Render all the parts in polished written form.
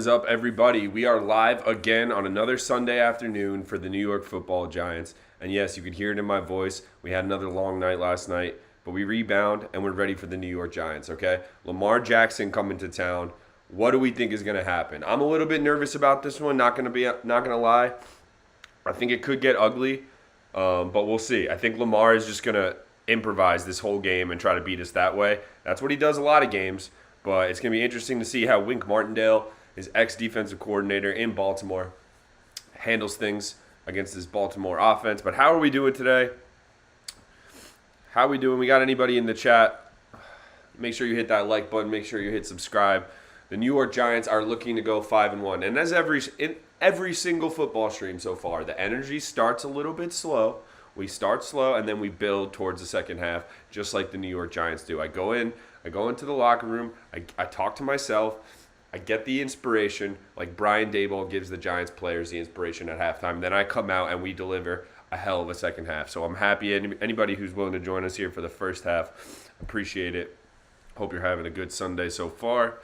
is up, everybody? We are live again on another Sunday afternoon for the New York Football Giants. And yes, you could hear it in my voice. We had another long night last night, but we rebound and we're ready for the New York Giants, okay? Lamar Jackson coming to town. What do we think is going to happen? I'm a little bit nervous about this one, not going to lie. I think it could get ugly, but we'll see. I think Lamar is just going to improvise this whole game and try to beat us that way. That's what he does a lot of games, but it's going to be interesting to see how Wink Martindale, his ex-defensive coordinator in Baltimore, handles things against this Baltimore offense. But how are we doing today? How are we doing? We got anybody in the chat? Make sure you hit that like button. Make sure you hit subscribe. The New York Giants are looking to go 5-1. And as in every single football stream so far, the energy starts a little bit slow. We start slow, and then we build towards the second half, just like the New York Giants do. I go into the locker room, I talk to myself, I get the inspiration, like Brian Daboll gives the Giants players the inspiration at halftime. Then I come out and we deliver a hell of a second half. So I'm happy. Anybody who's willing to join us here for the first half, appreciate it. Hope you're having a good Sunday so far.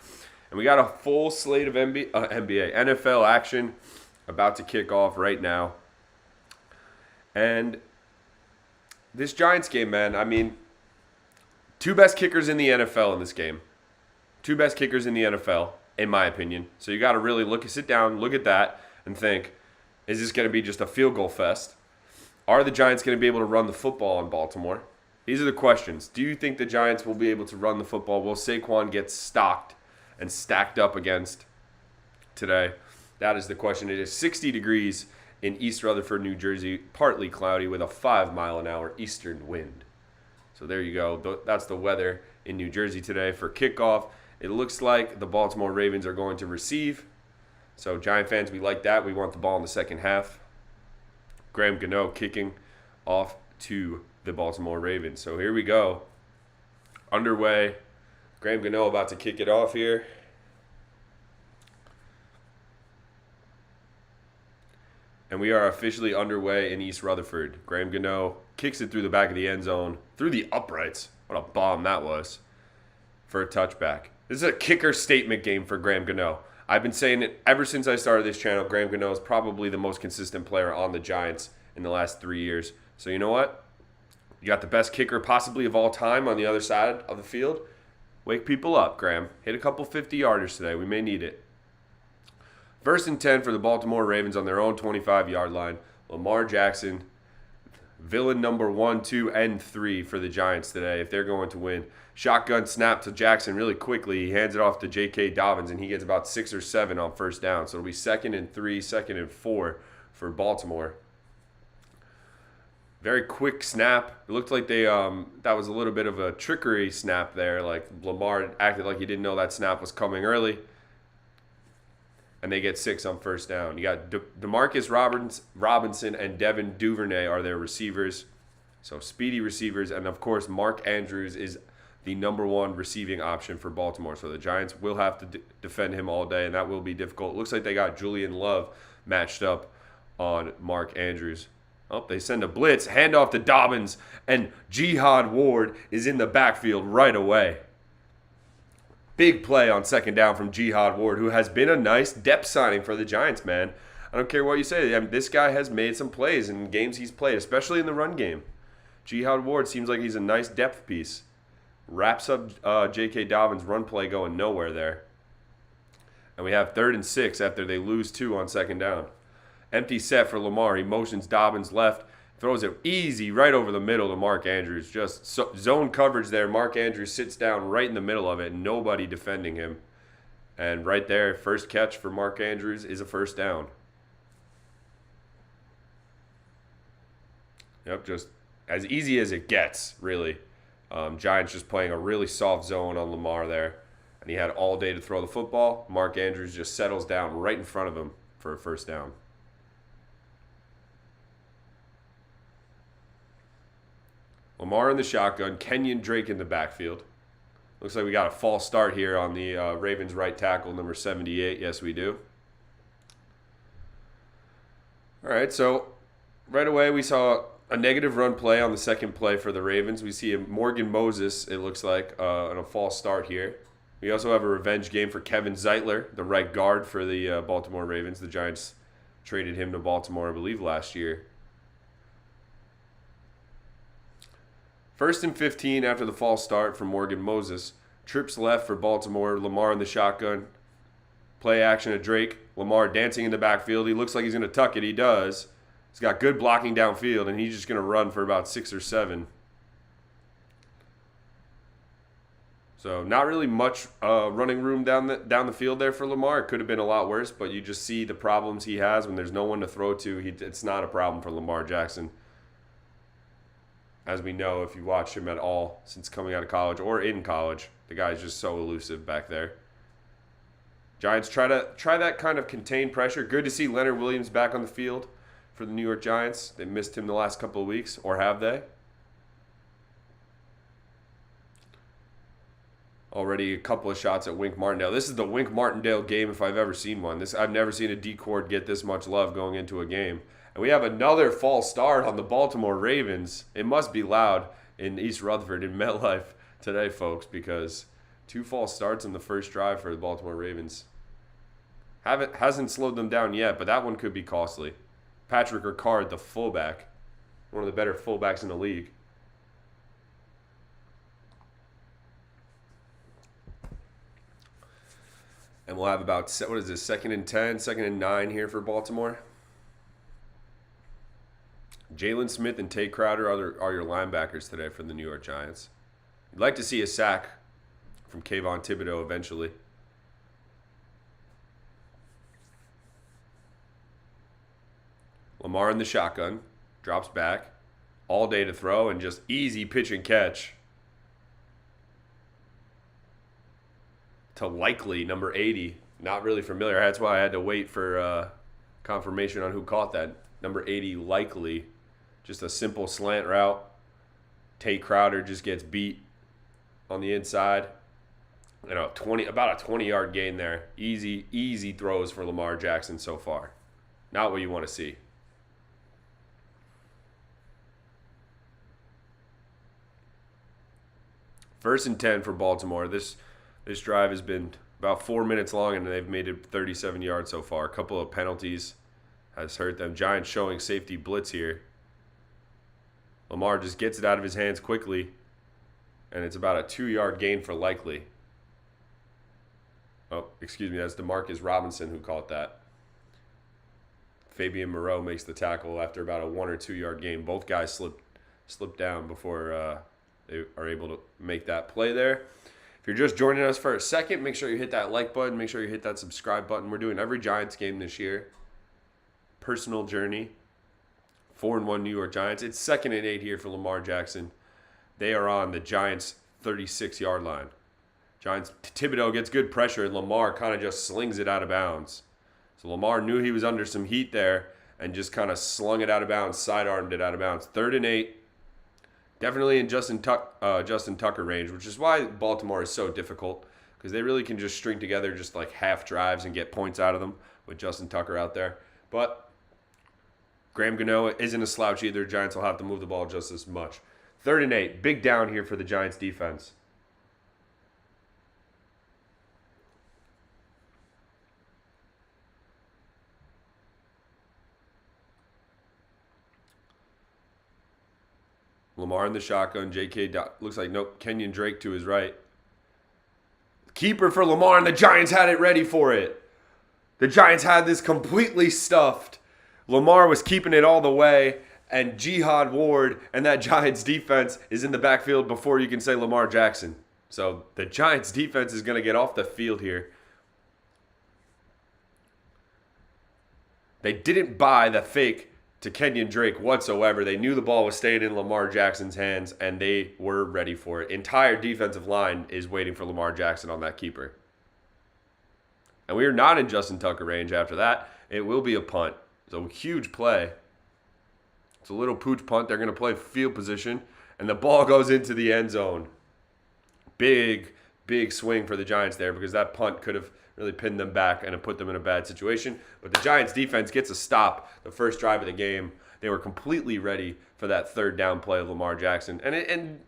And we got a full slate of NFL action about to kick off right now. And this Giants game, man, I mean, two best kickers in the NFL in this game. Two best kickers in the NFL, in my opinion. So you got to really sit down, look at that, and think, is this going to be just a field goal fest? Are the Giants going to be able to run the football in Baltimore? These are the questions. Do you think the Giants will be able to run the football? Will Saquon get stocked and stacked up against today? That is the question. It is 60 degrees in East Rutherford, New Jersey, partly cloudy with a 5-mile-an-hour eastern wind. So there you go. That's the weather in New Jersey today for kickoff. It looks like the Baltimore Ravens are going to receive. So Giant fans, we like that. We want the ball in the second half. Graham Gano kicking off to the Baltimore Ravens. So here we go. Underway. Graham Gano about to kick it off here. And we are officially underway in East Rutherford. Graham Gano kicks it through the back of the end zone, through the uprights. What a bomb that was for a touchback. This is a kicker statement game for Graham Gano. I've been saying it ever since I started this channel. Graham Gano is probably the most consistent player on the Giants, in the last 3 years. So you know what? You got the best kicker possibly of all time on the other side of the field. Wake people up, Graham. Hit a couple 50-yarders today. We may need it. 1st and 10 for the Baltimore Ravens on their own 25-yard line. Lamar Jackson, villain number 1, 2, and 3 for the Giants today if they're going to win. Shotgun snap to Jackson really quickly. He hands it off to J.K. Dobbins, and he gets about 6 or 7 on 1st down. So it'll be 2nd and 3, 2nd and 4 for Baltimore. Very quick snap. It looked like that was a little bit of a trickery snap there. Like Lamar acted like he didn't know that snap was coming early. And they get 6 on 1st down. You got DeMarcus Robinson and Devin Duvernay are their receivers. So speedy receivers. And, of course, Mark Andrews is the number 1 receiving option for Baltimore. So the Giants will have to defend him all day, and that will be difficult. It looks like they got Julian Love matched up on Mark Andrews. Oh, they send a blitz, handoff to Dobbins, and Jihad Ward is in the backfield right away. Big play on 2nd down from Jihad Ward, who has been a nice depth signing for the Giants, man. I don't care what you say. This guy has made some plays in games he's played, especially in the run game. Jihad Ward seems like he's a nice depth piece. Wraps up J.K. Dobbins' run play going nowhere there. And we have 3rd and 6 after they lose 2 on 2nd down. Empty set for Lamar. He motions Dobbins left. Throws it easy right over the middle to Mark Andrews. Just zone coverage there. Mark Andrews sits down right in the middle of it. Nobody defending him. And right there, first catch for Mark Andrews is a 1st down. Yep, just as easy as it gets, really. Giants just playing a really soft zone on Lamar there. And he had all day to throw the football. Mark Andrews just settles down right in front of him for a 1st down. Lamar in the shotgun, Kenyon Drake in the backfield. Looks like we got a false start here on the Ravens right tackle, number 78. Yes, we do. All right, so right away we saw a negative run play on the 2nd play for the Ravens. We see a Morgan Moses, it looks like, on a false start here. We also have a revenge game for Kevin Zeitler, the right guard for the Baltimore Ravens. The Giants traded him to Baltimore, I believe, last year. 1st and 15 after the false start from Morgan Moses. Trips left for Baltimore. Lamar in the shotgun. Play action to Drake. Lamar dancing in the backfield. He looks like he's going to tuck it. He does. He's got good blocking downfield, and he's just going to run for about 6 or 7. So not really much running room down the field there for Lamar. It could have been a lot worse, but you just see the problems he has when there's no one to throw to. It's not a problem for Lamar Jackson. As we know, if you watch him at all since coming out of college or in college, the guy's just so elusive back there. Giants try that kind of contained pressure. Good to see Leonard Williams back on the field for the New York Giants. They missed him the last couple of weeks, or have they? Already a couple of shots at Wink Martindale. This is the Wink Martindale game if I've ever seen one. I've never seen a D-Cord get this much love going into a game. And we have another false start on the Baltimore Ravens. It must be loud in East Rutherford in MetLife today, folks, because 2 false starts in the first drive for the Baltimore Ravens. Hasn't slowed them down yet, but that one could be costly. Patrick Ricard, the fullback, one of the better fullbacks in the league. And we'll have about, 2nd and 10, 2nd and 9 here for Baltimore. Jalen Smith and Tate Crowder are your linebackers today for the New York Giants. You'd like to see a sack from Kayvon Thibodeau eventually. Lamar in the shotgun, drops back, all day to throw, and just easy pitch and catch to Likely, number 80. Not really familiar. That's why I had to wait for confirmation on who caught that. Number 80, Likely. Just a simple slant route. Tate Crowder just gets beat on the inside. About a 20-yard gain there. Easy throws for Lamar Jackson so far. Not what you want to see. First and 10 for Baltimore. This drive has been about 4 minutes long, and they've made it 37 yards so far. A couple of penalties has hurt them. Giants showing safety blitz here. Lamar just gets it out of his hands quickly, and it's about a 2-yard gain for likely. Oh, excuse me, that's DeMarcus Robinson who caught that. Fabian Moreau makes the tackle after about a 1 or 2 yard gain. Both guys slipped down before they are able to make that play there. If you're just joining us for a second, make sure you hit that like button. Make sure you hit that subscribe button. We're doing every Giants game this year. Personal journey. 4-1 New York Giants. It's 2nd and 8 here for Lamar Jackson. They are on the Giants' 36-yard line. Giants, Thibodeau gets good pressure, and Lamar kind of just slings it out of bounds. So Lamar knew he was under some heat there and just kind of slung it out of bounds, sidearmed it out of bounds. 3rd and 8. Definitely in Justin Tucker range, which is why Baltimore is so difficult, because they really can just string together just like half drives and get points out of them with Justin Tucker out there. But Graham Gano isn't a slouch either. Giants will have to move the ball just as much. 3rd and 8. Big down here for the Giants defense. Lamar in the shotgun. Looks like nope. Kenyon Drake to his right. Keeper for Lamar, and the Giants had it ready for it. The Giants had this completely stuffed. Lamar was keeping it all the way, and Jihad Ward and that Giants defense is in the backfield before you can say Lamar Jackson. So the Giants defense is going to get off the field here. They didn't buy the fake to Kenyon Drake whatsoever. They knew the ball was staying in Lamar Jackson's hands, and they were ready for it. Entire defensive line is waiting for Lamar Jackson on that keeper. And we are not in Justin Tucker range after that. It will be a punt. So huge play. It's a little pooch punt. They're going to play field position, and the ball goes into the end zone. Big swing for the Giants there, because that punt could have really pinned them back and have put them in a bad situation. But the Giants defense gets a stop the first drive of the game. They were completely ready for that 3rd down play of Lamar Jackson. And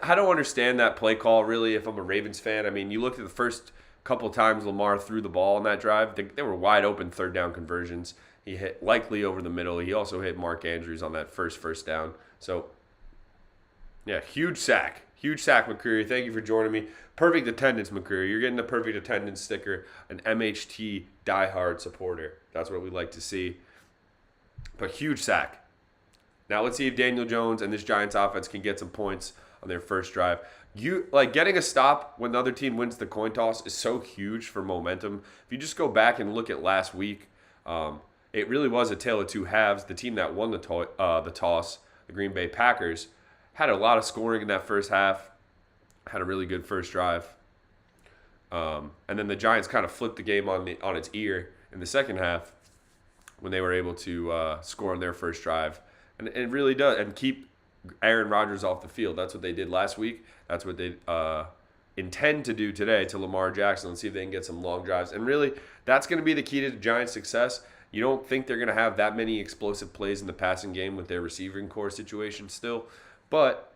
I don't understand that play call, really, if I'm a Ravens fan. I mean, you looked at the first couple times Lamar threw the ball on that drive. They were wide open 3rd down conversions. He hit likely over the middle. He also hit Mark Andrews on that first down. So, yeah, huge sack. Huge sack, McCreary. Thank you for joining me. Perfect attendance, McCreary. You're getting the perfect attendance sticker, an MHT diehard supporter. That's what we like to see. But huge sack. Now let's see if Daniel Jones and this Giants offense can get some points on their first drive. Getting a stop when the other team wins the coin toss is so huge for momentum. If you just go back and look at last week, it really was a tale of two halves. The team that won the toss, the Green Bay Packers, had a lot of scoring in that first half, had a really good first drive. And then the Giants kind of flipped the game on its ear in the second half when they were able to score on their first drive. And it really does. And keep Aaron Rodgers off the field. That's what they did last week. That's what they intend to do today to Lamar Jackson. Let's see if they can get some long drives. And really, that's going to be the key to the Giants' success. You don't think they're going to have that many explosive plays in the passing game with their receiving core situation still. But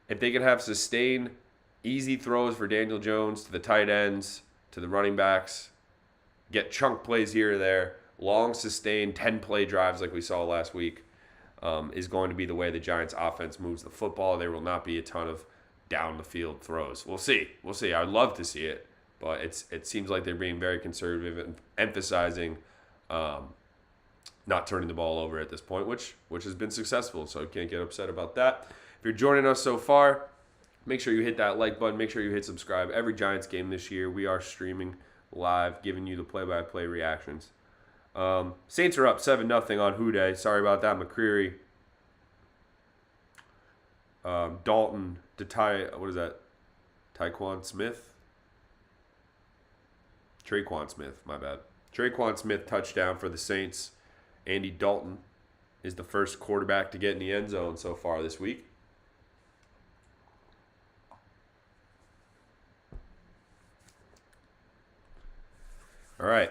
if they can have sustained, easy throws for Daniel Jones to the tight ends, to the running backs, get chunk plays here or there, long, sustained 10-play drives like we saw last week, is going to be the way the Giants' offense moves the football. There will not be a ton of down-the-field throws. We'll see. I'd love to see it, but it seems like they're being very conservative and emphasizing not turning the ball over at this point, which has been successful, so you can't get upset about that. If you're joining us so far, make sure you hit that like button. Make sure you hit subscribe. Every Giants game this year, we are streaming live, giving you the play-by-play reactions. Saints are up 7-0 on Houday. Sorry about that, McCreary. Dalton to what is that? Traquan Smith, my bad. Traquan Smith touchdown for the Saints. Andy Dalton is the first quarterback to get in the end zone so far this week. All right.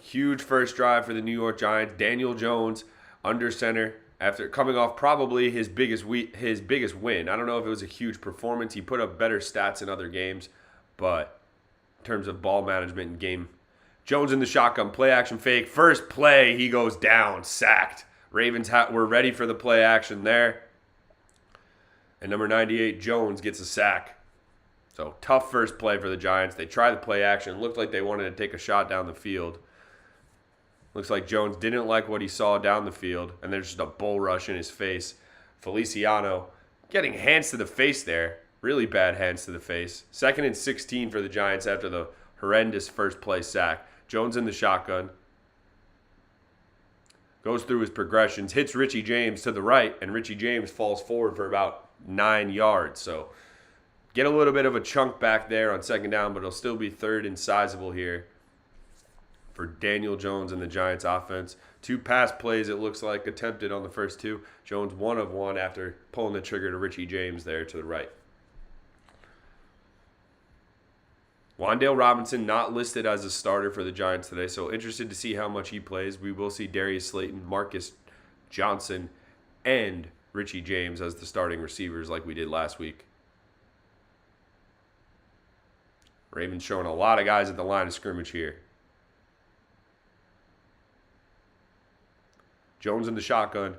Huge first drive for the New York Giants. Daniel Jones under center after coming off probably his biggest win. I don't know if it was a huge performance. He put up better stats in other games, but in terms of ball management and game, Jones in the shotgun, play action fake. First play, he goes down, sacked. Ravens were ready for the play action there. And number 98, Jones, gets a sack. So tough first play for the Giants. They tried the play action. Looked like they wanted to take a shot down the field. Looks like Jones didn't like what he saw down the field, and there's just a bull rush in his face. Feliciano getting hands to the face there. Really bad hands to the face. 2nd and 16 for the Giants after the horrendous first play sack. Jones in the shotgun. Goes through his progressions, hits Richie James to the right, and Richie James falls forward for about 9 yards. So get a little bit of a chunk back there on 2nd down, but it'll still be 3rd and sizable here for Daniel Jones and the Giants offense. 2 pass plays, it looks like, attempted on the first 2. Jones 1 of 1 after pulling the trigger to Richie James there to the right. Wan'Dale Robinson not listed as a starter for the Giants today, so interested to see how much he plays. We will see Darius Slayton, Marcus Johnson, and Richie James as the starting receivers like we did last week. Ravens showing a lot of guys at the line of scrimmage here. Jones in the shotgun.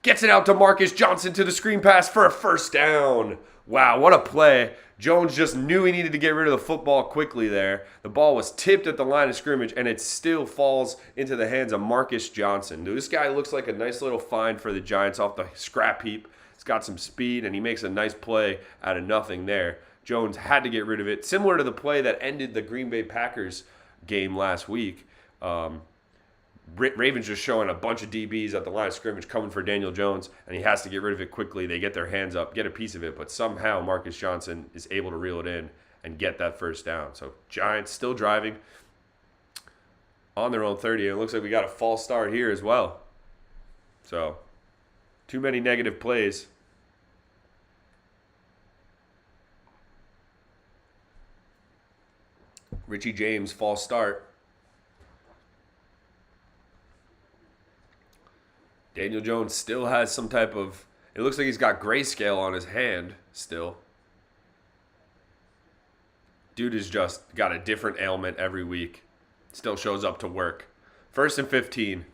Gets it out to Marcus Johnson to the screen pass for a first down. Wow, what a play. Jones just knew he needed to get rid of the football quickly there. The ball was tipped at the line of scrimmage, and it still falls into the hands of Marcus Johnson. This guy looks like a nice little find for the Giants off the scrap heap. He's got some speed, and he makes a nice play out of nothing there. Jones had to get rid of it. Similar to the play that ended the Green Bay Packers game last week. Ravens just showing a bunch of DBs at the line of scrimmage coming for Daniel Jones, and he has to get rid of it quickly. They get their hands up, get a piece of it, but somehow Marcus Johnson is able to reel it in and get that first down. So Giants still driving on their own 30, and it looks like we got a false start here as well. So too many negative plays. Richie James, false start. Daniel Jones still has some type of, it looks like he's got grayscale on his hand still. Dude has just got a different ailment every week. Still shows up to work. 1st and 15.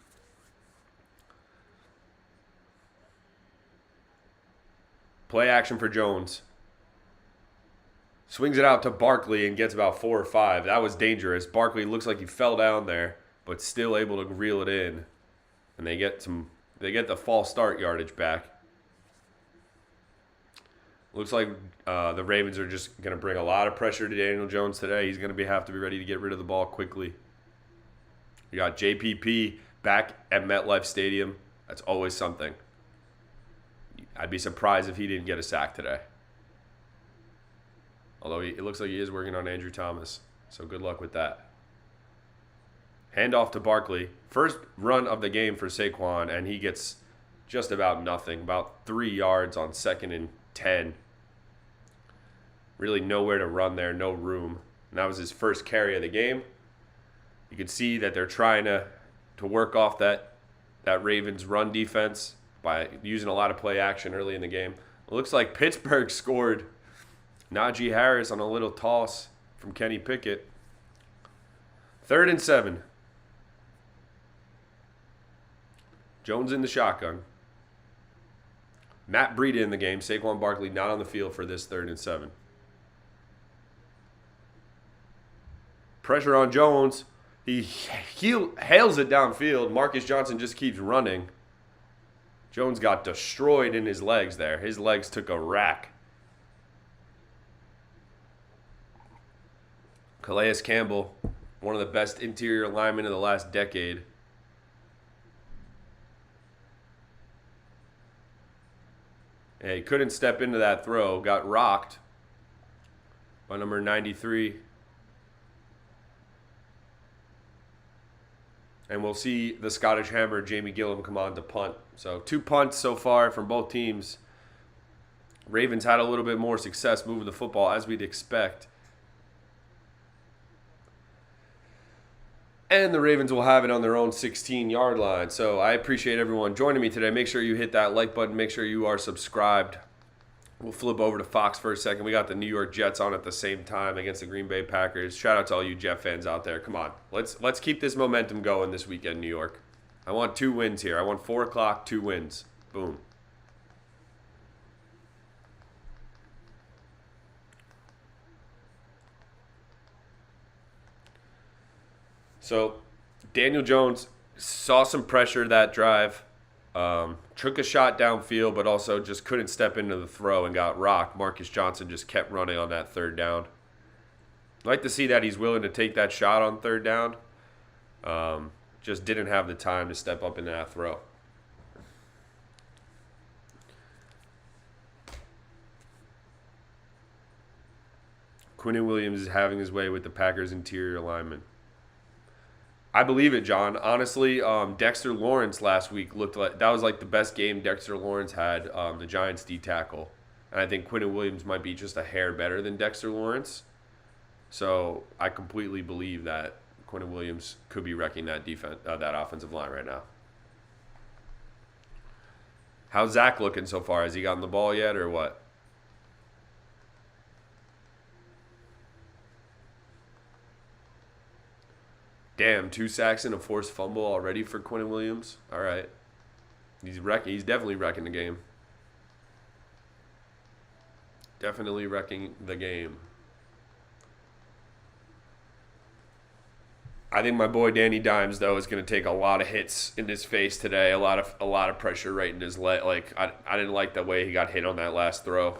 Play action for Jones. Swings it out to Barkley and gets about 4 or 5. That was dangerous. Barkley looks like he fell down there, but still able to reel it in. And they get the false start yardage back. Looks like the Ravens are just going to bring a lot of pressure to Daniel Jones today. He's going to have to be ready to get rid of the ball quickly. You got JPP back at MetLife Stadium. That's always something. I'd be surprised if he didn't get a sack today. Although it looks like he is working on Andrew Thomas. So good luck with that. Handoff to Barkley. First run of the game for Saquon, and he gets just about nothing. About 3 yards on 2nd and 10. Really nowhere to run there, no room. And that was his first carry of the game. You can see that they're trying to work off that Ravens run defense by using a lot of play action early in the game. It looks like Pittsburgh scored. Najee Harris on a little toss from Kenny Pickett. 3rd and 7. Jones in the shotgun. Matt Breida in the game. Saquon Barkley not on the field for this 3rd and 7. Pressure on Jones. He hails it downfield. Marcus Johnson just keeps running. Jones got destroyed in his legs there. His legs took a rack. Calais Campbell, one of the best interior linemen of the last decade. And he couldn't step into that throw. Got rocked by number 93. And we'll see the Scottish Hammer, Jamie Gillum, come on to punt. So 2 punts so far from both teams. Ravens had a little bit more success moving the football, as we'd expect. And the Ravens will have it on their own 16-yard line. So I appreciate everyone joining me today. Make sure you hit that like button. Make sure you are subscribed. We'll flip over to Fox for a second. We got the New York Jets on at the same time against the Green Bay Packers. Shout out to all you Jet fans out there. Come on. Let's keep this momentum going this weekend, New York. I want 2 wins here. I want 4 o'clock, 2 wins. Boom. So Daniel Jones saw some pressure that drive, took a shot downfield, but also just couldn't step into the throw and got rocked. Marcus Johnson just kept running on that third down. I'd like to see that he's willing to take that shot on third down. Just didn't have the time to step up into that throw. Quinnen Williams is having his way with the Packers' interior lineman. I believe it, John. Honestly, Dexter Lawrence last week looked like that was like the best game Dexter Lawrence had, the Giants D tackle. And I think Quinnen Williams might be just a hair better than Dexter Lawrence. So I completely believe that Quinnen Williams could be wrecking that that offensive line right now. How's Zach looking so far? Has he gotten the ball yet or what? Damn, 2 sacks and a forced fumble already for Quinnen Williams. All right. He's definitely wrecking the game. Definitely wrecking the game. I think my boy Danny Dimes, though, is going to take a lot of hits in his face today. A lot of pressure right in his leg. Like I didn't like the way he got hit on that last throw.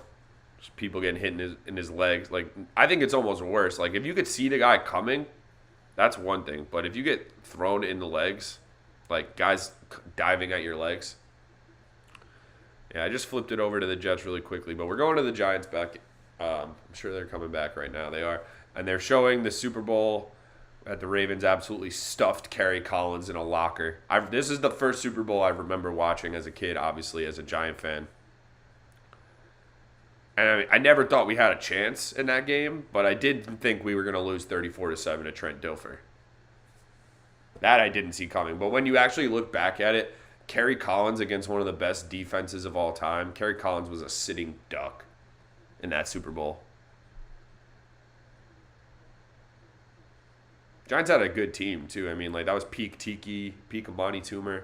Just people getting hit in his legs. Like I think it's almost worse. Like if you could see the guy coming, that's one thing. But if you get thrown in the legs, like guys diving at your legs. Yeah, I just flipped it over to the Jets really quickly. But we're going to the Giants back. I'm sure they're coming back right now. They are. And they're showing the Super Bowl at the Ravens absolutely stuffed Kerry Collins in a locker. This is the first Super Bowl I remember watching as a kid, obviously, as a Giant fan. And I never thought we had a chance in that game, but I did think we were going to lose 34-7 to Trent Dilfer. That I didn't see coming. But when you actually look back at it, Kerry Collins against one of the best defenses of all time, Kerry Collins was a sitting duck in that Super Bowl. Giants had a good team, too. I mean, like, that was peak Tiki, peak Amani Toomer.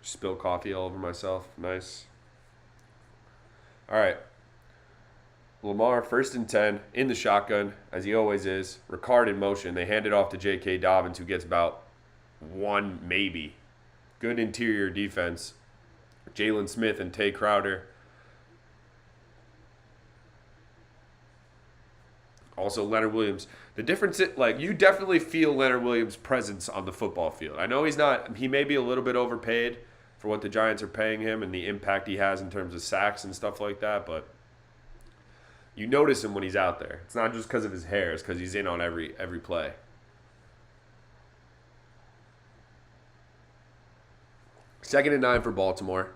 Spill coffee all over myself. Nice. All right. Lamar, 1st and 10, in the shotgun, as he always is. Ricard in motion. They hand it off to J.K. Dobbins, who gets about one, maybe. Good interior defense. Jalen Smith and Tay Crowder. Also, Leonard Williams. The difference, you definitely feel Leonard Williams' presence on the football field. I know he may be a little bit overpaid for what the Giants are paying him and the impact he has in terms of sacks and stuff like that, but you notice him when he's out there. It's not just because of his hair, it's because he's in on every play. Second and 9 for Baltimore.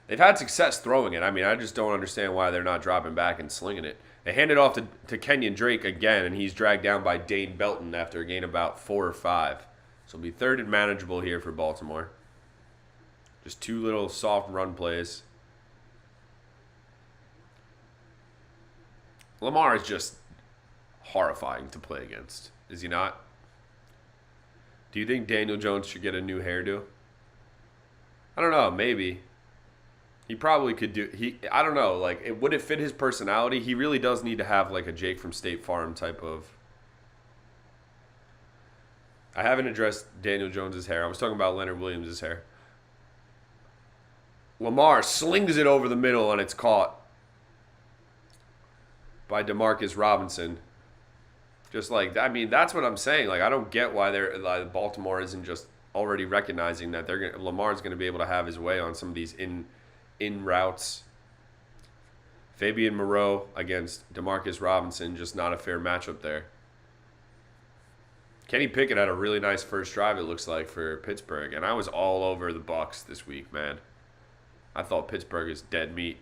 They've had success throwing it. I mean, I just don't understand why they're not dropping back and slinging it. They hand it off to Kenyon Drake again, and he's dragged down by Dane Belton after a gain about 4 or 5. So it'll be 3rd and manageable here for Baltimore. Just 2 little soft run plays. Lamar is just horrifying to play against, is he not? Do you think Daniel Jones should get a new hairdo? I don't know, maybe. He probably could do. I don't know. Like, would it fit his personality? He really does need to have like a Jake from State Farm type of. I haven't addressed Daniel Jones's hair. I was talking about Leonard Williams' hair. Lamar slings it over the middle and it's caught by Demarcus Robinson. Just like, I mean, that's what I'm saying. Like, I don't get why Baltimore isn't just already recognizing that Lamar's going to be able to have his way on some of these in routes. Fabian Moreau against Demarcus Robinson, just not a fair matchup there. Kenny Pickett had a really nice first drive, it looks like, for Pittsburgh. And I was all over the Bucs this week, man. I thought Pittsburgh is dead meat.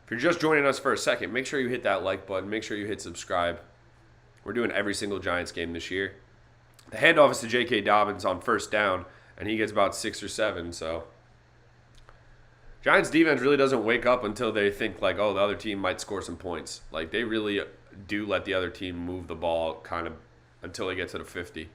If you're just joining us for a second, make sure you hit that like button. Make sure you hit subscribe. We're doing every single Giants game this year. The handoff is to J.K. Dobbins on 1st down, and he gets about 6 or 7, so... Giants defense really doesn't wake up until they think like, oh, the other team might score some points. Like, they really do let the other team move the ball kind of until they get to the 50.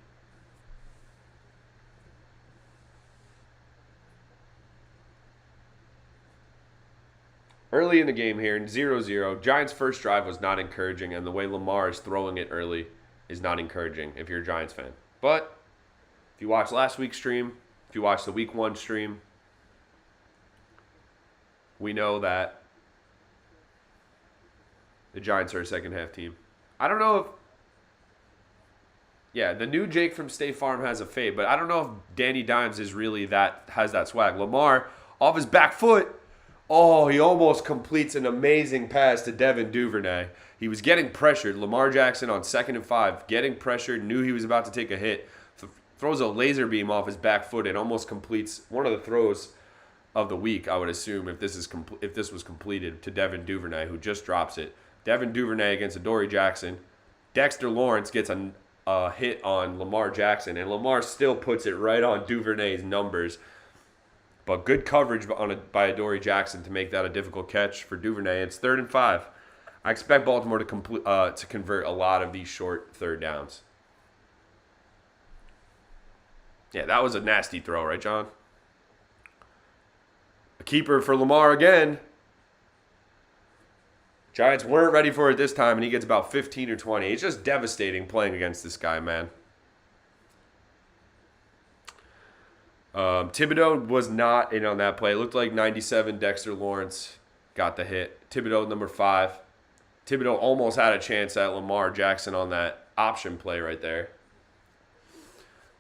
Early in the game here, 0-0. Giants' first drive was not encouraging, and the way Lamar is throwing it early is not encouraging if you're a Giants fan. But if you watch last week's stream, if you watch the Week 1 stream, we know that the Giants are a second-half team. I don't know if... Yeah, the new Jake from State Farm has a fade, but I don't know if Danny Dimes is really has that swag. Lamar, off his back foot, he almost completes an amazing pass to Devin Duvernay. He was getting pressured. Lamar Jackson on 2nd and 5, getting pressured, knew he was about to take a hit, throws a laser beam off his back foot and almost completes one of the throws of the week, I would assume, if this was completed, to Devin Duvernay, who just drops it. Devin Duvernay against Adoree Jackson. Dexter Lawrence gets a hit on Lamar Jackson, and Lamar still puts it right on Duvernay's numbers. But good coverage by Adoree Jackson to make that a difficult catch for Duvernay. It's 3rd and 5. I expect Baltimore to convert a lot of these short third downs. Yeah, that was a nasty throw, right, John? A keeper for Lamar again. Giants weren't ready for it this time, and he gets about 15 or 20. It's just devastating playing against this guy, man. Thibodeau was not in on that play. It looked like 97 Dexter Lawrence got the hit. Thibodeau, number 5. Thibodeau almost had a chance at Lamar Jackson on that option play right there.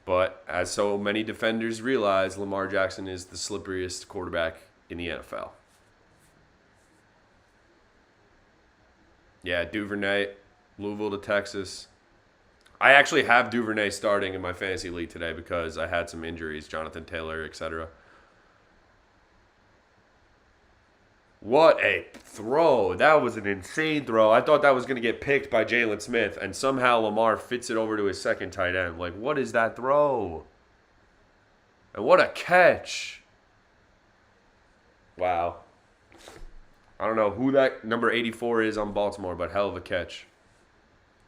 But as so many defenders realize, Lamar Jackson is the slipperiest quarterback in the NFL. Yeah, Duvernay, Louisville to Texas. I actually have Duvernay starting in my fantasy league today because I had some injuries, Jonathan Taylor, etc. What a throw. That was an insane throw. I thought that was going to get picked by Jalen Smith, and somehow Lamar fits it over to his second tight end. Like, what is that throw? And what a catch. Wow. I don't know who that number 84 is on Baltimore, but hell of a catch.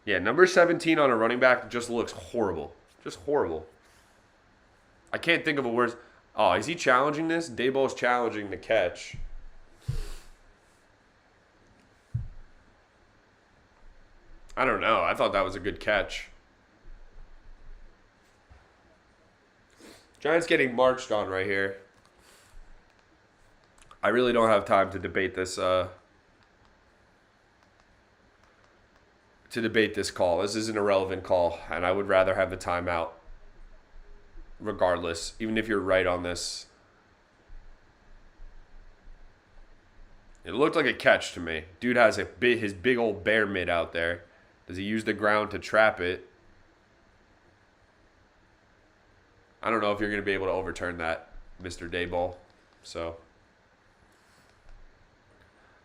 Yeah, number 17 on a running back just looks horrible. Just horrible. I can't think of a worse. Oh, is he challenging this? Daboll's challenging the catch. I don't know. I thought that was a good catch. Giants getting marched on right here. I really don't have time to debate this. Call. This is an irrelevant call, and I would rather have the timeout. Regardless, even if you're right on this, it looked like a catch to me. Dude has his big old bear mitt out there. Does he use the ground to trap it? I don't know if you're going to be able to overturn that, Mr. Daboll. So,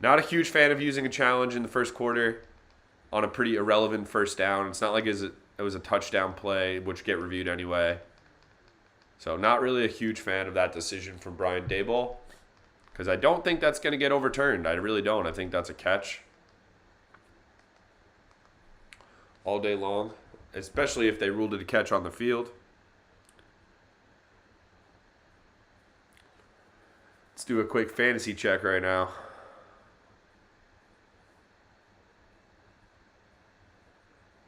not a huge fan of using a challenge in the first quarter on a pretty irrelevant first down. It's not like it was a touchdown play, which get reviewed anyway. So, not really a huge fan of that decision from Brian Daboll, because I don't think that's going to get overturned. I really don't. I think that's a catch all day long, especially if they ruled it a catch on the field. Let's do a quick fantasy check right now.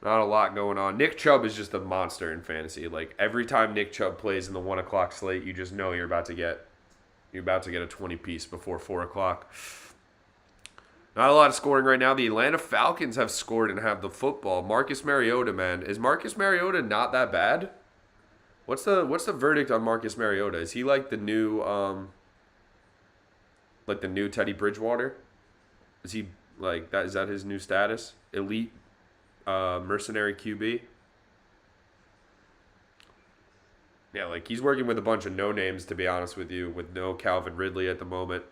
Not a lot going on. Nick Chubb is just a monster in fantasy. Like, every time Nick Chubb plays in the 1 o'clock slate, you just know you're about to get a 20-piece before 4 o'clock. Not a lot of scoring right now. The Atlanta Falcons have scored and have the football. Marcus Mariota, man. Is Marcus Mariota not that bad? What's the verdict on Marcus Mariota? Is he like the new Teddy Bridgewater? Is he like that? Is that his new status? Elite mercenary QB? Yeah, like he's working with a bunch of no names, to be honest with you, with no Calvin Ridley at the moment.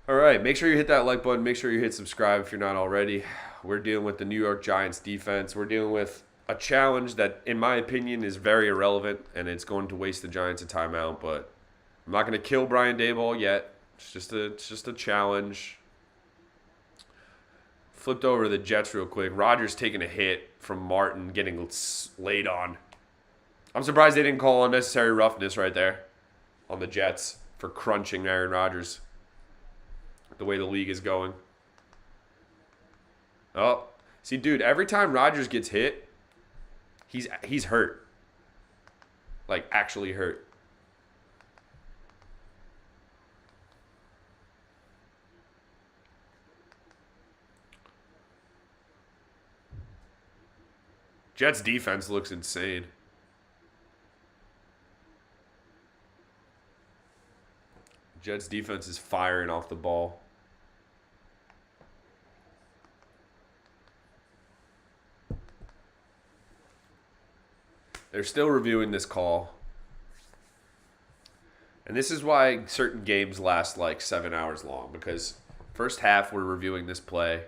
All right, make sure you hit that like button. Make sure you hit subscribe if you're not already. We're dealing with the New York Giants defense. We're dealing with a challenge that, in my opinion, is very irrelevant, and it's going to waste the Giants a timeout. But I'm not going to kill Brian Daboll yet. It's just a challenge. Flipped over to the Jets real quick. Rodgers taking a hit from Martin, getting laid on. I'm surprised they didn't call unnecessary roughness right there. on the Jets for crunching Aaron Rodgers the way the league is going. Oh, see, dude, every time Rodgers gets hit, he's hurt. Like, actually hurt. Jets defense looks insane. Jets defense is firing off the ball. They're still reviewing this call. And this is why certain games last like 7 hours long, because first half we're reviewing this play.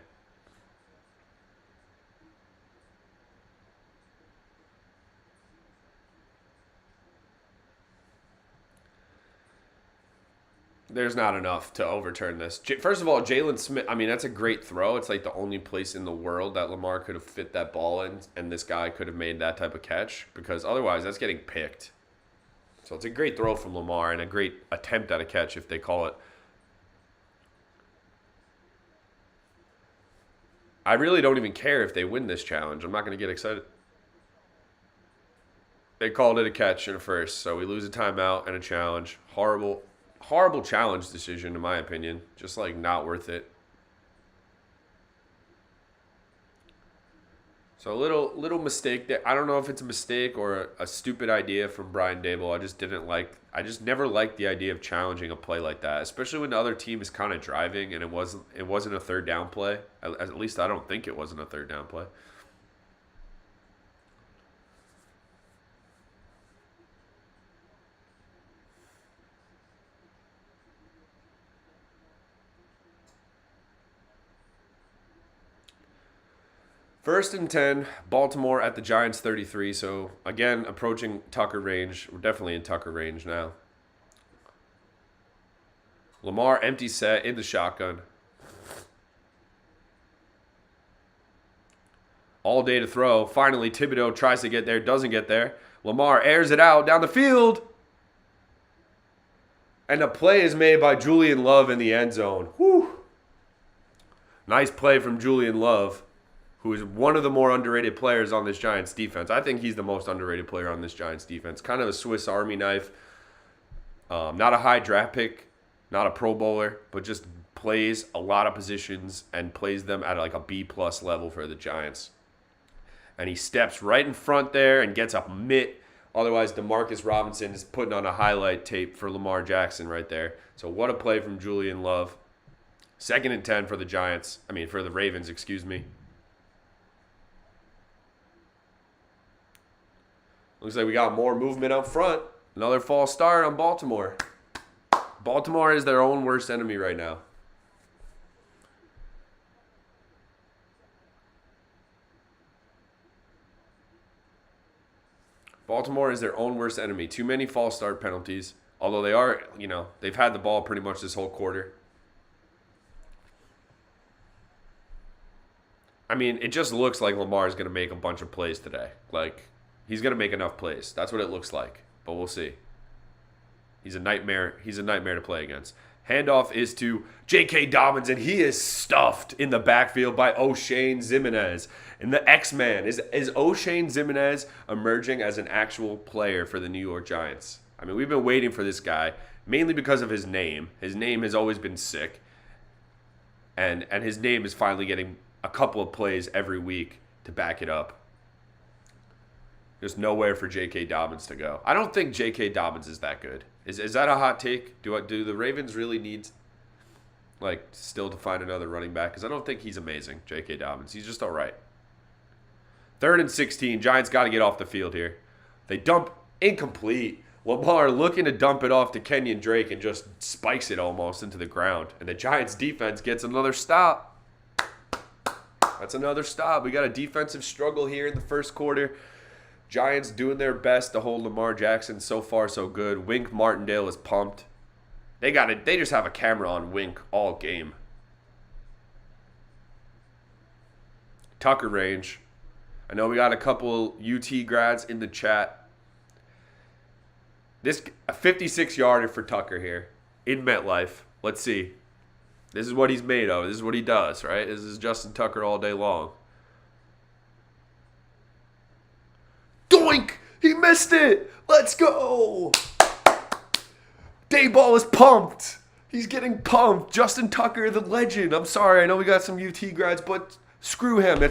There's not enough to overturn this. First of all, Jalen Smith, I mean, that's a great throw. It's like the only place in the world that Lamar could have fit that ball in, and this guy could have made that type of catch, because otherwise that's getting picked. So it's a great throw from Lamar and a great attempt at a catch, if they call it. I really don't even care if they win this challenge. I'm not going to get excited. They called it a catch and a first, so we lose a timeout and a challenge. Horrible challenge decision, in my opinion. Just, like, not worth it. So a little mistake there. I don't know if it's a mistake or a stupid idea from Brian Dable. I just never liked the idea of challenging a play like that, especially when the other team is kind of driving and it wasn't a third down play. At least I don't think it wasn't a third down play. First and 10, Baltimore at the Giants 33. So, again, approaching Tucker range. We're definitely in Tucker range now. Lamar, empty set in the shotgun. All day to throw. Finally, Thibodeau tries to get there, doesn't get there. Lamar airs it out down the field. And a play is made by Julian Love in the end zone. Whew. Nice play from Julian Love, who is one of the more underrated players on this Giants defense. I think he's the most underrated player on this Giants defense. Kind of a Swiss Army knife. Not a high draft pick, not a Pro Bowler, but just plays a lot of positions and plays them at like a B-plus level for the Giants. And he steps right in front there and gets a mitt. Otherwise, Demarcus Robinson is putting on a highlight tape for Lamar Jackson right there. So what a play from Julian Love. 2nd and 10 for the Giants. For the Ravens, excuse me. Looks like we got more movement up front. Another false start on Baltimore. Baltimore is their own worst enemy right now. Baltimore is their own worst enemy. Too many false start penalties. Although they are, they've had the ball pretty much this whole quarter. It just looks like Lamar is going to make a bunch of plays today. Like, he's going to make enough plays. That's what it looks like. But we'll see. He's a nightmare. He's a nightmare to play against. Handoff is to J.K. Dobbins, and he is stuffed in the backfield by O'Shane Ximines. And the X-Man. Is O'Shane Ximines emerging as an actual player for the New York Giants? We've been waiting for this guy, mainly because of his name. His name has always been sick. And his name is finally getting a couple of plays every week to back it up. There's nowhere for J.K. Dobbins to go. I don't think J.K. Dobbins is that good. Is that a hot take? Do the Ravens really need, still to find another running back? Because I don't think he's amazing, J.K. Dobbins. He's just all right. 3rd and 16. Giants got to get off the field here. They dump incomplete. Lamar looking to dump it off to Kenyon Drake and just spikes it almost into the ground. And the Giants defense gets another stop. That's another stop. We got a defensive struggle here in the first quarter. Giants doing their best to hold Lamar Jackson. So far, so good. Wink Martindale is pumped. They just have a camera on Wink all game. Tucker range. I know we got a couple UT grads in the chat. This a 56-yarder for Tucker here in MetLife. Let's see. This is what he's made of. This is what he does, right? This is Justin Tucker all day long. Doink! He missed it! Let's go! Dayball is pumped. He's getting pumped. Justin Tucker, the legend. I'm sorry. I know we got some UT grads, but screw him.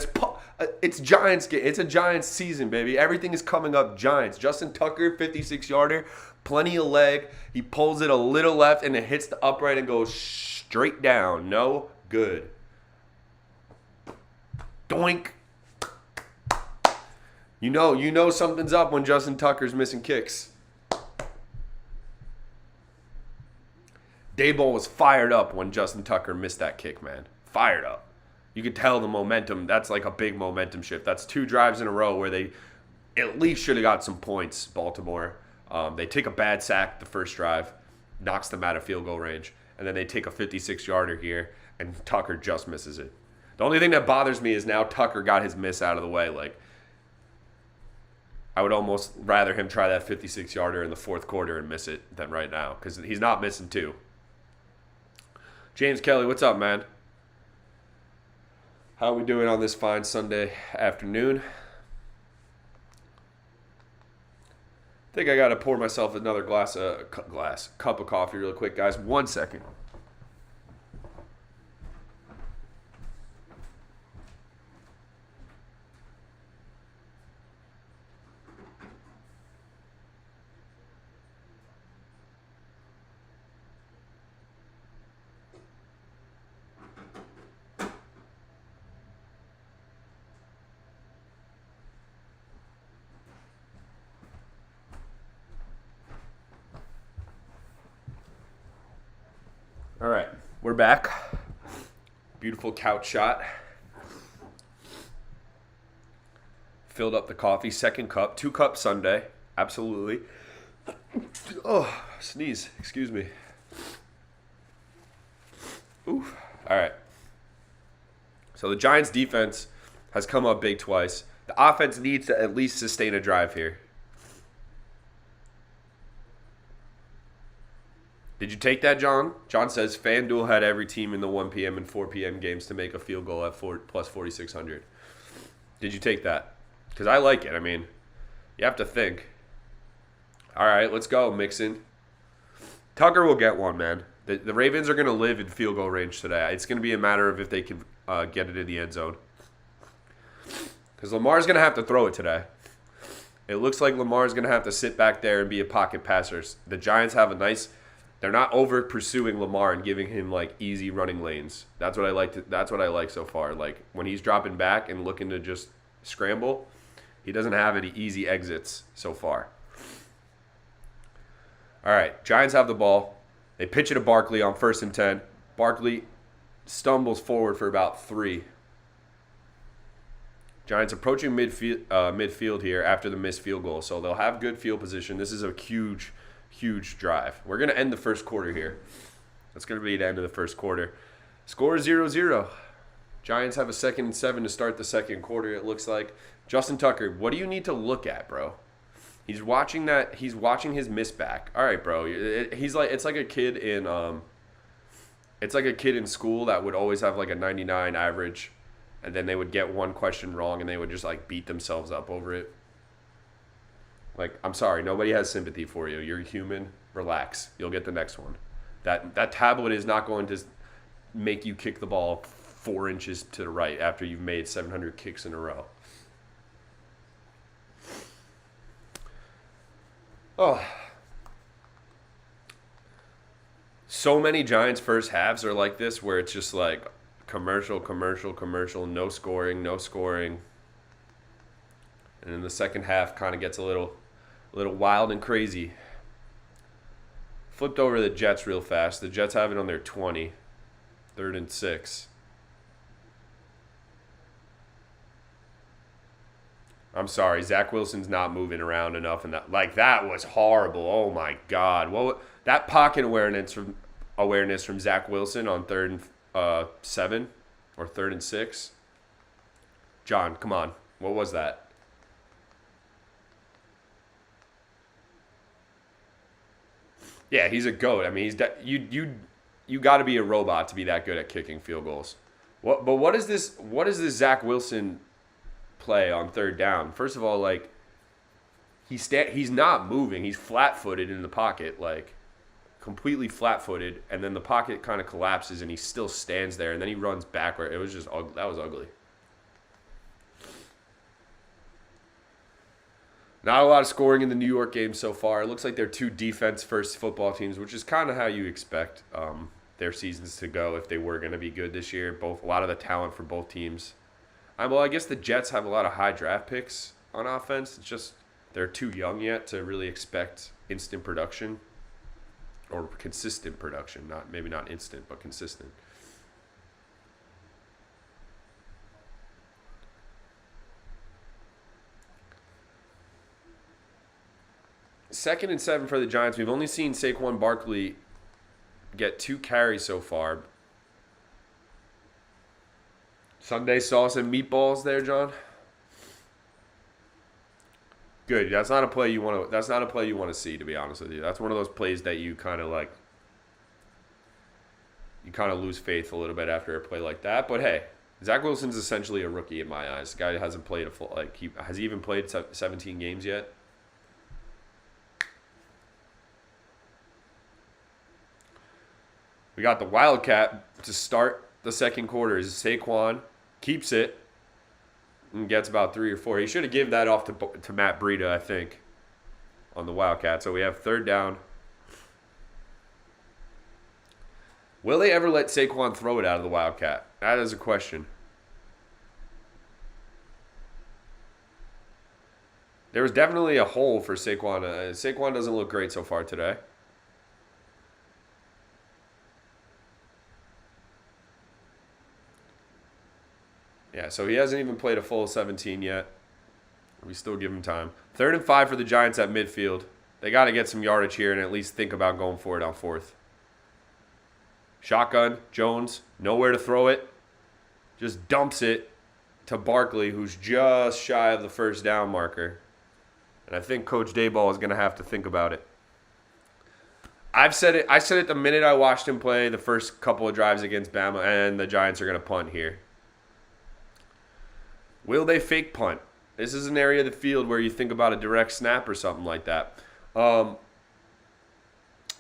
It's Giants game. It's a Giants season, baby. Everything is coming up Giants. Justin Tucker, 56-yarder, plenty of leg. He pulls it a little left, and it hits the upright and goes straight down. No good. Doink. You know something's up when Justin Tucker's missing kicks. Dayball was fired up when Justin Tucker missed that kick, man. Fired up. You could tell the momentum. That's like a big momentum shift. That's 2 drives in a row where they at least should have got some points, Baltimore. They take a bad sack the first drive, knocks them out of field goal range, and then they take a 56-yarder here, and Tucker just misses it. The only thing that bothers me is now Tucker got his miss out of the way. Like, I would almost rather him try that 56-yarder in the fourth quarter and miss it than right now because he's not missing 2. James Kelly, what's up, man? How are we doing on this fine Sunday afternoon? I think I got to pour myself another cup of coffee real quick, guys. 1 second. All right, we're back. Beautiful couch shot. Filled up the coffee, second cup, 2-cup Sunday. Absolutely. Oh, sneeze. Excuse me. Oof. All right. So the Giants' defense has come up big twice. The offense needs to at least sustain a drive here. Did you take that, John? John says FanDuel had every team in the 1 p.m. and 4 p.m. games to make a field goal at plus 4,600. Did you take that? Because I like it. I mean, you have to think. All right, let's go, Mixon. Tucker will get one, man. The Ravens are going to live in field goal range today. It's going to be a matter of if they can get it in the end zone. Because Lamar's going to have to throw it today. It looks like Lamar's going to have to sit back there and be a pocket passer. The Giants have a nice... They're not over pursuing Lamar and giving him like easy running lanes. That's what I like. That's what I like so far. Like when he's dropping back and looking to just scramble, he doesn't have any easy exits so far. All right, Giants have the ball. They pitch it to Barkley on 1st and 10. Barkley stumbles forward for about 3. Giants approaching midfield here after the missed field goal, so they'll have good field position. This is a huge drive. We're going to end the first quarter here. That's going to be the end of the first quarter. Score is 0-0. Giants have a 2nd and 7 to start the second quarter, it looks like. Justin Tucker, what do you need to look at, bro? He's watching that. He's watching his miss back. All right, bro. It's like a kid in school that would always have like a 99 average, and then they would get one question wrong and they would just like beat themselves up over it. Like, I'm sorry, nobody has sympathy for you. You're human. Relax. You'll get the next one. That tablet is not going to make you kick the ball 4 inches to the right after you've made 700 kicks in a row. Oh. So many Giants first halves are like this where it's just like commercial, no scoring. And then the second half kind of gets a little wild and crazy. Flipped over the Jets real fast. The Jets have it on their 20. 3rd and 6. I'm sorry, Zach Wilson's not moving around enough, and that was horrible. Oh my God! That pocket awareness from Zach Wilson on 3rd and 7 or 3rd and 6. John, come on, what was that? Yeah, he's a goat. I mean, you got to be a robot to be that good at kicking field goals. What is this? What is this Zach Wilson play on third down? First of all, like he's not moving. He's flat-footed in the pocket, like completely flat-footed, and then the pocket kind of collapses, and he still stands there, and then he runs backward. It was just that was ugly. Not a lot of scoring in the New York game so far. It looks like they're two defense-first football teams, which is kind of how you expect their seasons to go if they were going to be good this year. A lot of the talent for both teams. Well, I guess the Jets have a lot of high draft picks on offense. It's just they're too young yet to really expect instant production or consistent production. Maybe not instant, but consistent. Second and 7 for the Giants. We've only seen Saquon Barkley get 2 carries so far. Sunday sauce and meatballs there, John. Good. That's not a play you want to. That's not a play you want to see, to be honest with you. That's one of those plays that you kind of like. You kind of lose faith a little bit after a play like that. But hey, Zach Wilson's essentially a rookie in my eyes. The guy hasn't played a full has he even played 17 games yet? We got the Wildcat to start the second quarter. Is Saquon keeps it and gets about 3 or 4. He should have given that off to Matt Breida, I think, on the Wildcat. So we have third down. Will they ever let Saquon throw it out of the Wildcat? That is a question. There was definitely a hole for Saquon. Saquon doesn't look great so far today. Yeah, so he hasn't even played a full 17 yet. We still give him time. 3rd and 5 for the Giants at midfield. They got to get some yardage here and at least think about going for it on 4th. Shotgun, Jones, nowhere to throw it. Just dumps it to Barkley, who's just shy of the first down marker. And I think Coach Dayball is going to have to think about it. I said it the minute I watched him play the first couple of drives against Bama, and the Giants are going to punt here. Will they fake punt? This is an area of the field where you think about a direct snap or something like that.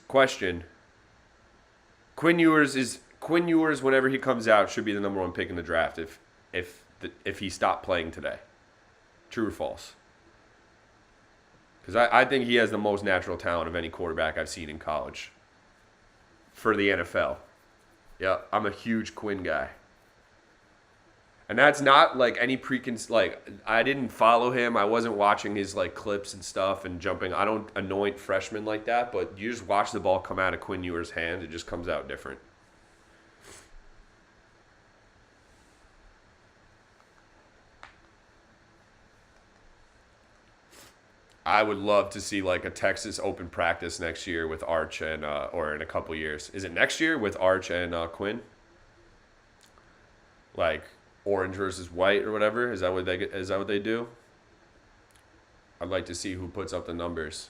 Question. Quinn Ewers, whenever he comes out, should be the number 1 pick in the draft if he stopped playing today. True or false? Because I think he has the most natural talent of any quarterback I've seen in college for the NFL. Yeah, I'm a huge Quinn guy. And that's not like any I didn't follow him. I wasn't watching his like clips and stuff and jumping. I don't anoint freshmen like that, but you just watch the ball come out of Quinn Ewers' hand. It just comes out different. I would love to see like a Texas open practice next year with Arch and or in a couple years. Is it next year with Arch and Quinn? Like orange versus white or whatever? Is that what they do? I'd like to see who puts up the numbers.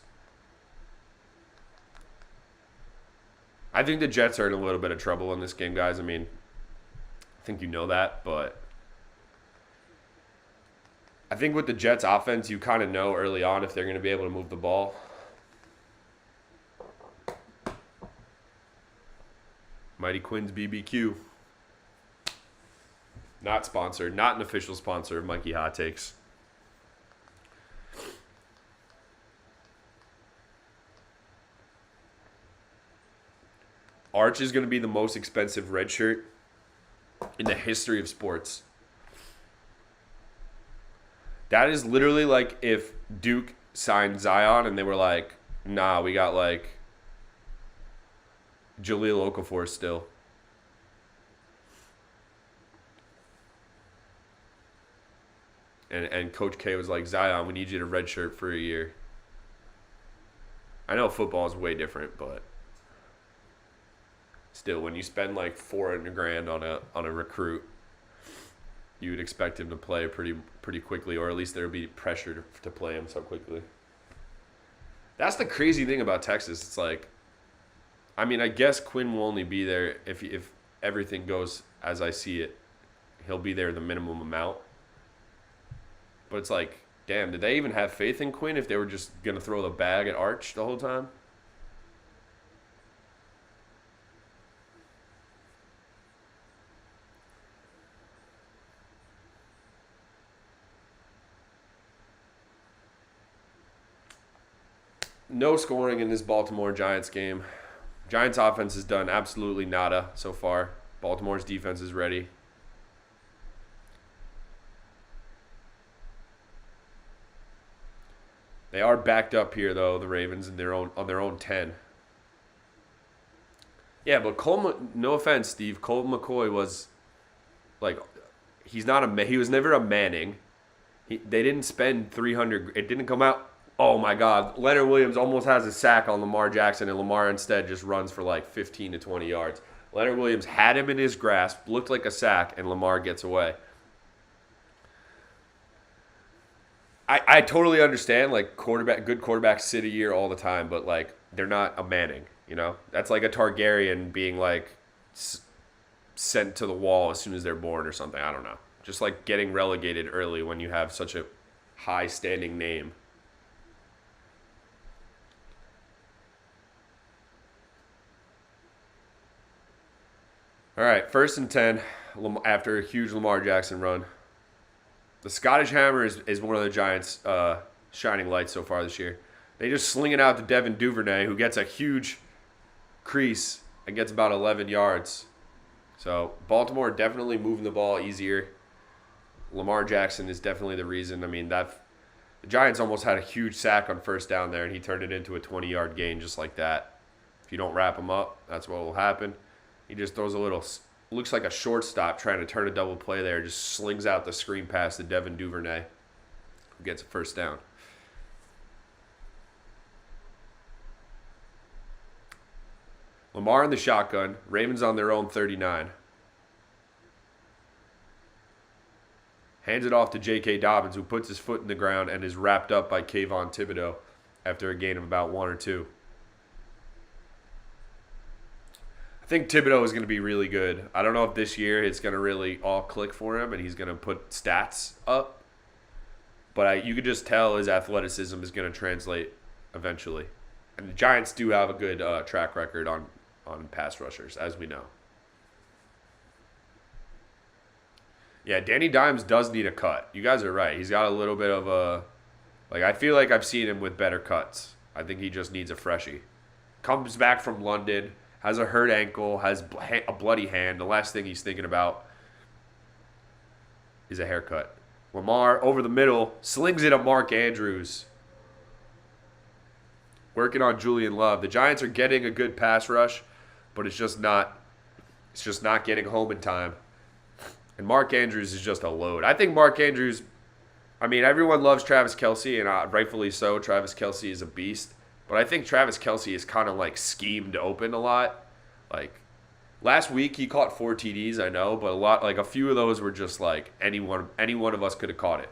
I think the Jets are in a little bit of trouble in this game, guys. I mean, I think you know that, but I think with the Jets offense, you kind of know early on if they're going to be able to move the ball. Mighty Quinn's BBQ. Not sponsored. Not an official sponsor of Mikey Hot Takes. Arch is going to be the most expensive red shirt in the history of sports. That is literally like if Duke signed Zion and they were like, nah, we got like Jahlil Okafor still. And Coach K was like, Zion, we need you to redshirt for a year. I know football is way different, but still, when you spend like $400,000 on a recruit, you would expect him to play pretty quickly, or at least there would be pressure to play him so quickly. That's the crazy thing about Texas. It's like I mean, I guess Quinn will only be there if everything goes as I see it. He'll be there the minimum amount. But it's like, damn, did they even have faith in Quinn if they were just going to throw the bag at Arch the whole time? No scoring in this Baltimore Giants game. Giants offense has done absolutely nada so far. Baltimore's defense is ready. They are backed up here though, the Ravens in on their own 10. Yeah, but no offense, Steve, Colt McCoy was like he was never a Manning. They didn't spend 300. It didn't come out. Oh my God, Leonard Williams almost has a sack on Lamar Jackson, and Lamar instead just runs for like 15 to 20 yards. Leonard Williams had him in his grasp, looked like a sack, and Lamar gets away. I totally understand, like, good quarterbacks sit a year all the time, but, like, they're not a Manning, you know? That's like a Targaryen being, like, sent to the wall as soon as they're born or something. I don't know. Just, like, getting relegated early when you have such a high-standing name. All right, 1st and 10 after a huge Lamar Jackson run. The Scottish Hammer is one of the Giants' shining lights so far this year. They just sling it out to Devin Duvernay, who gets a huge crease and gets about 11 yards. So Baltimore definitely moving the ball easier. Lamar Jackson is definitely the reason. I mean, the Giants almost had a huge sack on 1st down there, and he turned it into a 20-yard gain just like that. If you don't wrap him up, that's what will happen. He just throws a little, looks like a shortstop trying to turn a double play there. Just slings out the screen pass to Devin Duvernay, who gets a 1st down. Lamar in the shotgun. Ravens on their own 39. Hands it off to J.K. Dobbins, who puts his foot in the ground and is wrapped up by Kayvon Thibodeau after a gain of about 1 or 2. I think Thibodeau is going to be really good. I don't know if this year it's going to really all click for him and he's going to put stats up. But you could just tell his athleticism is going to translate eventually. And the Giants do have a good track record on pass rushers, as we know. Yeah, Danny Dimes does need a cut. You guys are right. He's got a little bit of a... Like, I feel like I've seen him with better cuts. I think he just needs a freshie. Comes back from London, has a hurt ankle, has a bloody hand. The last thing he's thinking about is a haircut. Lamar, over the middle, slings it at Mark Andrews. Working on Julian Love. The Giants are getting a good pass rush, but it's just not getting home in time. And Mark Andrews is just a load. I think Mark Andrews, I mean, everyone loves Travis Kelce, and rightfully so. Travis Kelce is a beast. But I think Travis Kelce is kind of like schemed open a lot. Like, last week he caught 4 TDs, I know, but a few of those were just like any one of us could have caught it.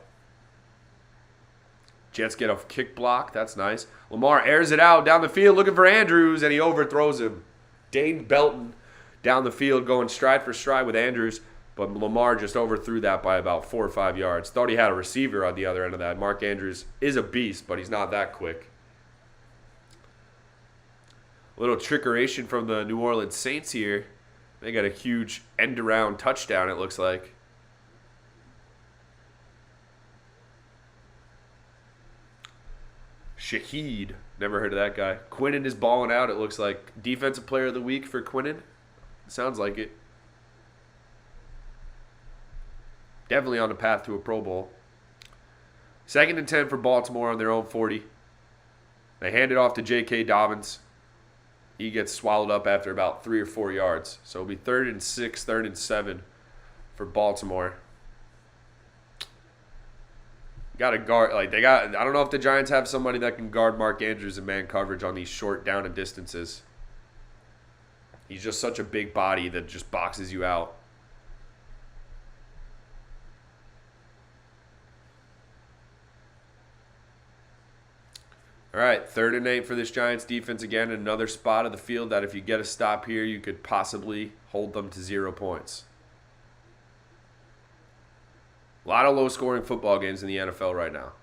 Jets get a kick block. That's nice. Lamar airs it out down the field looking for Andrews, and he overthrows him. Dane Belton down the field going stride for stride with Andrews. But Lamar just overthrew that by about 4 or 5 yards. Thought he had a receiver on the other end of that. Mark Andrews is a beast, but he's not that quick. A little trickeration from the New Orleans Saints here. They got a huge end-around touchdown, it looks like. Shaheed. Never heard of that guy. Quinnen is balling out, it looks like. Defensive player of the week for Quinnen. Sounds like it. Definitely on the path to a Pro Bowl. 2nd and 10 for Baltimore on their own 40. They hand it off to J.K. Dobbins. He gets swallowed up after about 3 or 4 yards. So it'll be 3rd and 6, 3rd and 7 for Baltimore. Got to guard. I don't know if the Giants have somebody that can guard Mark Andrews in man coverage on these short down and distances. He's just such a big body that just boxes you out. All right, 3rd and 8 for this Giants defense again. Another spot of the field that if you get a stop here, you could possibly hold them to 0 points. A lot of low-scoring football games in the NFL right now.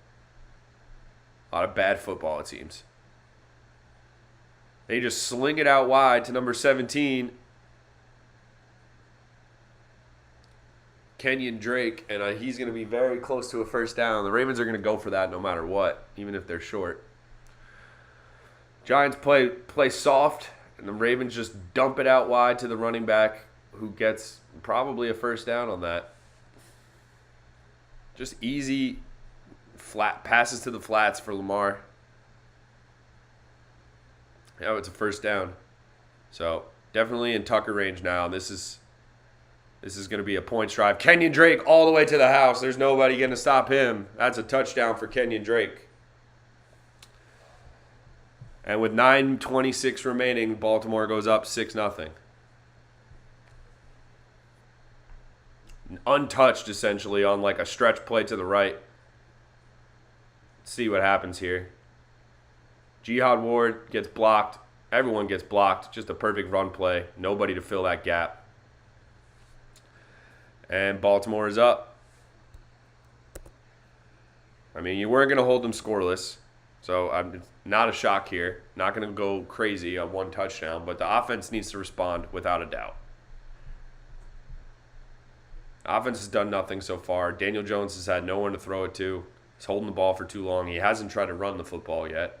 A lot of bad football, it seems. They just sling it out wide to number 17, Kenyon Drake, and he's going to be very close to a first down. The Ravens are going to go for that no matter what, even if they're short. Giants play soft, and the Ravens just dump it out wide to the running back, who gets probably a first down on that. Just easy flat passes to the flats for Lamar. Yeah, it's a first down. So definitely in Tucker range now. This is going to be a points drive. Kenyon Drake all the way to the house. There's nobody going to stop him. That's a touchdown for Kenyon Drake. And with 9:26 remaining, Baltimore goes up 6-0. Untouched, essentially, on like a stretch play to the right. Let's see what happens here. Jihad Ward gets blocked. Everyone gets blocked. Just a perfect run play. Nobody to fill that gap. And Baltimore is up. I mean, you weren't going to hold them scoreless. So I'm not a shock here. Not going to go crazy on one touchdown. But the offense needs to respond without a doubt. Offense has done nothing so far. Daniel Jones has had no one to throw it to. He's holding the ball for too long. He hasn't tried to run the football yet.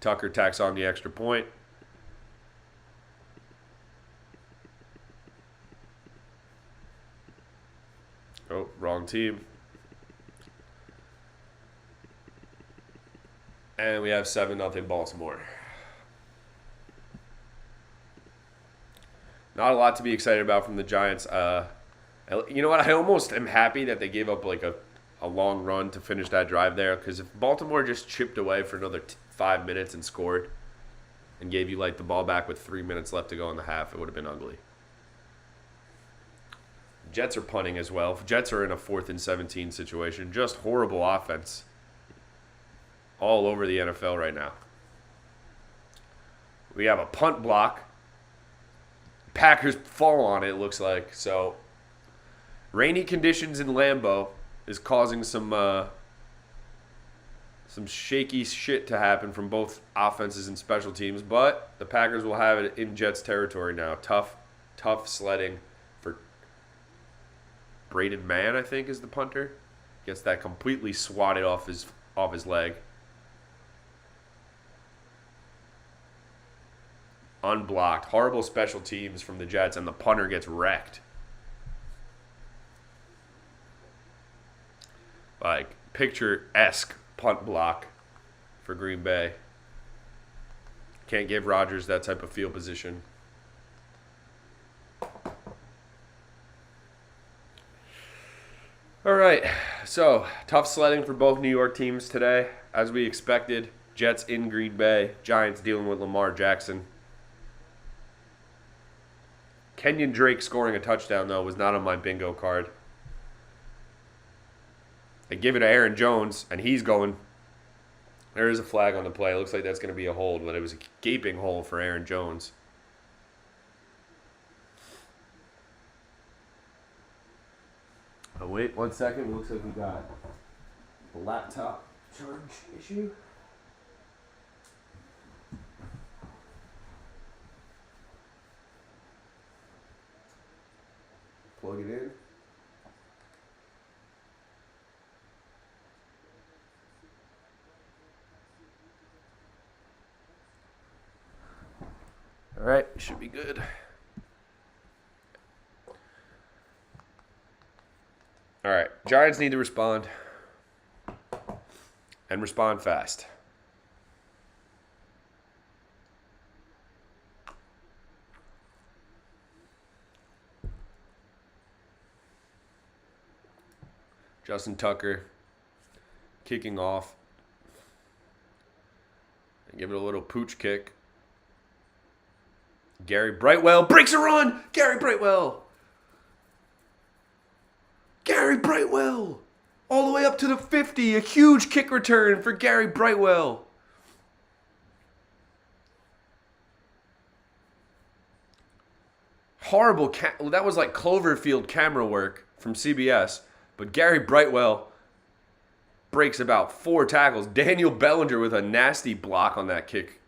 Tucker tacks on the extra point. Oh, wrong team. And we have 7-0 Baltimore. Not a lot to be excited about from the Giants. You know what? I almost am happy that they gave up like a long run to finish that drive there, because if Baltimore just chipped away for another 5 minutes and scored and gave you like the ball back with 3 minutes left to go in the half, it would have been ugly. Jets are punting as well. Jets are in a 4th and 17 situation. Just horrible offense all over the NFL right now. We have a punt block. Packers fall on it, looks like. So, rainy conditions in Lambeau is causing some shaky shit to happen from both offenses and special teams. But the Packers will have it in Jets territory now. Tough sledding for Braden Mann, I think, is the punter. Gets that completely swatted off his leg. Unblocked. Horrible special teams from the Jets, and the punter gets wrecked. Like, picture-esque punt block for Green Bay. Can't give Rodgers that type of field position. All right, so tough sledding for both New York teams today. As we expected, Jets in Green Bay, Giants dealing with Lamar Jackson. Kenyon Drake scoring a touchdown, though, was not on my bingo card. They give it to Aaron Jones, and he's going. There is a flag on the play. It looks like that's going to be a hold, but it was a gaping hole for Aaron Jones. Oh, wait 1 second. It looks like we got a laptop charge issue. Plug it in. All right, should be good. All right, Giants need to respond and respond fast. Justin Tucker kicking off. Give it a little pooch kick. Gary Brightwell breaks a run. Gary Brightwell Gary Brightwell. All the way up to the 50. A huge kick return for Gary Brightwell. Horrible. That was like Cloverfield camera work from CBS. But Gary Brightwell breaks about 4 tackles. Daniel Bellinger with a nasty block on that kick.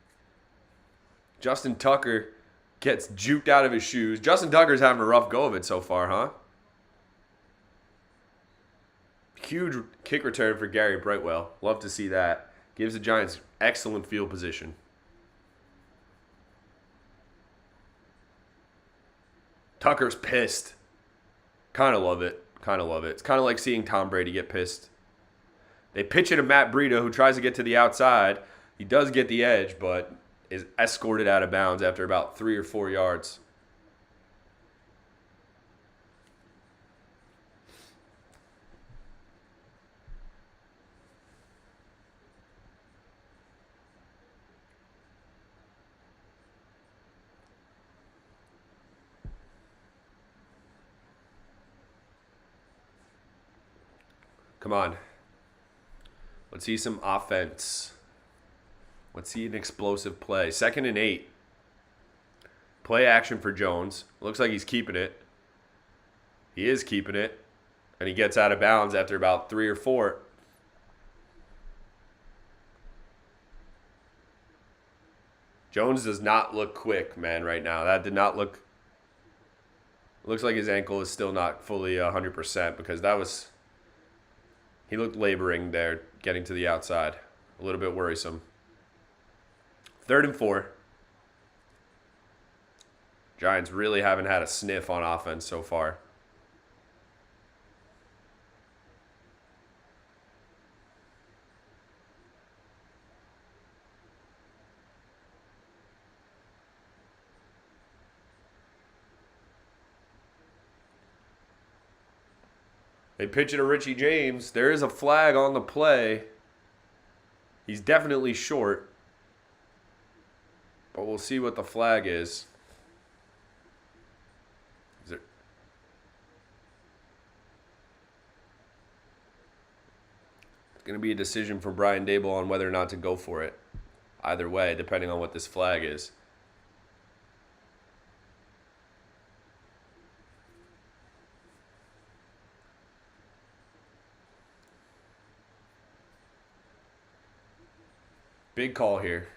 Justin Tucker gets juked out of his shoes. Justin Tucker's having a rough go of it so far, huh? Huge kick return for Gary Brightwell. Love to see that. Gives the Giants excellent field position. Tucker's pissed. Kind of love it. It's kind of like seeing Tom Brady get pissed. They pitch it to Matt Breida, who tries to get to the outside. He does get the edge, but is escorted out of bounds after about 3 or 4 yards. Come on. Let's see some offense. Let's see an explosive play. 2nd and 8. Play action for Jones. Looks like he's keeping it. He is keeping it. And he gets out of bounds after about 3 or 4. Jones does not look quick, man, right now. That did not look... Looks like his ankle is still not fully 100% because that was... He looked laboring there, getting to the outside. A little bit worrisome. 3rd and 4. Giants really haven't had a sniff on offense so far. They pitch it to Richie James. There is a flag on the play. He's definitely short. But we'll see what the flag is. It's going to be a decision for Brian Daboll on whether or not to go for it. Either way, depending on what this flag is. Big call here.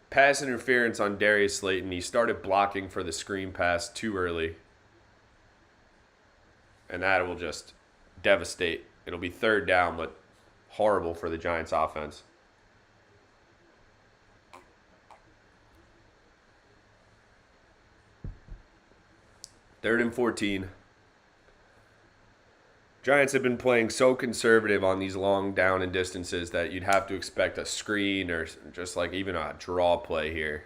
Pass interference on Darius Slayton. He started blocking for the screen pass too early. And that will just devastate. It'll be 3rd down, but horrible for the Giants offense. Third and 14. Giants have been playing so conservative on these long down and distances that you'd have to expect a screen or just like even a draw play here.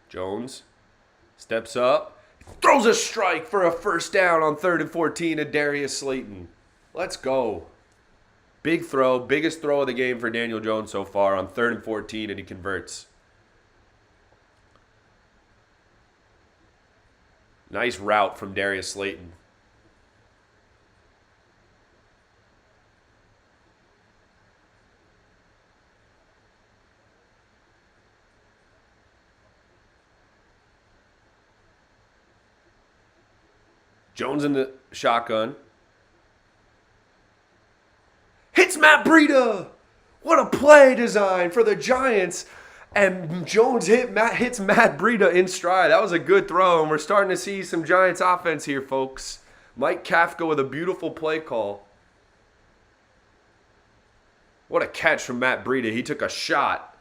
Jones steps up. Throws a strike for a 1st down on 3rd and 14 to Darius Slayton. Let's go. Big throw. Biggest throw of the game for Daniel Jones so far on 3rd and 14, and he converts. Nice route from Darius Slayton. Jones in the shotgun. Hits Matt Breida. What a play design for the Giants. And Jones hits Matt Breida in stride. That was a good throw, and we're starting to see some Giants offense here, folks. Mike Kafka with a beautiful play call. What a catch from Matt Breida. He took a shot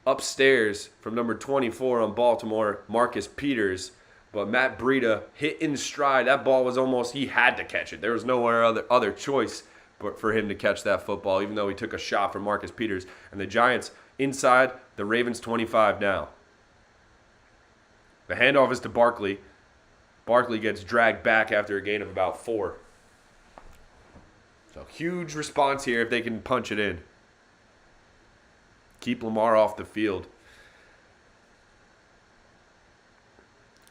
upstairs from number 24 on Baltimore, Marcus Peters. But Matt Breida hit in stride. That ball was almost, he had to catch it. There was no other choice but for him to catch that football, even though he took a shot from Marcus Peters. And the Giants inside the Ravens 25 now. The handoff is to Barkley. Barkley gets dragged back after a gain of about 4. So huge response here if they can punch it in. Keep Lamar off the field.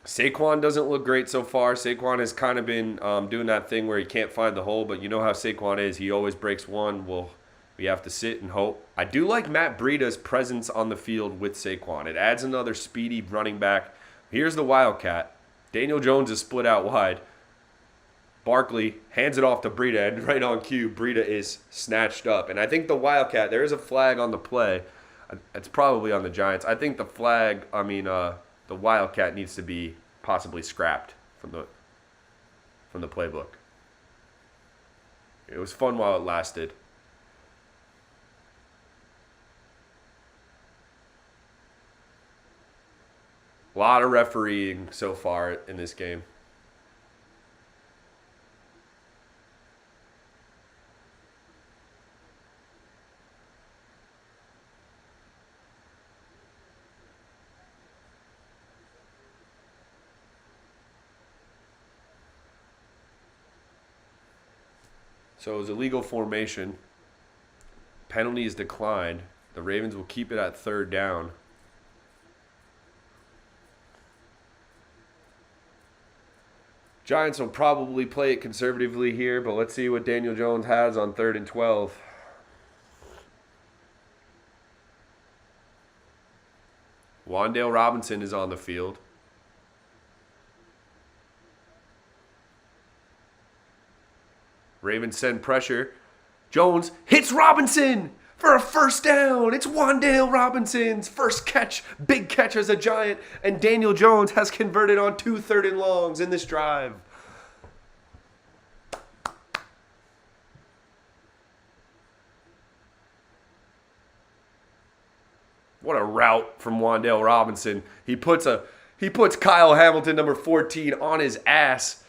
Saquon doesn't look great so far. Saquon has kind of been doing that thing where he can't find the hole, but you know how Saquon is. He always breaks one. Well, we have to sit and hope. I do like Matt Breida's presence on the field with Saquon. It adds another speedy running back. Here's the Wildcat. Daniel Jones is split out wide. Barkley hands it off to Breida, and right on cue, Breida is snatched up. And I think the Wildcat, there is a flag on the play. It's probably on the Giants. I think the the Wildcat needs to be possibly scrapped from the playbook. It was fun while it lasted. A lot of refereeing so far in this game. So it was a legal formation. Penalty is declined. The Ravens will keep it at 3rd down. Giants will probably play it conservatively here, but let's see what Daniel Jones has on 3rd and 12. Wan'Dale Robinson is on the field. Ravens send pressure. Jones hits Robinson for a first down. It's Wan'Dale Robinson's first catch, big catch as a Giant, and Daniel Jones has converted on 2 3rd and longs in this drive. What a route from Wan'Dale Robinson. He puts Kyle Hamilton, number 14, on his ass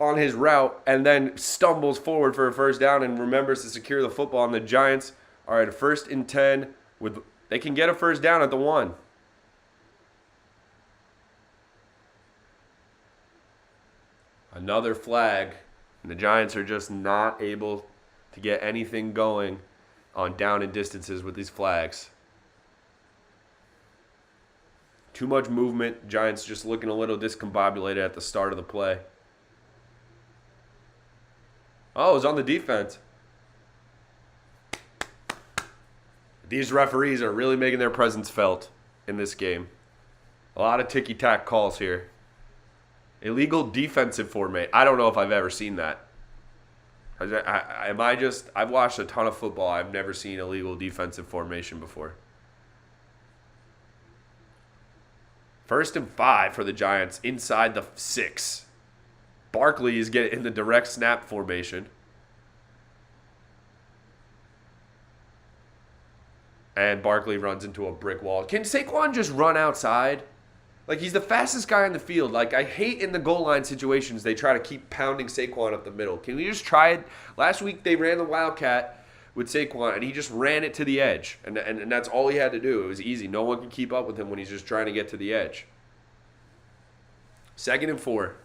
on his route, and then stumbles forward for a first down and remembers to secure the football. And the Giants are at a 1st and 10. They can get a first down at the 1. Another flag. And the Giants are just not able to get anything going on down and distances with these flags. Too much movement. Giants just looking a little discombobulated at the start of the play. Oh, it was on the defense. These referees are really making their presence felt in this game. A lot of ticky-tack calls here. Illegal defensive formation. I don't know if I've ever seen that. I've watched a ton of football. I've never seen illegal defensive formation before. 1st and 5 for the Giants inside the 6. Barkley is getting in the direct snap formation. And Barkley runs into a brick wall. Can Saquon just run outside? Like, he's the fastest guy on the field. Like, I hate in the goal line situations they try to keep pounding Saquon up the middle. Can we just try it? Last week they ran the Wildcat with Saquon, and he just ran it to the edge. And that's all he had to do. It was easy. No one can keep up with him when he's just trying to get to the edge. 2nd and 4.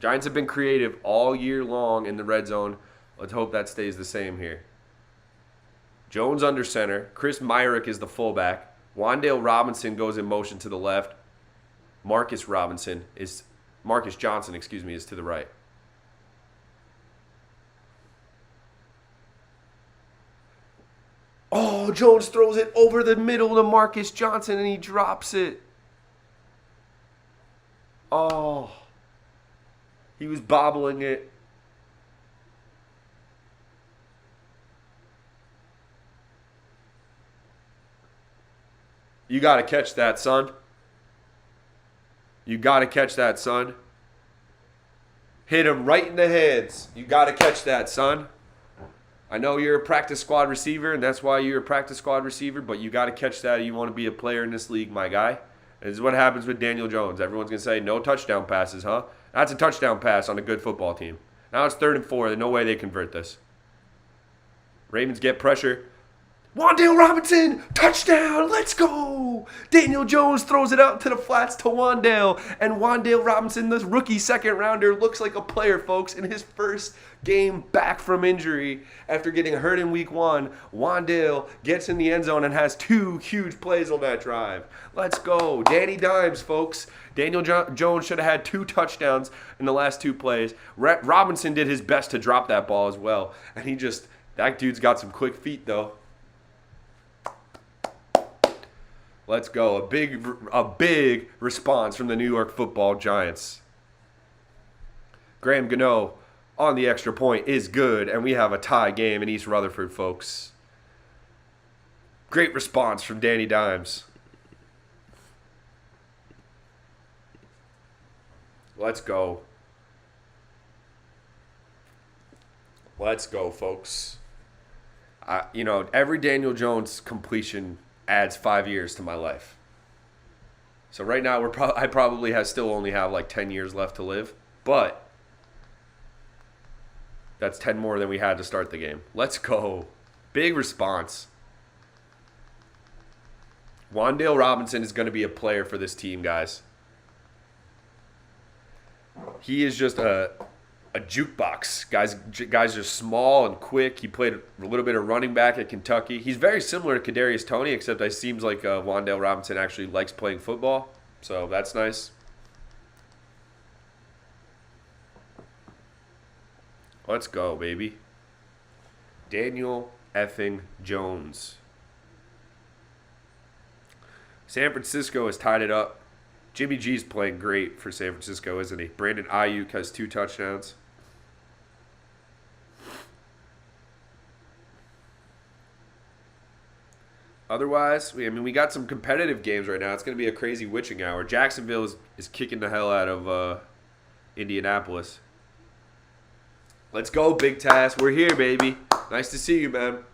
Giants have been creative all year long in the red zone. Let's hope that stays the same here. Jones under center. Chris Myrick is the fullback. Wan'Dale Robinson goes in motion to the left. Marcus Johnson, is to the right. Oh, Jones throws it over the middle to Marcus Johnson, and he drops it. Oh. He was bobbling it. You got to catch that, son. You got to catch that, son. Hit him right in the hands. You got to catch that, son. I know you're a practice squad receiver, and that's why you're a practice squad receiver, but you got to catch that if you want to be a player in this league, my guy. And this is what happens with Daniel Jones. Everyone's going to say, no touchdown passes, huh? That's a touchdown pass on a good football team. Now it's 3rd and 4. There's no way they convert this. Ravens get pressure. Wan'Dale Robinson, touchdown, let's go! Daniel Jones throws it out to the flats to Wan'Dale, and Wan'Dale Robinson, this rookie second rounder, looks like a player, folks, in his first game back from injury after getting hurt in week 1. Wan'Dale gets in the end zone and has 2 huge plays on that drive. Let's go. Danny Dimes, folks. Daniel Jones should have had 2 touchdowns in the last 2 plays. Robinson did his best to drop that ball as well, and that dude's got some quick feet, though. Let's go. A big response from the New York Football Giants. Graham Gano on the extra point is good, and we have a tie game in East Rutherford, folks. Great response from Danny Dimes. Let's go. Let's go, folks. Every Daniel Jones completion adds 5 years to my life. So right now I probably still only have like 10 years left to live, but that's 10 more than we had to start the game. Let's go. Big response. Wan'Dale Robinson is going to be a player for this team, guys. He is just a jukebox. Guys just small and quick. He played a little bit of running back at Kentucky. He's very similar to Kadarius Toney, except it seems like Wan'Dale Robinson actually likes playing football. So that's nice. Let's go, baby. Daniel effing Jones. San Francisco has tied it up. Jimmy G's playing great for San Francisco, isn't he? Brandon Ayuk has 2 touchdowns. Otherwise, we got some competitive games right now. It's going to be a crazy witching hour. Jacksonville is kicking the hell out of Indianapolis. Let's go, Big Tass. We're here, baby. Nice to see you, man.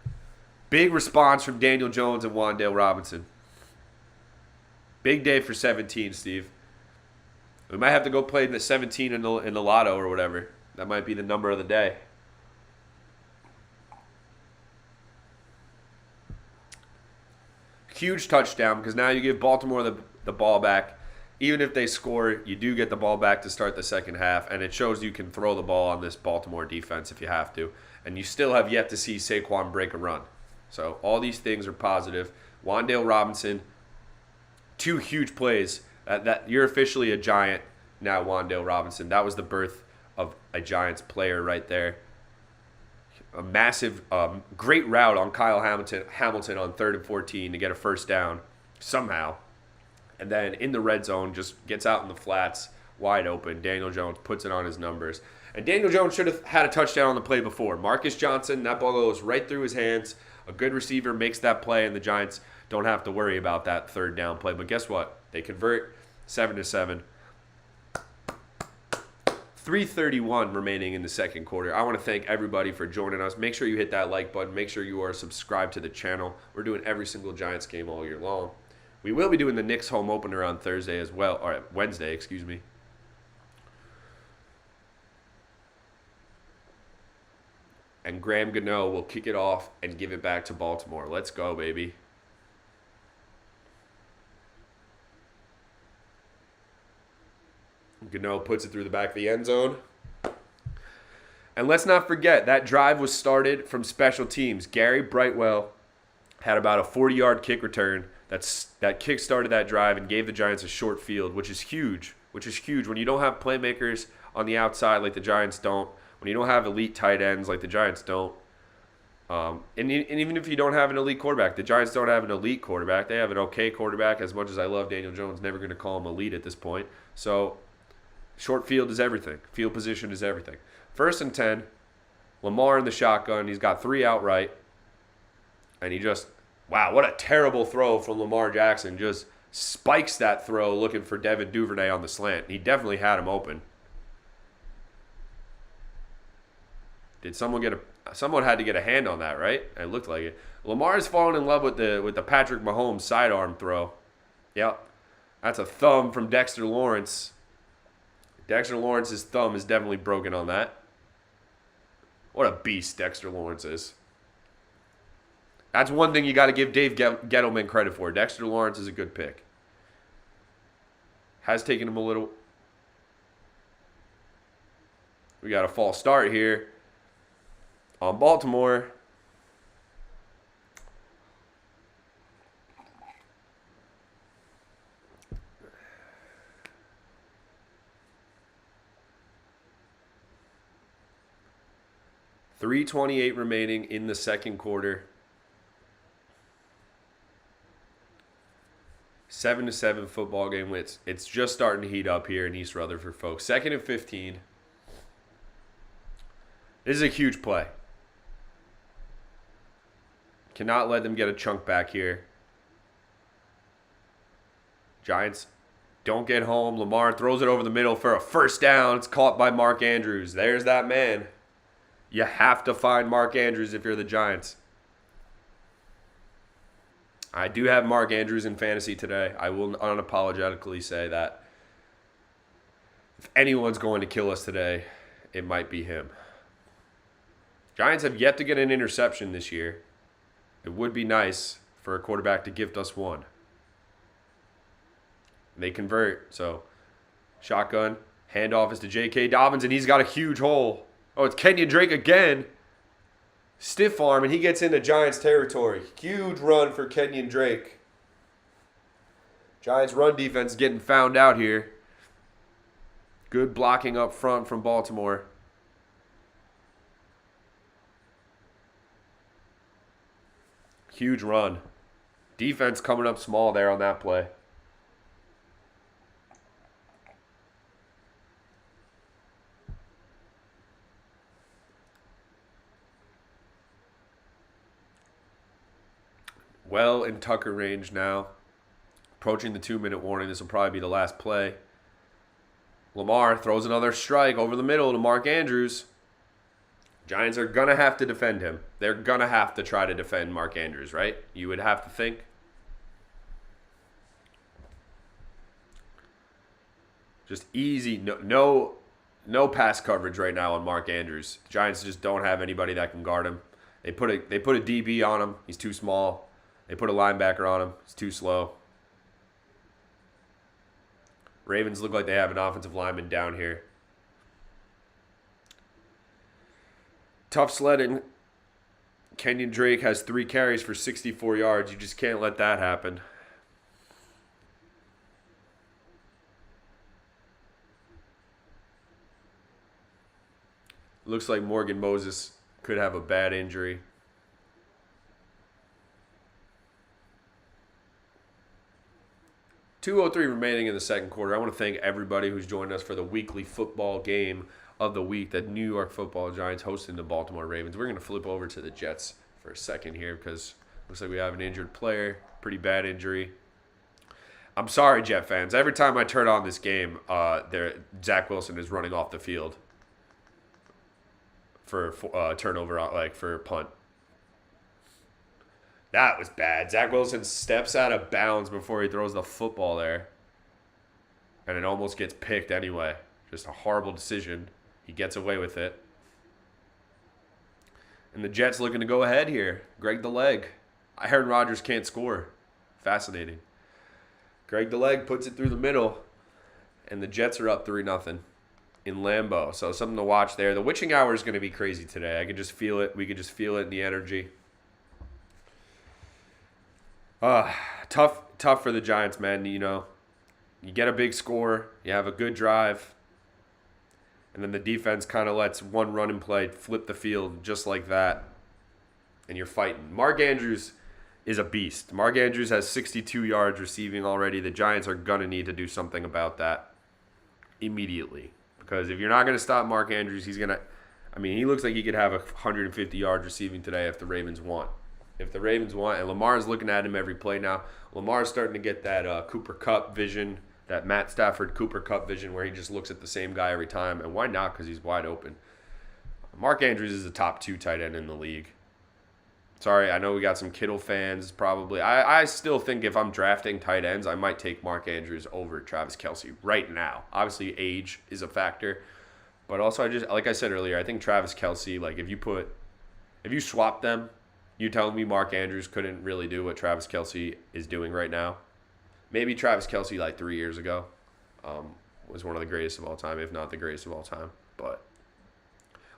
Big response from Daniel Jones and Wan'Dale Robinson. Big day for 17, Steve. We might have to go play the 17 in the lotto or whatever. That might be the number of the day. Huge touchdown because now you give Baltimore the ball back. Even if they score, you do get the ball back to start the second half, and it shows you can throw the ball on this Baltimore defense if you have to. And you still have yet to see Saquon break a run. So all these things are positive. Wan'Dale Robinson, 2 huge plays. That you're officially a Giant now, Wan'Dale Robinson. That was the birth of a Giants player right there. A massive, great route on Kyle Hamilton on 3rd and 14 to get a first down somehow. And then in the red zone, just gets out in the flats, wide open. Daniel Jones puts it on his numbers. And Daniel Jones should have had a touchdown on the play before. Marcus Johnson, that ball goes right through his hands. A good receiver makes that play, and the Giants don't have to worry about that 3rd down play. But guess what? They convert 7-7. 3:31 remaining in the second quarter. I want to thank everybody for joining us. Make sure you hit that like button. Make sure you are subscribed to the channel. We're doing every single Giants game all year long. We will be doing the Knicks home opener on Thursday as well, or Wednesday, excuse me. And Graham Gano will kick it off and give it back to Baltimore. Let's go, baby. Gano puts it through the back of the end zone. And let's not forget, that drive was started from special teams. Gary Brightwell had about a 40-yard kick return that kick-started that drive and gave the Giants a short field, which is huge. When you don't have playmakers on the outside like the Giants don't, when you don't have elite tight ends like the Giants don't, and even if you don't have an elite quarterback, the Giants don't have an elite quarterback. They have an okay quarterback. As much as I love Daniel Jones, never going to call him elite at this point. So short field is everything. Field position is everything. 1st and 10, Lamar in the shotgun. He's got 3 outright. And he just, wow, what a terrible throw from Lamar Jackson. Just spikes that throw looking for Devin Duvernay on the slant. He definitely had him open. Someone had to get a hand on that, right? It looked like it. Lamar's fallen in love with the Patrick Mahomes sidearm throw. Yep. That's a thumb from Dexter Lawrence. Dexter Lawrence's thumb is definitely broken on that. What a beast Dexter Lawrence is. That's one thing you got to give Dave Gettleman credit for. Dexter Lawrence is a good pick. Has taken him a little. We got a false start here on Baltimore. .328 remaining in the second quarter. 7-7 football game. It's just starting to heat up here in East Rutherford, folks. 2nd and 15. This is a huge play. Cannot let them get a chunk back here. Giants don't get home. Lamar throws it over the middle for a first down. It's caught by Mark Andrews. There's that man. You have to find Mark Andrews if you're the Giants. I do have Mark Andrews in fantasy today. I will unapologetically say that if anyone's going to kill us today, it might be him. Giants have yet to get an interception this year. It would be nice for a quarterback to gift us one. They convert, so shotgun, handoff is to J.K. Dobbins, and he's got a huge hole. Oh, it's Kenyon Drake again. Stiff arm, and he gets into Giants territory. Huge run for Kenyon Drake. Giants run defense getting found out here. Good blocking up front from Baltimore. Huge run. Defense coming up small there on that play. Well in Tucker range now. Approaching the 2-minute warning. This will probably be the last play. Lamar throws another strike over the middle to Mark Andrews. Giants are going to have to defend him. They're going to have to try to defend Mark Andrews, right? You would have to think. Just easy. No pass coverage right now on Mark Andrews. The Giants just don't have anybody that can guard him. They put a DB on him. He's too small. They put a linebacker on him. He's too slow. Ravens look like they have an offensive lineman down here. Tough sledding. Kenyon Drake has 3 carries for 64 yards. You just can't let that happen. Looks like Morgan Moses could have a bad injury. .203 remaining in the second quarter. I want to thank everybody who's joined us for the weekly football game of the week, the New York Football Giants hosting the Baltimore Ravens. We're going to flip over to the Jets for a second here because it looks like we have an injured player. Pretty bad injury. I'm sorry, Jet fans. Every time I turn on this game, Zach Wilson is running off the field for turnover, like for punt. That was bad. Zach Wilson steps out of bounds before he throws the football there. And it almost gets picked anyway. Just a horrible decision. He gets away with it. And the Jets looking to go ahead here. Greg the Leg. Aaron Rodgers can't score. Fascinating. Greg the Leg puts it through the middle. And the Jets are up 3-0 in Lambeau. So something to watch there. The witching hour is going to be crazy today. I can just feel it. We can just feel it in the energy. Tough for the Giants, man. You know, you get a big score, you have a good drive, and then the defense kind of lets one run and play flip the field just like that, and you're fighting. Mark Andrews is a beast. Mark Andrews has 62 yards receiving already. The Giants are going to need to do something about that immediately because if you're not going to stop Mark Andrews, he looks like he could have 150 yards receiving today if the Ravens want. And Lamar's looking at him every play now. Lamar's starting to get that Cooper Kupp vision, that Matt Stafford Cooper Kupp vision where he just looks at the same guy every time. And why not? Because he's wide open. Mark Andrews is the top 2 tight end in the league. Sorry, I know we got some Kittle fans probably. I still think if I'm drafting tight ends, I might take Mark Andrews over Travis Kelce right now. Obviously, age is a factor. But also, like I said earlier, I think Travis Kelce, like if you swap them, You telling me Mark Andrews couldn't really do what Travis Kelce is doing right now? Maybe Travis Kelce like 3 years ago was one of the greatest of all time, if not the greatest of all time. But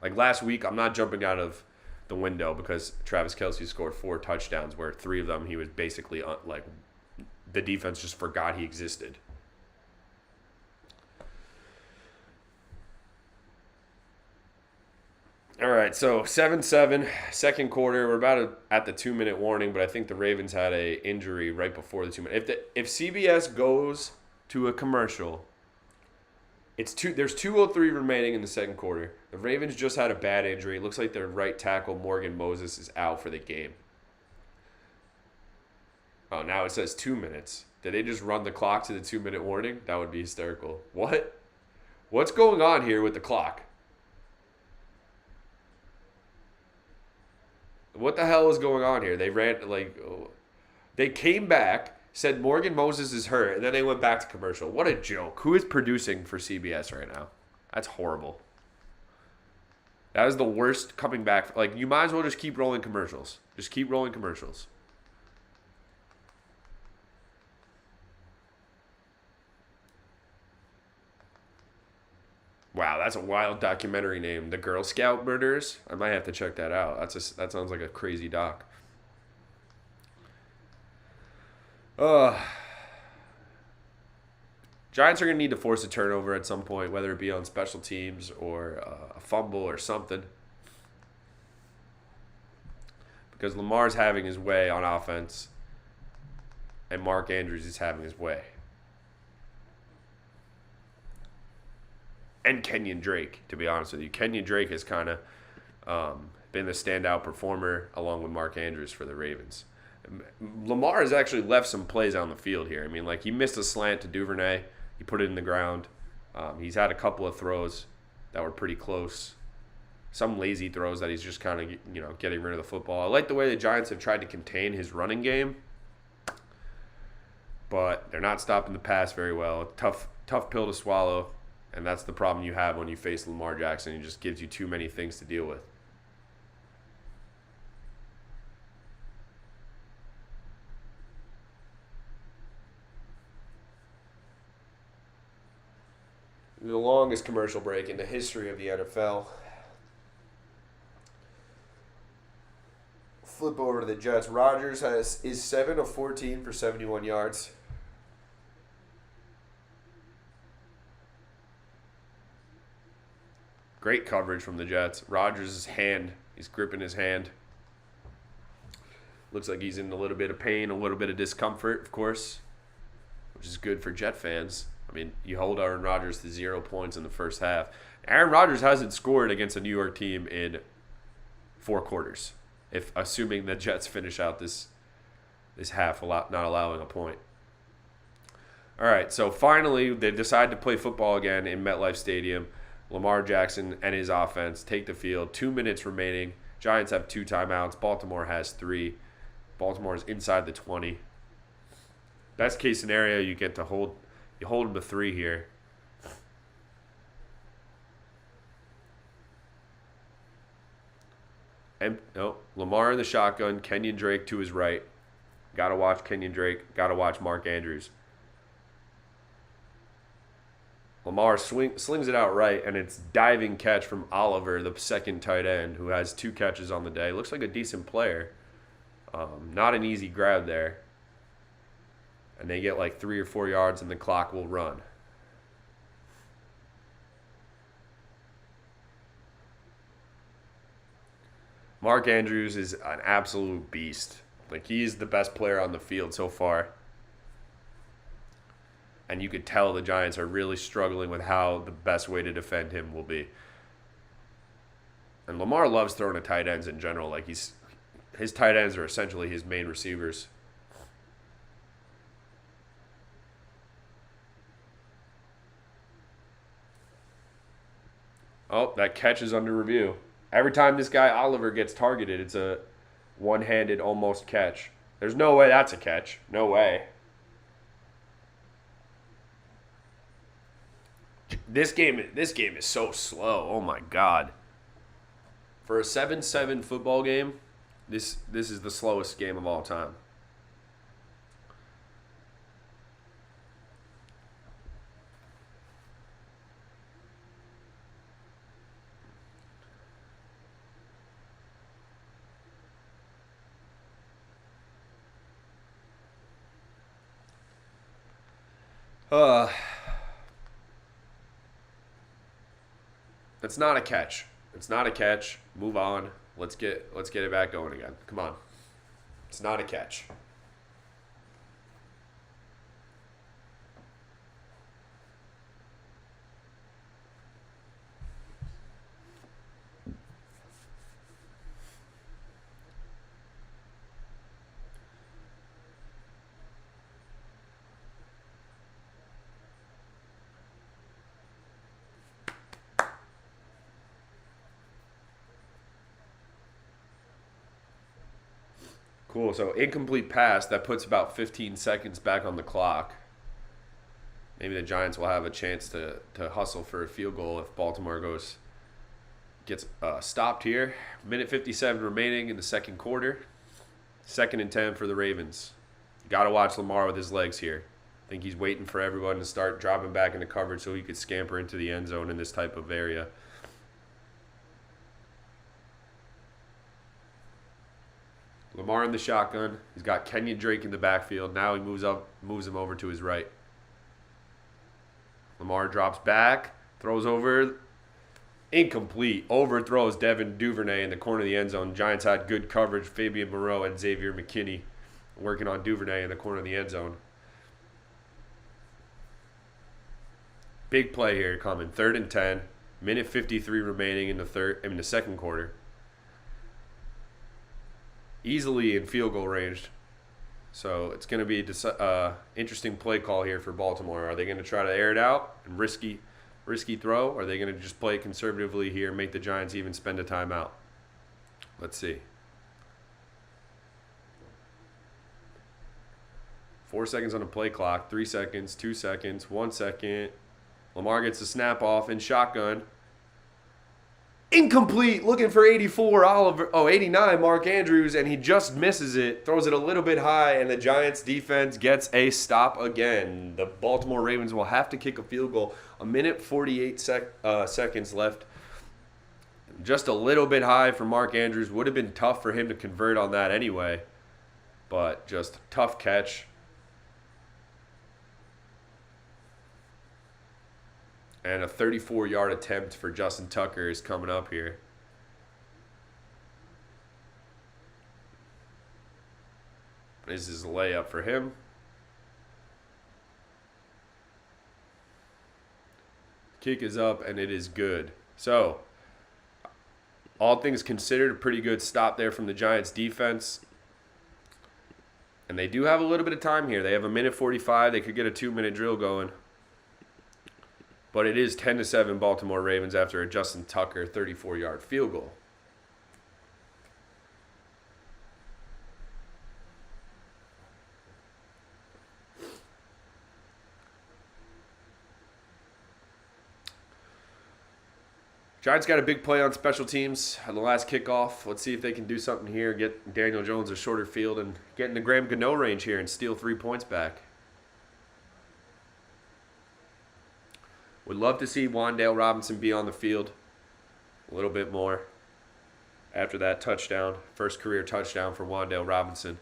like last week, I'm not jumping out of the window because Travis Kelce scored 4 touchdowns, where 3 of them he was basically like the defense just forgot he existed. All right, so 7-7, second quarter. We're about at the 2-minute warning, but I think the Ravens had a injury right before the 2 minute. If CBS goes to a commercial, there's 2:03 remaining in the second quarter. The Ravens just had a bad injury. It looks like their right tackle Morgan Moses is out for the game. Oh, now it says 2 minutes. Did they just run the clock to the 2-minute warning? That would be hysterical. What? What's going on here with the clock? What the hell is going on here? They ran, they came back, said Morgan Moses is hurt, and then they went back to commercial. What a joke. Who is producing for CBS right now? That's horrible. That is the worst coming back. Like, you might as well just keep rolling commercials. Just keep rolling commercials. Wow, that's a wild documentary name. The Girl Scout Murders? I might have to check that out. That sounds like a crazy doc. Giants are going to need to force a turnover at some point, whether it be on special teams or a fumble or something. Because Lamar's having his way on offense, and Mark Andrews is having his way. And Kenyon Drake, to be honest with you. Kenyon Drake has kind of been the standout performer along with Mark Andrews for the Ravens. Lamar has actually left some plays on the field here. I mean, like, he missed a slant to Duvernay. He put it in the ground. He's had a couple of throws that were pretty close. Some lazy throws that he's just kind of, getting rid of the football. I like the way the Giants have tried to contain his running game, but they're not stopping the pass very well. Tough pill to swallow. And that's the problem you have when you face Lamar Jackson. He just gives you too many things to deal with. The longest commercial break in the history of the NFL. Flip over to the Jets. Rodgers is 7 of 14 for 71 yards. Great coverage from the Jets. Rodgers' hand, he's gripping his hand. Looks like he's in a little bit of pain, a little bit of discomfort, of course, which is good for Jet fans. I mean, you hold Aaron Rodgers to 0 points in the first half. Aaron Rodgers hasn't scored against a New York team in 4 quarters, if assuming the Jets finish out this half not allowing a point. All right, so finally they decide to play football again in MetLife Stadium. Lamar Jackson and his offense take the field. 2 minutes remaining. Giants have 2 timeouts. Baltimore has 3. Baltimore is inside the 20. Best case scenario, you hold them to 3 here. And Lamar in the shotgun. Kenyon Drake to his right. Got to watch Kenyon Drake. Got to watch Mark Andrews. Lamar slings it out right, and it's diving catch from Oliver, the second tight end, who has 2 catches on the day. Looks like a decent player. Not an easy grab there. And they get like 3 or 4 yards, and the clock will run. Mark Andrews is an absolute beast. Like, he's the best player on the field so far. And you could tell the Giants are really struggling with how the best way to defend him will be. And Lamar loves throwing to tight ends in general. Like, his tight ends are essentially his main receivers. Oh, that catch is under review. Every time this guy Oliver gets targeted, it's a one-handed almost catch. There's no way that's a catch. No way. This game is so slow. Oh my God. For a 7-7 football game, This is the slowest game of all time. It's not a catch. It's not a catch. Move on. Let's get it back going again. Come on. It's not a catch. Cool. So incomplete pass. That puts about 15 seconds back on the clock. Maybe the Giants will have a chance to hustle for a field goal if Baltimore gets stopped here. Minute 57 remaining in the second quarter. 2nd and 10 for the Ravens. Got to watch Lamar with his legs here. I think he's waiting for everyone to start dropping back into coverage so he could scamper into the end zone in this type of area. Lamar in the shotgun. He's got Kenyon Drake in the backfield. Now he moves him over to his right. Lamar drops back, throws over, incomplete. Overthrows Devin Duvernay in the corner of the end zone. Giants had good coverage. Fabian Moreau and Xavier McKinney working on Duvernay in the corner of the end zone. Big play here coming. 3rd and 10. Minute 53 remaining in the second quarter. Easily in field goal range. So it's going to be an interesting play call here for Baltimore. Are they going to try to air it out and risky throw? Or are they going to just play it conservatively here and make the Giants even spend a timeout? Let's see. 4 seconds on the play clock. 3 seconds, 2 seconds, 1 second. Lamar gets the snap off in shotgun. Incomplete, looking for 89, Mark Andrews, and he just misses it, throws it a little bit high, and the Giants defense gets a stop again. The Baltimore Ravens will have to kick a field goal. 1 minute 48 seconds left. Just a little bit high for Mark Andrews. Would have been tough for him to convert on that anyway, but just tough catch. And a 34-yard attempt for Justin Tucker is coming up here. This is a layup for him. Kick is up, and it is good. So, all things considered, a pretty good stop there from the Giants defense. And they do have a little bit of time here. They have 1 minute 45. They could get a 2-minute drill going. But it is 10-7 Baltimore Ravens after a Justin Tucker 34-yard field goal. Giants got a big play on special teams on the last kickoff. Let's see if they can do something here, get Daniel Jones a shorter field, and get into Graham Gano range here and steal 3 points back. Would love to see Wan'Dale Robinson be on the field a little bit more after that touchdown, first career touchdown for Wan'Dale Robinson.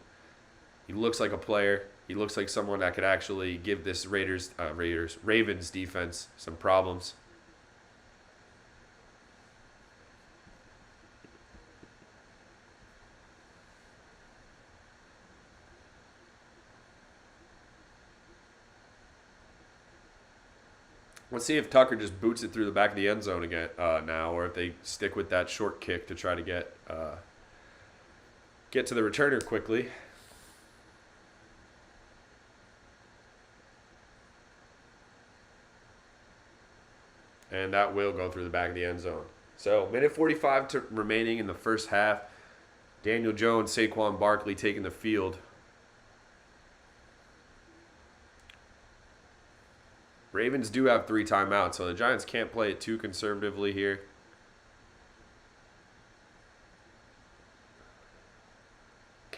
He looks like a player. He looks like someone that could actually give this Ravens defense some problems. Let's see if Tucker just boots it through the back of the end zone again now, or if they stick with that short kick to try to get to the returner quickly. And that will go through the back of the end zone. So, 1:45 remaining in the first half. Daniel Jones, Saquon Barkley taking the field. Ravens do have 3 timeouts, so the Giants can't play it too conservatively here.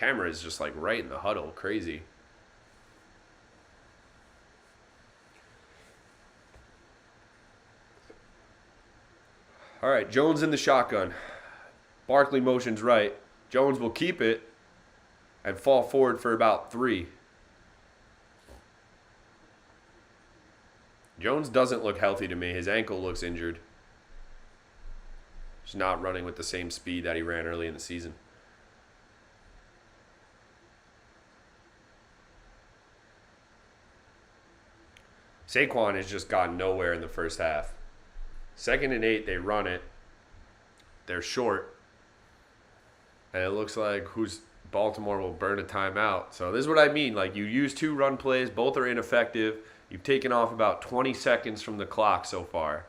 camera is just like right in the huddle. Crazy. All right, Jones in the shotgun. Barkley motions right. Jones will keep it and fall forward for about 3. Jones doesn't look healthy to me. His ankle looks injured. He's not running with the same speed that he ran early in the season. Saquon has just gotten nowhere in the first half. 2nd and 8, they run it. They're short. And it looks like Baltimore will burn a timeout. So this is what I mean. Like, you use 2 run plays. Both are ineffective. You've taken off about 20 seconds from the clock so far.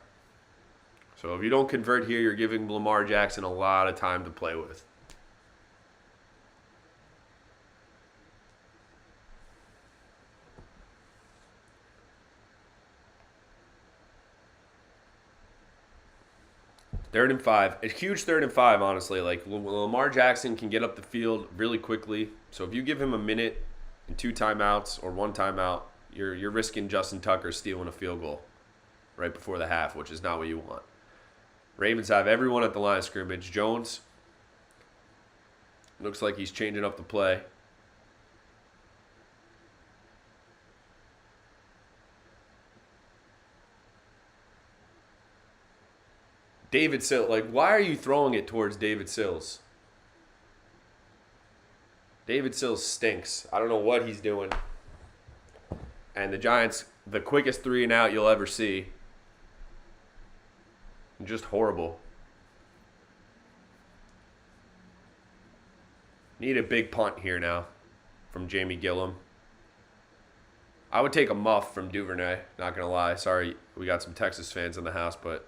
So if you don't convert here, you're giving Lamar Jackson a lot of time to play with. Third and 5. A huge 3rd and 5, honestly. Like, Lamar Jackson can get up the field really quickly. So if you give him a minute and 2 timeouts or 1 timeout, you're risking Justin Tucker stealing a field goal right before the half, which is not what you want. Ravens have everyone at the line of scrimmage. Jones looks like he's changing up the play. David Sills, like, why are you throwing it towards David Sills? David Sills stinks. I don't know what he's doing. And the Giants, the quickest 3 and out you'll ever see. Just horrible. Need a big punt here now from Jamie Gillum. I would take a muff from Duvernay, not going to lie. Sorry, we got some Texas fans in the house, but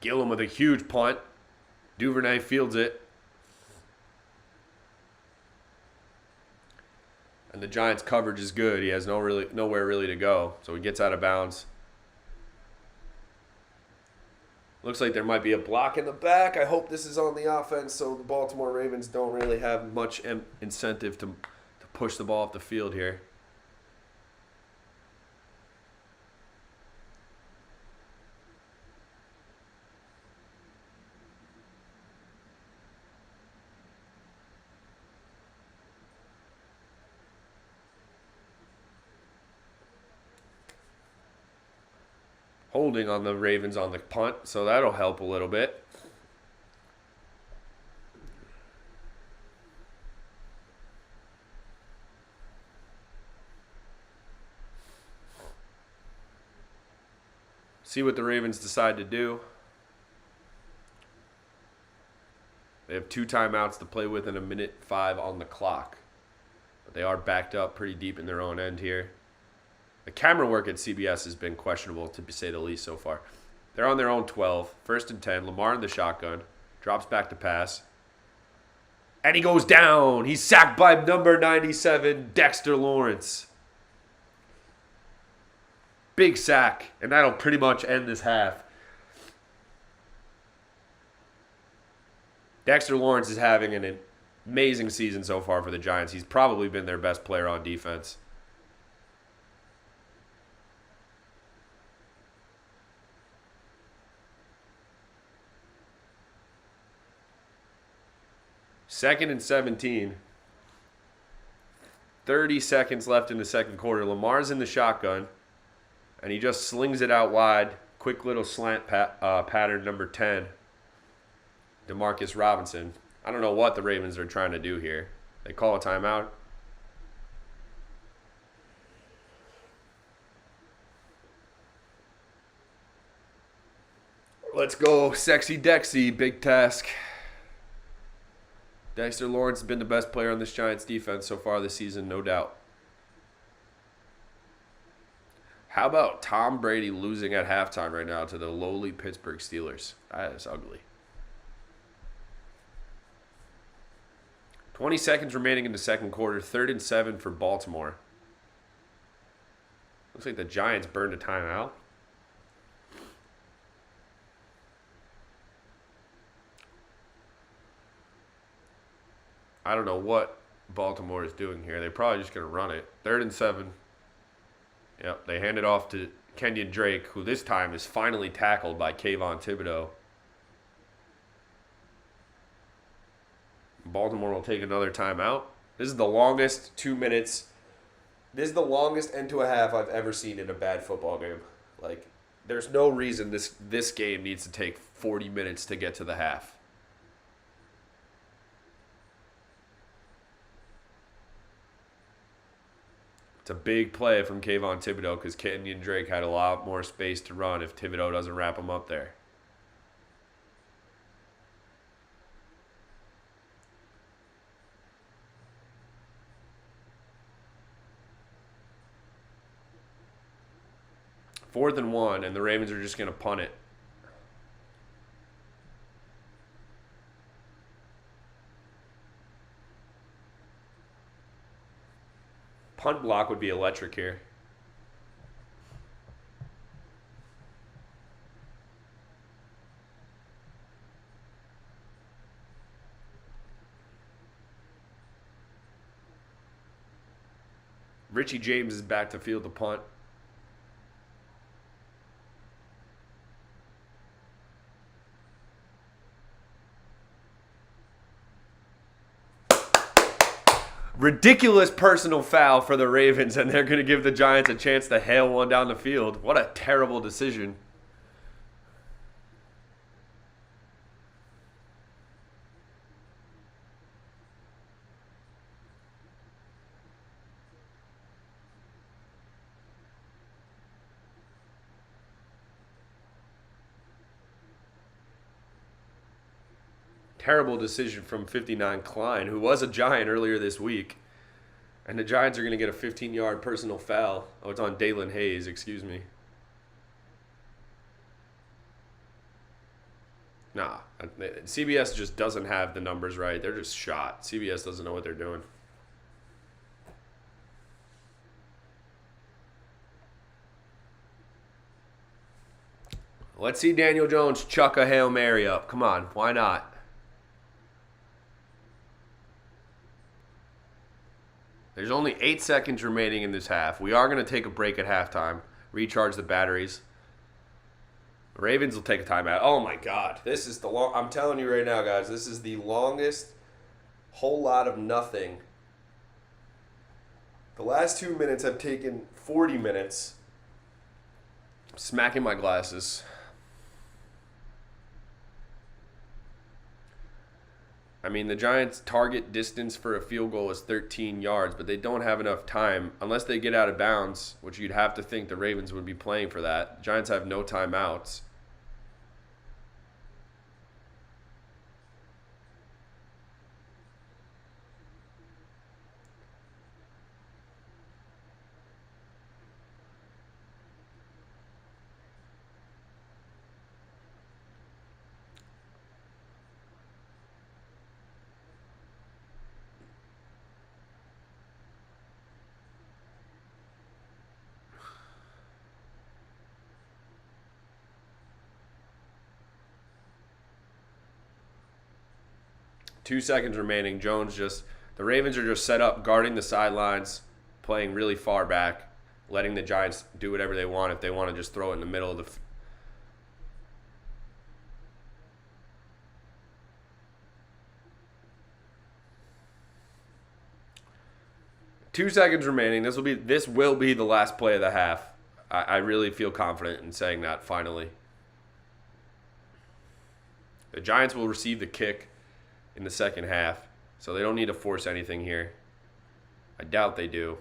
Gillum with a huge punt. Duvernay fields it. And the Giants' coverage is good. He has nowhere really to go. So he gets out of bounds. Looks like there might be a block in the back. I hope this is on the offense so the Baltimore Ravens don't really have much incentive to push the ball off the field here. Holding on the Ravens on the punt, so that'll help a little bit. See what the Ravens decide to do. They have 2 timeouts to play with and 1:05 on the clock. But they are backed up pretty deep in their own end here. The camera work at CBS has been questionable, to say the least, so far. They're on their own 12. 1st and 10. Lamar in the shotgun. Drops back to pass. And he goes down. He's sacked by number 97, Dexter Lawrence. Big sack. And that'll pretty much end this half. Dexter Lawrence is having an amazing season so far for the Giants. He's probably been their best player on defense. Second and 17. 30 seconds left in the second quarter. Lamar's in the shotgun, and he just slings it out wide. Quick little slant pattern, number 10, Demarcus Robinson. I don't know what the Ravens are trying to do here. They call a timeout. Let's go, sexy Dexy, big task. Dexter Lawrence has been the best player on this Giants defense so far this season, no doubt. How about Tom Brady losing at halftime right now to the lowly Pittsburgh Steelers? That is ugly. 20 seconds remaining in the second quarter. 3rd and 7 for Baltimore. Looks like the Giants burned a timeout. I don't know what Baltimore is doing here. They're probably just going to run it. 3rd and 7. Yep, they hand it off to Kenyon Drake, who this time is finally tackled by Kayvon Thibodeau. Baltimore will take another timeout. This is the longest 2 minutes. This is the longest end to a half I've ever seen in a bad football game. Like, there's no reason this game needs to take 40 minutes to get to the half. It's a big play from Kayvon Thibodeau because Kenyon Drake had a lot more space to run if Thibodeau doesn't wrap him up there. Fourth and 1, and the Ravens are just going to punt it. Punt block would be electric here. Richie James is back to field the punt. Ridiculous personal foul for the Ravens, and they're going to give the Giants a chance to hail one down the field. What a terrible decision. Terrible decision from 59 Klein, who was a Giant earlier this week. And the Giants are going to get a 15-yard personal foul. Oh, it's on Dalen Hayes, excuse me. Nah, CBS just doesn't have the numbers right. They're just shot. CBS doesn't know what they're doing. Let's see Daniel Jones chuck a Hail Mary up. Come on, why not? There's only 8 seconds remaining in this half. We are going to take a break at halftime, recharge the batteries. The Ravens will take a timeout. Oh, my God. This is the long. I'm telling you right now, guys, this is the longest whole lot of nothing. The last 2 minutes have taken 40 minutes. I'm smacking my glasses. I mean, the Giants' target distance for a field goal is 13 yards, but they don't have enough time. Unless they get out of bounds, which you'd have to think the Ravens would be playing for that. The Giants have no timeouts. Two seconds remaining. The Ravens are just set up guarding the sidelines, playing really far back, letting the Giants do whatever they want if they want to just throw it in the middle of the 2 seconds remaining. This will be the last play of the half. I really feel confident in saying that finally. The Giants will receive the kick in the second half, so they don't need to force anything here. I doubt they do.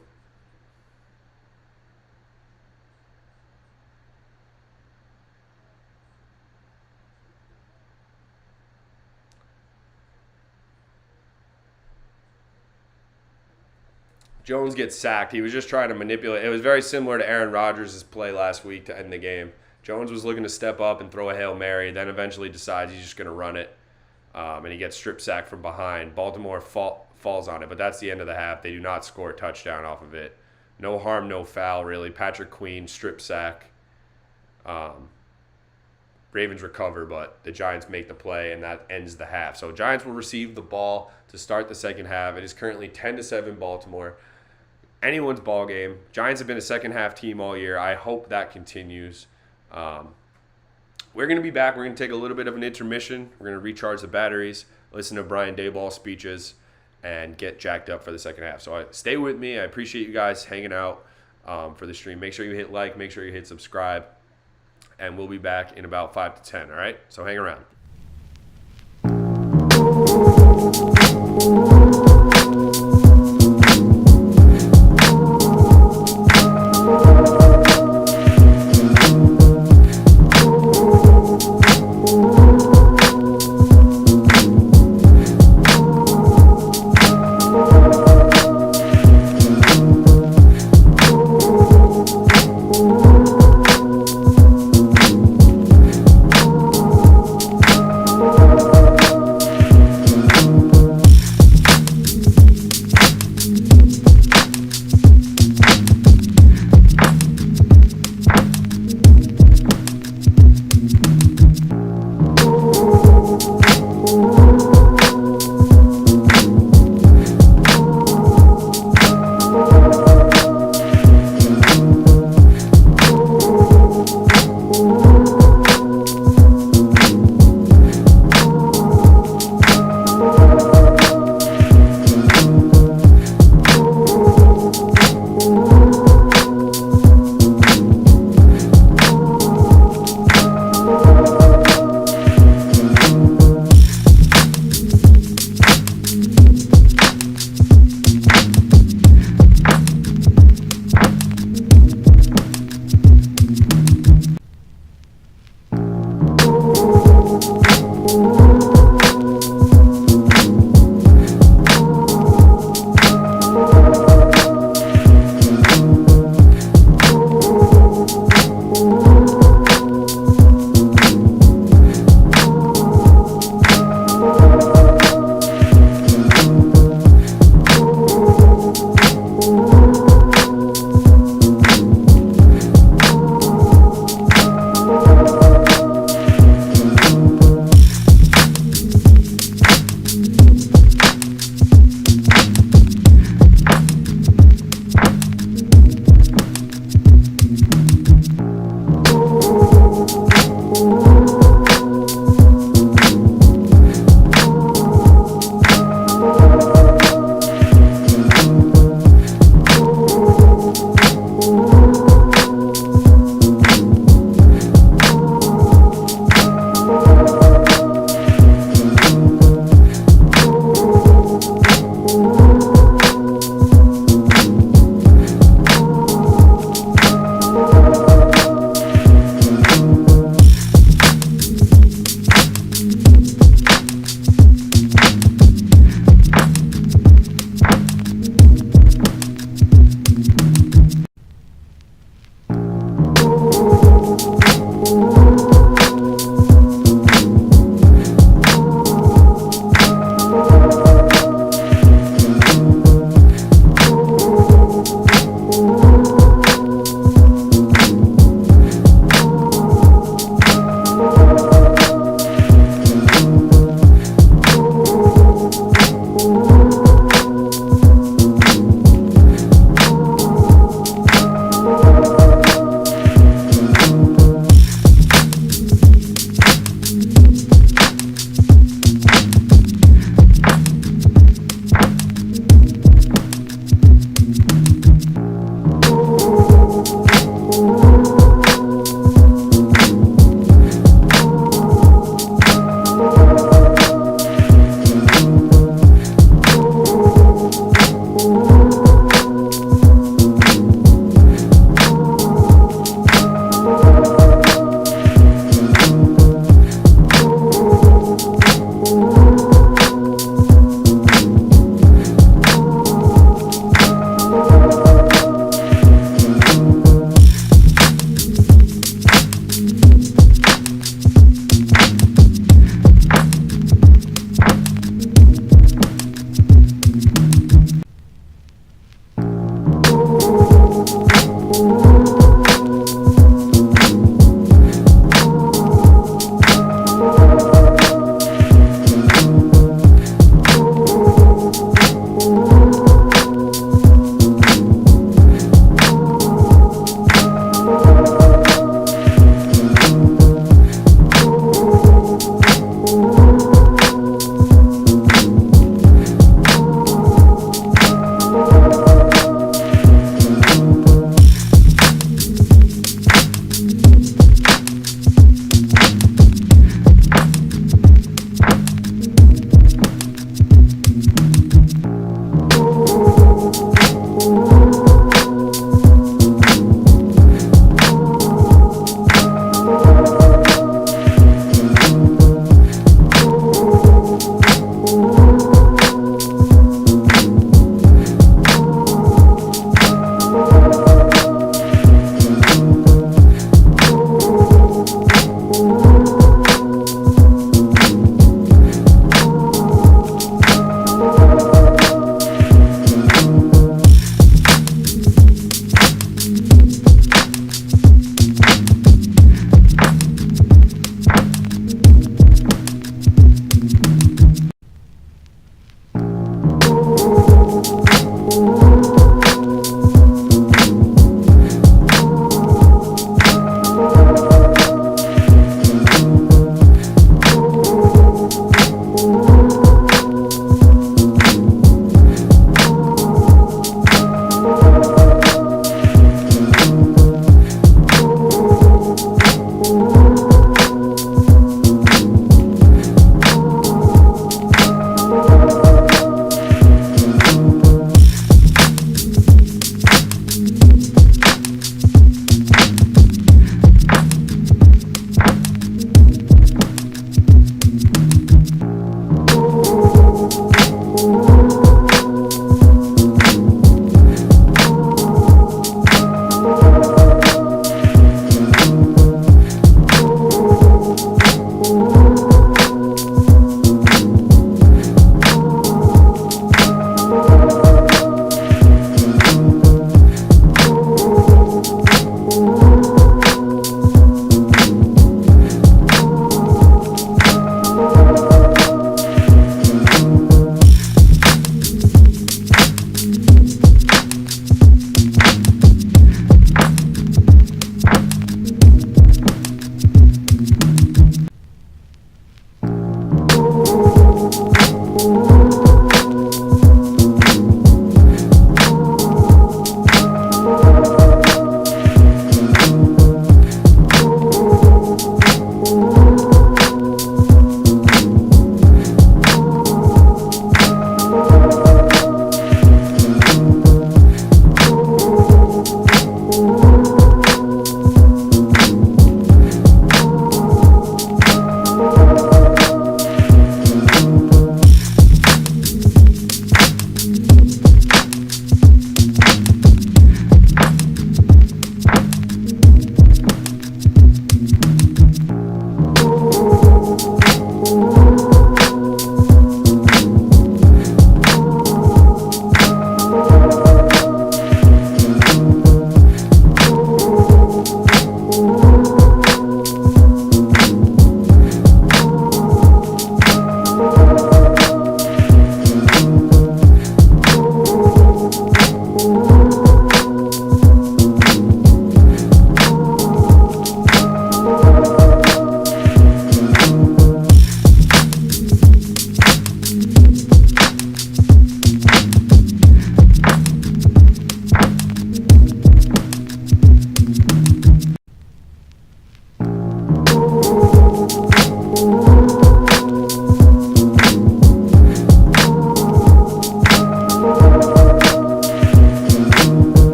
Jones gets sacked. He was just trying to manipulate. It was very similar to Aaron Rodgers' play last week to end the game. Jones was looking to step up and throw a Hail Mary, then eventually decides he's just going to run it, and he gets strip sacked from behind. Baltimore falls on it, but that's the end of the half. They do not score a touchdown off of it. No harm, no foul, really. Patrick Queen, strip sack. Ravens recover, but the Giants make the play, and that ends the half. So Giants will receive the ball to start the second half. It is currently 10-7 Baltimore. Anyone's ball game. Giants have been a second half team all year. I hope that continues. We're going to be back. We're going to take a little bit of an intermission. We're going to recharge the batteries, listen to Brian Daboll speeches, and get jacked up for the second half. So stay with me. I appreciate you guys hanging out for the stream. Make sure you hit like. Make sure you hit subscribe. And we'll be back in about 5 to 10, all right? So hang around.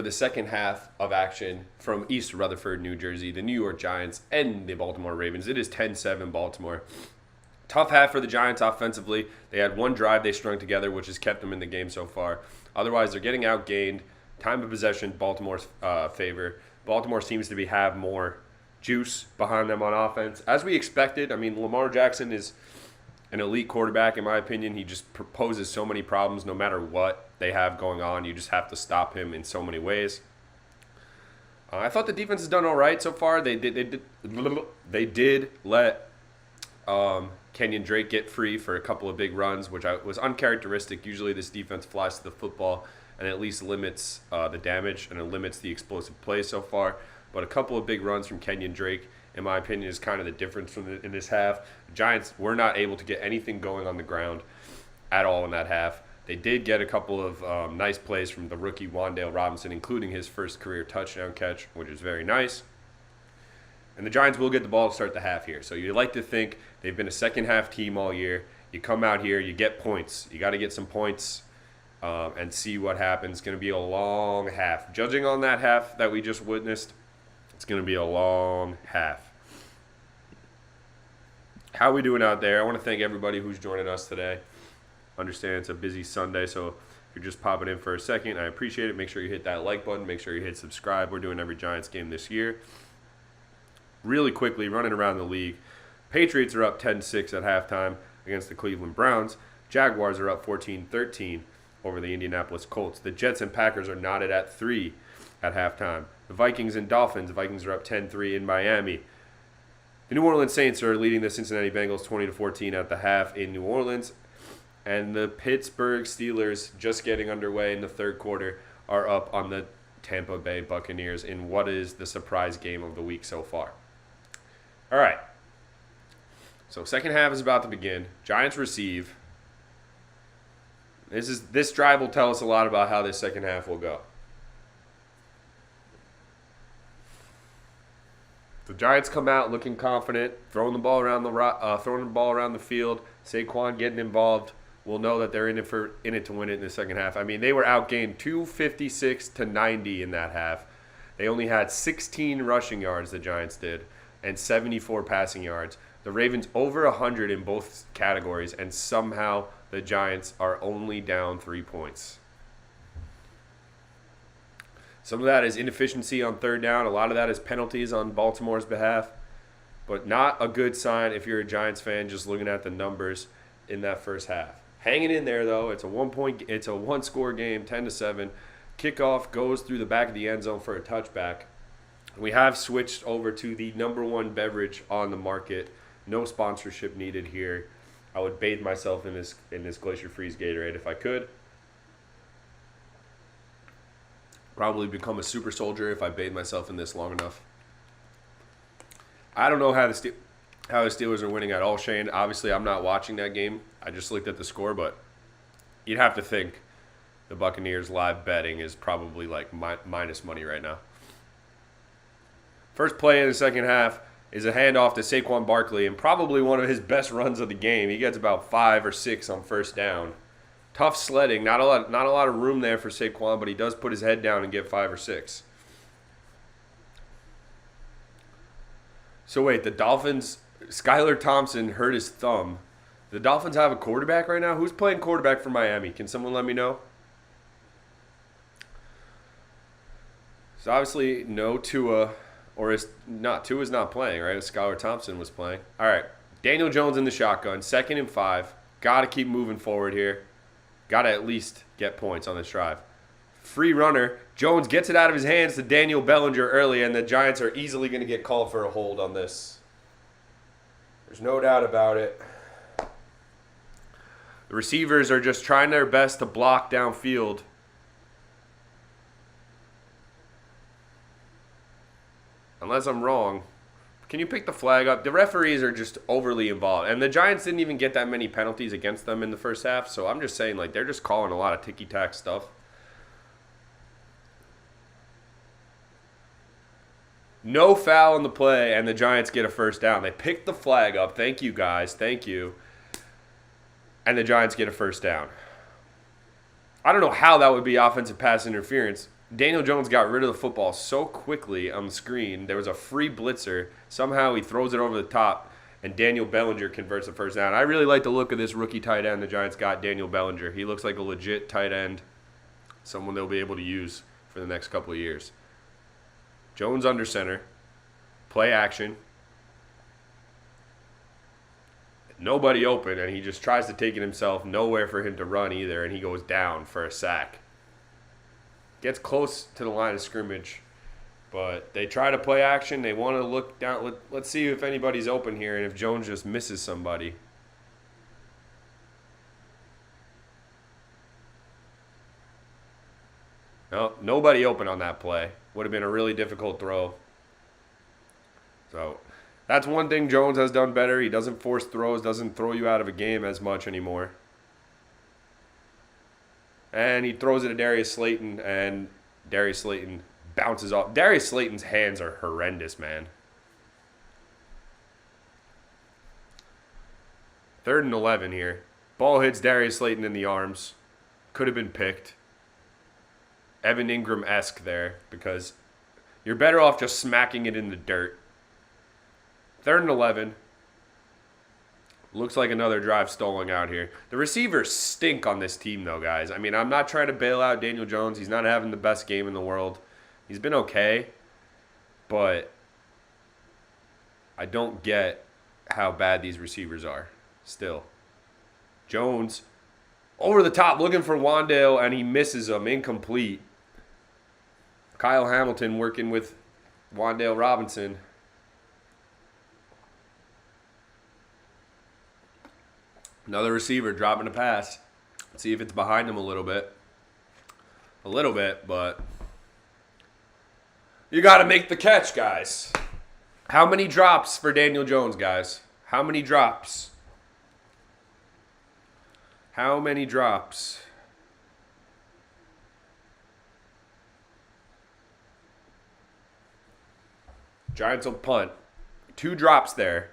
the second half of action from East Rutherford, New Jersey, the New York Giants and the Baltimore Ravens. It is 10-7 Baltimore. Tough half for the Giants offensively. They had one drive they strung together, which has kept them in the game so far. Otherwise, they're getting outgained. Time of possession, Baltimore's favor. Baltimore seems to have more juice behind them on offense. As we expected, I mean, Lamar Jackson is an elite quarterback, in my opinion. He just poses so many problems no matter what they have going on. You just have to stop him in so many ways. I thought the defense has done all right so far. They did let Kenyon Drake get free for a couple of big runs, which was uncharacteristic. Usually this defense flies to the football and at least limits the damage and it limits the explosive plays so far. But a couple of big runs from Kenyon Drake, in my opinion, is kind of the difference in this half. The Giants were not able to get anything going on the ground at all in that half. They did get a couple of nice plays from the rookie Wan'Dale Robinson, including his first career touchdown catch, which is very nice. And the Giants will get the ball to start the half here. So you like to think they've been a second-half team all year. You come out here, you get points. You got to get some points and see what happens. It's going to be a long half. Judging on that half that we just witnessed, it's going to be a long half. How are we doing out there? I want to thank everybody who's joining us today. Understand it's a busy Sunday, so if you're just popping in for a second, I appreciate it. Make sure you hit that like button. Make sure you hit subscribe. We're doing every Giants game this year. Really quickly, running around the league. Patriots are up 10-6 at halftime against the Cleveland Browns. Jaguars are up 14-13 over the Indianapolis Colts. The Jets and Packers are knotted at 3 at halftime. The Vikings and Dolphins. The Vikings are up 10-3 in Miami. The New Orleans Saints are leading the Cincinnati Bengals 20-14 at the half in New Orleans. And the Pittsburgh Steelers, just getting underway in the third quarter, are up on the Tampa Bay Buccaneers in what is the surprise game of the week so far. All right. So second half is about to begin. Giants receive. This drive will tell us a lot about how this second half will go. The Giants come out looking confident, throwing the ball around the field. Saquon getting involved. We'll know that they're in it to win it in the second half. I mean, they were outgained 256-90 in that half. They only had 16 rushing yards, the Giants did, and 74 passing yards. The Ravens over 100 in both categories, and somehow the Giants are only down 3 points. Some of that is inefficiency on third down. A lot of that is penalties on Baltimore's behalf. But not a good sign if you're a Giants fan just looking at the numbers in that first half. Hanging in there, though. It's a one-score game, 10-7. Kickoff goes through the back of the end zone for a touchback. We have switched over to the number one beverage on the market. No sponsorship needed here. I would bathe myself in this Glacier Freeze Gatorade if I could. Probably become a super soldier if I bathe myself in this long enough. I don't know how the Steelers are winning at all, Shane. Obviously, I'm not watching that game. I just looked at the score, but you'd have to think the Buccaneers live betting is probably like minus money right now. First play in the second half is a handoff to Saquon Barkley, and probably one of his best runs of the game. He gets about 5 or 6 on first down. Tough sledding. Not a lot of room there for Saquon, but he does put his head down and get 5 or 6. So wait, the Dolphins, Skylar Thompson hurt his thumb. The Dolphins have a quarterback right now? Who's playing quarterback for Miami? Can someone let me know? So obviously no Tua, Tua's not playing, right? Skylar Thompson was playing. All right, Daniel Jones in the shotgun, 2nd and 5. Got to keep moving forward here. Got to at least get points on this drive. Free runner. Jones gets it out of his hands to Daniel Bellinger early, and the Giants are easily going to get called for a hold on this. There's no doubt about it. The receivers are just trying their best to block downfield. Unless I'm wrong. Can you pick the flag up? The referees are just overly involved. And the Giants didn't even get that many penalties against them in the first half. So I'm just saying, like, they're just calling a lot of ticky-tack stuff. No foul in the play, and the Giants get a first down. They picked the flag up. Thank you, guys. Thank you. And the Giants get a first down. I don't know how that would be offensive pass interference. Daniel Jones got rid of the football so quickly on the screen. There was a free blitzer. Somehow he throws it over the top, and Daniel Bellinger converts the first down. I really like the look of this rookie tight end the Giants got, Daniel Bellinger. He looks like a legit tight end, someone they'll be able to use for the next couple of years. Jones under center. Play action. Nobody open, and he just tries to take it himself. Nowhere for him to run either, and he goes down for a sack. Gets close to the line of scrimmage, but they try to play action. They want to look down. Let's see if anybody's open here and if Jones just misses somebody. No, nobody open on that play. Would have been a really difficult throw. So that's one thing Jones has done better. He doesn't force throws, doesn't throw you out of a game as much anymore. And he throws it to Darius Slayton, and Darius Slayton bounces off. Darius Slayton's hands are horrendous, man. 3rd and 11 here. Ball hits Darius Slayton in the arms. Could have been picked. Evan Ingram-esque there, because you're better off just smacking it in the dirt. 3rd and 11. Looks like another drive stalling out here. The receivers stink on this team, though, guys. I mean, I'm not trying to bail out Daniel Jones. He's not having the best game in the world. He's been okay, but I don't get how bad these receivers are still. Jones over the top looking for Wan'Dale, and he misses him. Incomplete. Kyle Hamilton working with Wan'Dale Robinson. Another receiver dropping a pass. Let's see if it's behind him a little bit. A little bit, but you got to make the catch, guys. How many drops for Daniel Jones, guys? How many drops? How many drops? Giants will punt. 2 drops there.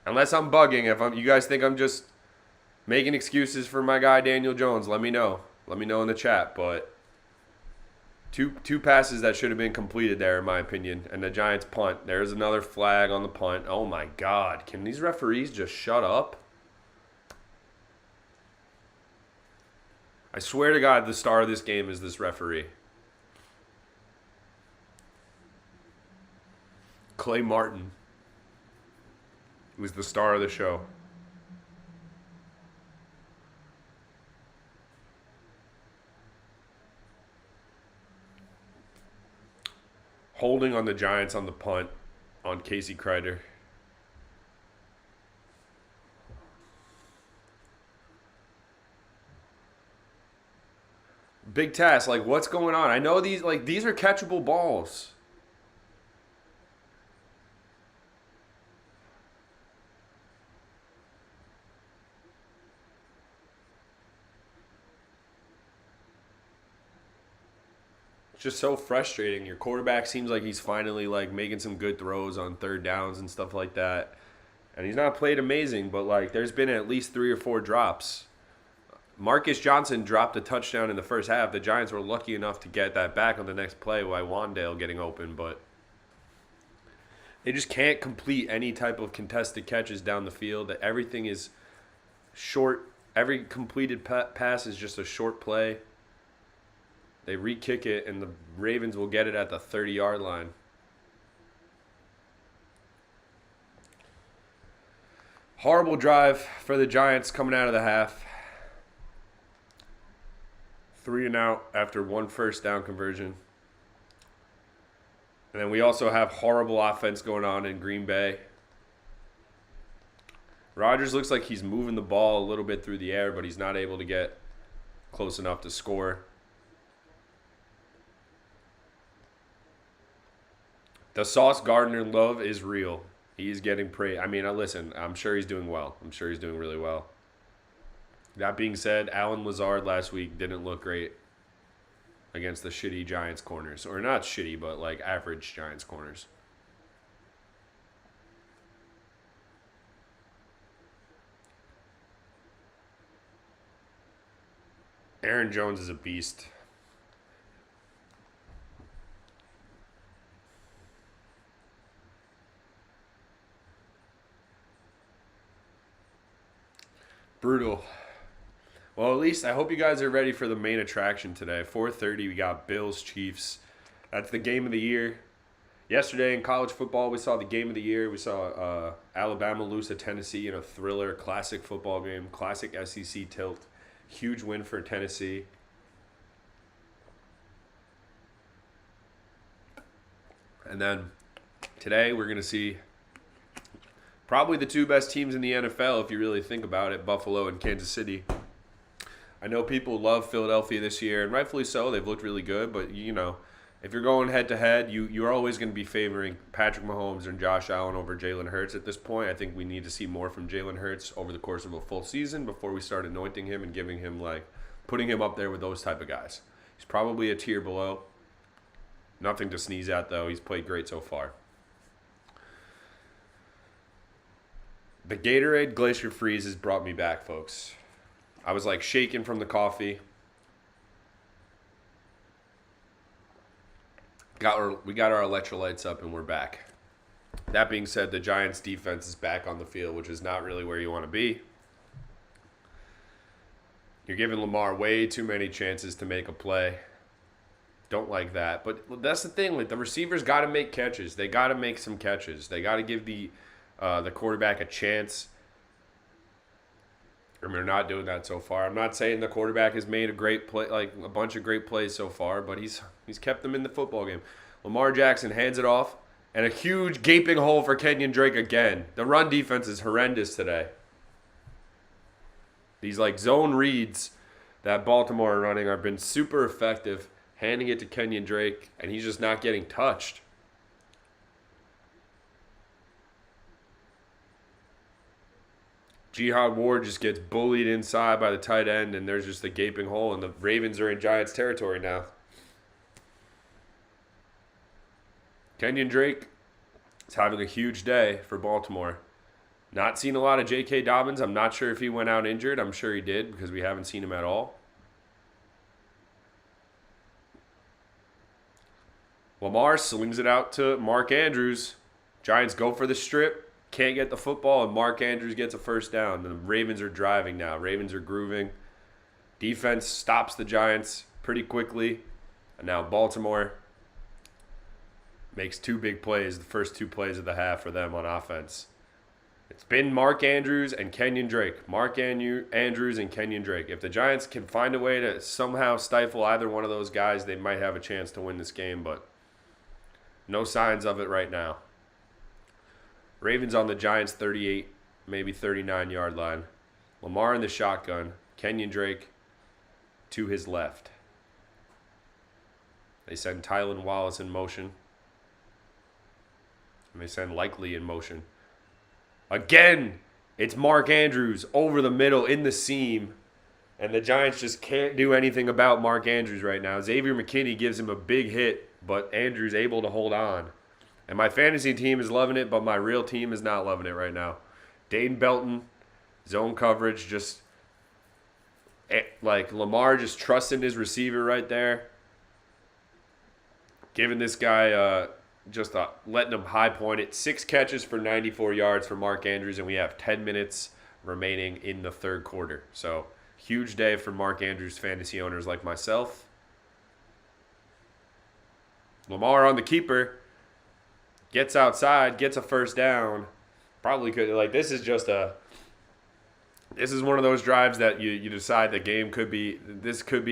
Unless I'm bugging, you guys think I'm just making excuses for my guy Daniel Jones, let me know. Let me know in the chat. But two passes that should have been completed there, in my opinion. And the Giants punt. There's another flag on the punt. Oh, my God. Can these referees just shut up? I swear to God, the star of this game is this referee. Clay Martin was the star of the show. Holding on the Giants on the punt on Casey Kreider. Big task. Like, what's going on? I know these are catchable balls. Just so frustrating. Your quarterback seems like he's finally like making some good throws on 3rd downs and stuff like that. And he's not played amazing, but like there's been at least 3 or 4 drops. Marcus Johnson dropped a touchdown in the first half. The Giants were lucky enough to get that back on the next play by Wan'Dale getting open, but they just can't complete any type of contested catches down the field. Everything is short. Every completed pass is just a short play. They re-kick it, and the Ravens will get it at the 30-yard line. Horrible drive for the Giants coming out of the half. 3 and out after 1 first down conversion. And then we also have horrible offense going on in Green Bay. Rodgers looks like he's moving the ball a little bit through the air, but he's not able to get close enough to score. The Sauce Gardner love is real. He's getting praise. I mean, listen, I'm sure he's doing well. I'm sure he's doing really well. That being said, Allen Lazard last week didn't look great against the shitty Giants corners. Or not shitty, but like average Giants corners. Aaron Jones is a beast. Brutal. Well, at least I hope you guys are ready for the main attraction today. 4:30, we got Bills Chiefs. That's the game of the year. Yesterday in college football, we saw the game of the year. We saw Alabama lose to Tennessee in a thriller, classic football game, classic SEC tilt. Huge win for Tennessee. And then today we're going to see probably the two best teams in the NFL if you really think about it, Buffalo and Kansas City. I know people love Philadelphia this year, and rightfully so. They've looked really good, but, if you're going head-to-head, you're always going to be favoring Patrick Mahomes and Josh Allen over Jalen Hurts at this point. I think we need to see more from Jalen Hurts over the course of a full season before we start anointing him and giving him, putting him up there with those type of guys. He's probably a tier below. Nothing to sneeze at, though. He's played great so far. The Gatorade Glacier Freeze has brought me back, folks. I was, shaking from the coffee. We got our electrolytes up, and we're back. That being said, the Giants' defense is back on the field, which is not really where you want to be. You're giving Lamar way too many chances to make a play. Don't like that. But that's the thing. The receivers got to make catches. They got to make some catches. They got to give the quarterback a chance. And they're not doing that so far. I'm not saying the quarterback has made a great play, a bunch of great plays so far, but he's kept them in the football game. Lamar Jackson hands it off, and a huge gaping hole for Kenyon Drake again. The run defense is horrendous today. These zone reads that Baltimore are running have been super effective, handing it to Kenyon Drake, and he's just not getting touched. Jihad Ward just gets bullied inside by the tight end, and there's just a gaping hole, and the Ravens are in Giants territory now. Kenyon Drake is having a huge day for Baltimore. Not seen a lot of J.K. Dobbins. I'm not sure if he went out injured. I'm sure he did because we haven't seen him at all. Lamar slings it out to Mark Andrews. Giants go for the strip. Can't get the football, and Mark Andrews gets a first down. The Ravens are driving now. Ravens are grooving. Defense stops the Giants pretty quickly. And now Baltimore makes two big plays, the first two plays of the half for them on offense. It's been Mark Andrews and Kenyon Drake. Mark Andrews and Kenyon Drake. If the Giants can find a way to somehow stifle either one of those guys, they might have a chance to win this game, but no signs of it right now. Ravens on the Giants' 38, maybe 39-yard line. Lamar in the shotgun. Kenyon Drake to his left. They send Tylan Wallace in motion. And they send Likely in motion. Again, it's Mark Andrews over the middle in the seam. And the Giants just can't do anything about Mark Andrews right now. Xavier McKinney gives him a big hit, but Andrews able to hold on. And my fantasy team is loving it, but my real team is not loving it right now. Dane Belton, zone coverage, just Lamar just trusting his receiver right there. Giving this guy letting him high point it. 6 catches for 94 yards for Mark Andrews, and we have 10 minutes remaining in the third quarter. So, huge day for Mark Andrews fantasy owners like myself. Lamar on the keeper. Gets outside, gets a first down. Probably could, this is one of those drives that you decide the game could be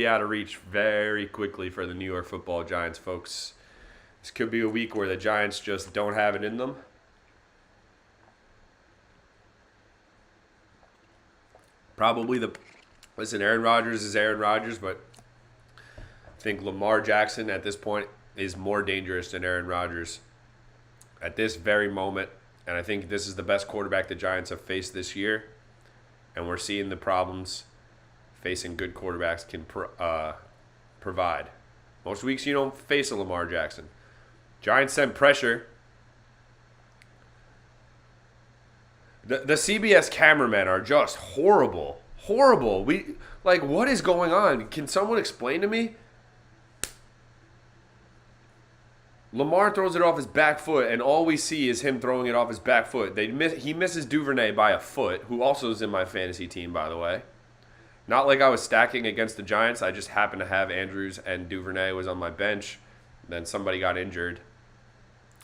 out of reach very quickly for the New York Football Giants, folks. This could be a week where the Giants just don't have it in them. Aaron Rodgers is Aaron Rodgers, but I think Lamar Jackson at this point is more dangerous than Aaron Rodgers at this very moment, and I think this is the best quarterback the Giants have faced this year, and we're seeing the problems facing good quarterbacks can provide. Most weeks you don't face a Lamar Jackson. Giants send pressure. The CBS cameramen are just horrible. Horrible. What is going on? Can someone explain to me? Lamar throws it off his back foot, and all we see is him throwing it off his back foot. He misses Duvernay by a foot, who also is in my fantasy team, by the way. Not like I was stacking against the Giants. I just happened to have Andrews and Duvernay was on my bench. Then somebody got injured,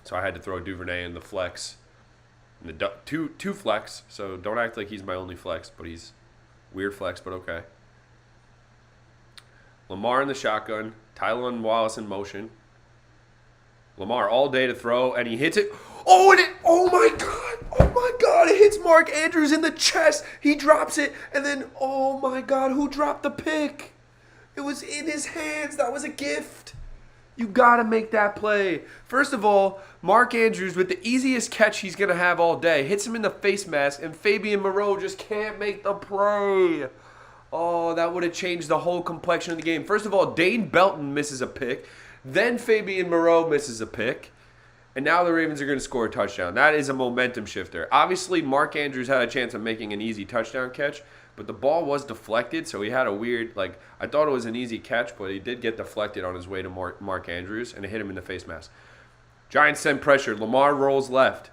so I had to throw Duvernay in the flex. In the two flex, so don't act like he's my only flex, but he's weird flex, but okay. Lamar in the shotgun, Tylan Wallace in motion. Lamar all day to throw, and he hits it. Oh, and oh my God, it hits Mark Andrews in the chest. He drops it, and then, oh my God, who dropped the pick? It was in his hands. That was a gift. You got to make that play. First of all, Mark Andrews, with the easiest catch he's going to have all day, hits him in the face mask, and Fabian Moreau just can't make the play. Oh, that would have changed the whole complexion of the game. First of all, Dane Belton misses a pick. Then Fabian Moreau misses a pick. And now the Ravens are going to score a touchdown. That is a momentum shifter. Obviously, Mark Andrews had a chance of making an easy touchdown catch, but the ball was deflected, so he had a weird, I thought it was an easy catch, but he did get deflected on his way to Mark Andrews, and it hit him in the face mask. Giants send pressure. Lamar rolls left.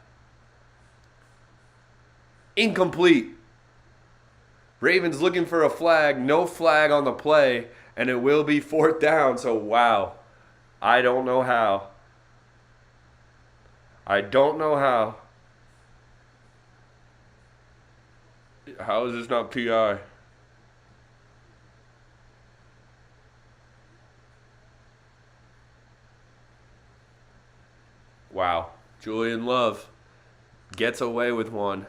Incomplete. Ravens looking for a flag. No flag on the play, and it will be 4th down, so wow. I don't know how. How is this not PI? Wow. Julian Love gets away with one.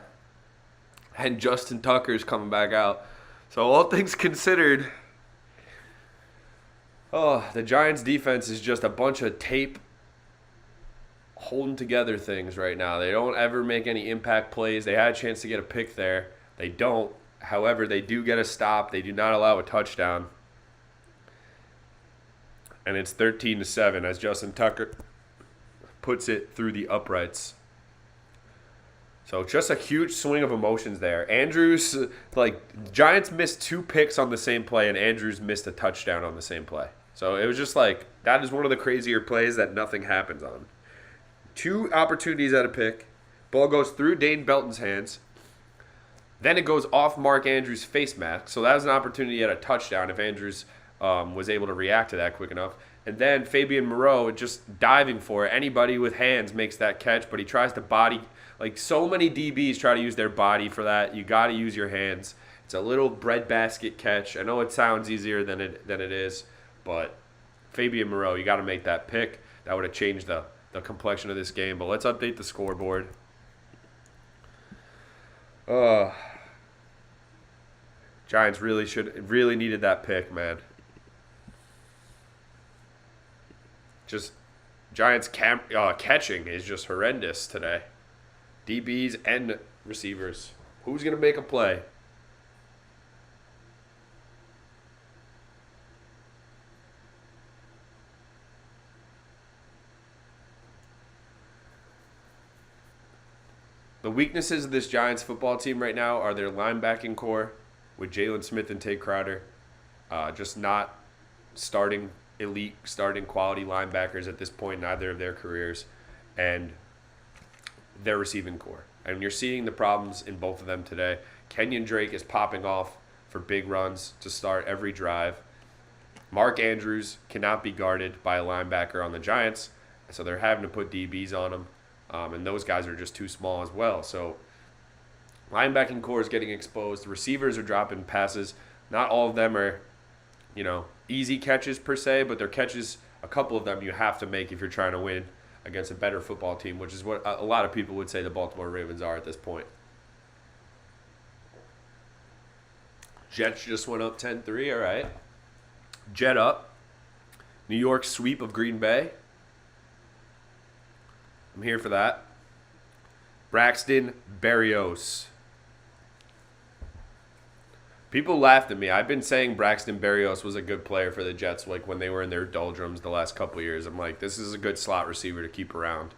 And Justin Tucker's coming back out. So all things considered, the Giants defense is just a bunch of tape holding together things right now. They don't ever make any impact plays. They had a chance to get a pick there. They don't. However, they do get a stop. They do not allow a touchdown. And it's 13-7 as Justin Tucker puts it through the uprights. So just a huge swing of emotions there. Andrews, Giants missed 2 picks on the same play, and Andrews missed a touchdown on the same play. So it was just that is one of the crazier plays that nothing happens on. 2 opportunities at a pick. Ball goes through Dane Belton's hands. Then it goes off Mark Andrews' face mask. So that was an opportunity at a touchdown if Andrews was able to react to that quick enough. And then Fabian Moreau just diving for it. Anybody with hands makes that catch, but he tries to body. So many DBs try to use their body for that. You got to use your hands. It's a little breadbasket catch. I know it sounds easier than it is, but Fabian Moreau, you got to make that pick. That would have changed the complexion of this game. But let's update the scoreboard. Giants really needed that pick, man. Just Giants catching is just horrendous today. DBs and receivers. Who's going to make a play? The weaknesses of this Giants football team right now are their linebacking core with Jalen Smith and Tate Crowder. Just not elite starting quality linebackers at this point in either of their careers. And their receiving core. And you're seeing the problems in both of them today. Kenyon Drake is popping off for big runs to start every drive. Mark Andrews cannot be guarded by a linebacker on the Giants, so they're having to put DBs on him. And those guys are just too small as well. So linebacking core is getting exposed. The receivers are dropping passes. Not all of them are, easy catches per se, but they're catches, a couple of them you have to make if you're trying to win against a better football team, which is what a lot of people would say the Baltimore Ravens are at this point. Jets just went up 10-3, all right. Jet up. New York sweep of Green Bay. I'm here for that. Braxton Berrios. People laughed at me. I've been saying Braxton Berrios was a good player for the Jets when they were in their doldrums the last couple of years. I'm like, this is a good slot receiver to keep around.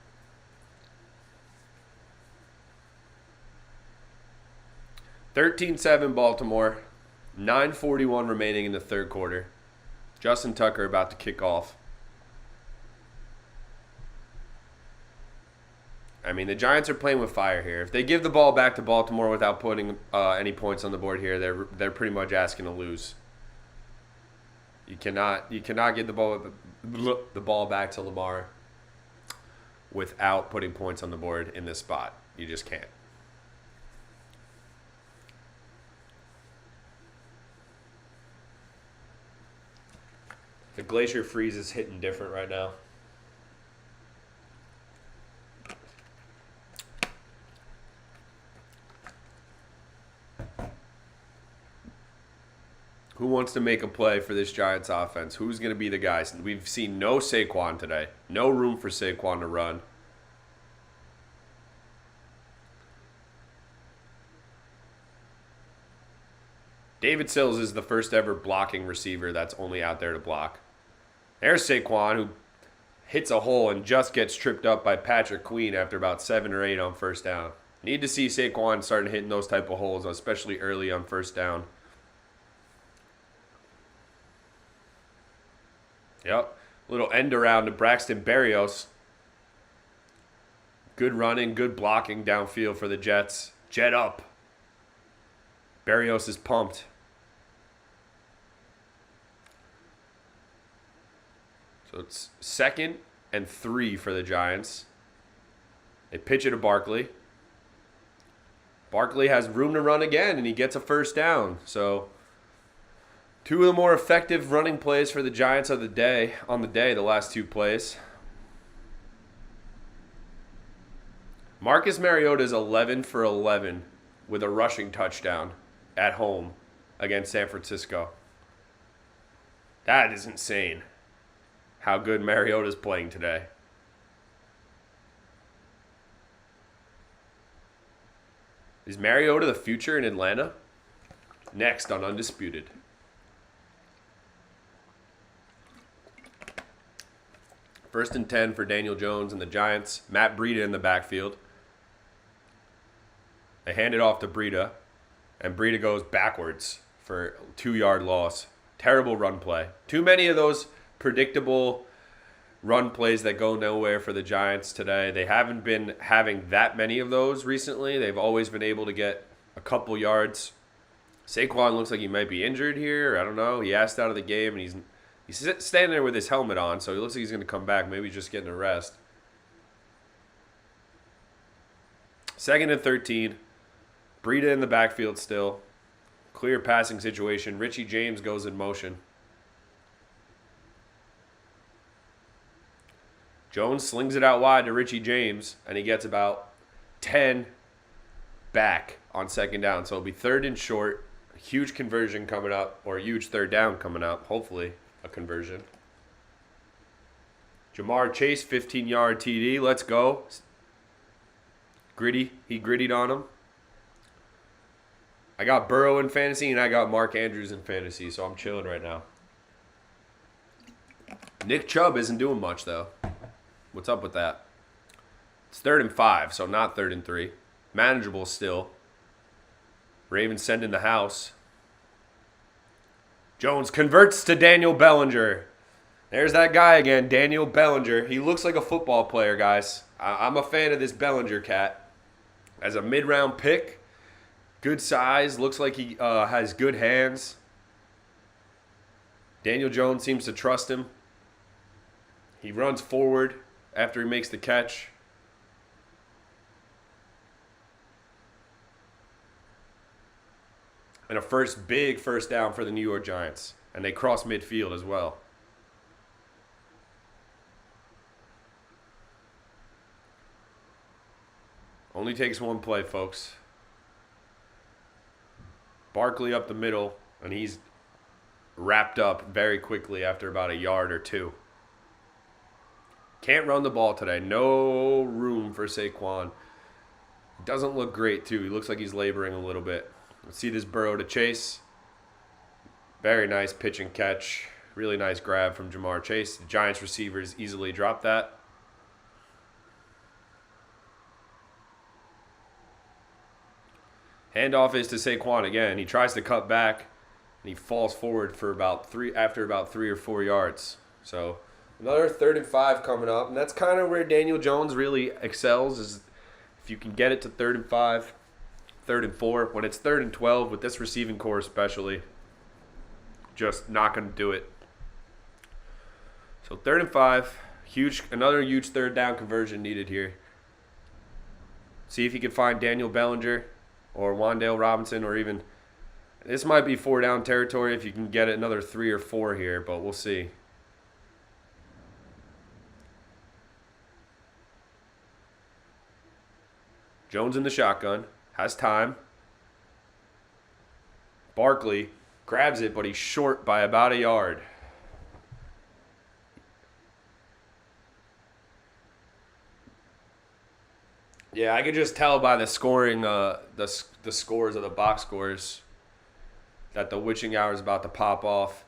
(13-7) Baltimore. 9:41 remaining in the third quarter. Justin Tucker about to kick off. I mean, the Giants are playing with fire here. If they give the ball back to Baltimore without putting any points on the board here, they're pretty much asking to lose. You cannot get the ball back to Lamar without putting points on the board in this spot. You just can't. The Glacier Freeze is hitting different right now. Who wants to make a play for this Giants offense? Who's going to be the guys? We've seen no Saquon today. No room for Saquon to run. David Sills is the first ever blocking receiver that's only out there to block. There's Saquon, who hits a hole and just gets tripped up by Patrick Queen after about 7 or 8 on first down. Need to see Saquon starting hitting those type of holes, especially early on first down. Yep. Little end around to Braxton Berrios. Good running, good blocking downfield for the Jets. Jet up. Berrios is pumped. So it's 2nd and 3 for the Giants. They pitch it to Barkley. Barkley has room to run again, and he gets a first down. So 2 of the more effective running plays for the Giants of the day, the last 2 plays. Marcus Mariota is 11 for 11 with a rushing touchdown at home against San Francisco. That is insane how good Mariota's playing today. Is Mariota the future in Atlanta? Next on Undisputed. First and 10 for Daniel Jones and the Giants. Matt Breida in the backfield. They hand it off to Breida, and Breida goes backwards for a 2-yard loss. Terrible run play. Too many of those predictable run plays that go nowhere for the Giants today. They haven't been having that many of those recently. They've always been able to get a couple yards. Saquon looks like he might be injured here. I don't know. He asked out of the game, and he's standing there with his helmet on, so he looks like he's going to come back. Maybe just getting a rest. 2nd and 13. Breida in the backfield still. Clear passing situation. Richie James goes in motion. Jones slings it out wide to Richie James, and he gets about 10 back on 2nd down. So it'll be 3rd and short. A huge conversion coming up, or a huge 3rd down coming up. Hopefully a conversion. Jamar Chase, 15-yard TD. Let's go. Gritty. He grittied on him. I got Burrow in fantasy, and I got Mark Andrews in fantasy, so I'm chilling right now. Nick Chubb isn't doing much, though. What's up with that? It's 3rd and 5, so not 3rd and 3. Manageable still. Ravens send in the house. Jones converts to Daniel Bellinger. There's that guy again, Daniel Bellinger. He looks like a football player, guys. I'm a fan of this Bellinger cat. As a mid-round pick, good size, looks like he has good hands. Daniel Jones seems to trust him. He runs forward after he makes the catch. And a big first down for the New York Giants. And they cross midfield as well. Only takes one play, folks. Barkley up the middle, and he's wrapped up very quickly after about a yard or 2. Can't run the ball today. No room for Saquon. Doesn't look great, too. He looks like he's laboring a little bit. Let's see this Burrow to Chase. Very nice pitch and catch. Really nice grab from Jamar Chase. The Giants receivers easily dropped that. Handoff is to Saquon again. He tries to cut back, and he falls forward for after about 3 or 4 yards. So another 3rd and 5 coming up, and that's kind of where Daniel Jones really excels, is If you can get it to 3rd and 5, 3rd and 4, when it's 3rd and 12 with this receiving core especially, just not going to do it. So 3rd and 5, another huge 3rd down conversion needed here. See if you can find Daniel Bellinger or Wan'Dale Robinson, or even, this might be 4 down territory if you can get another 3 or 4 here, but we'll see. Jones in the shotgun, has time. Barkley grabs it, but he's short by about a yard. Yeah, I could just tell by the scoring, the scores of the box scores, that the witching hour is about to pop off.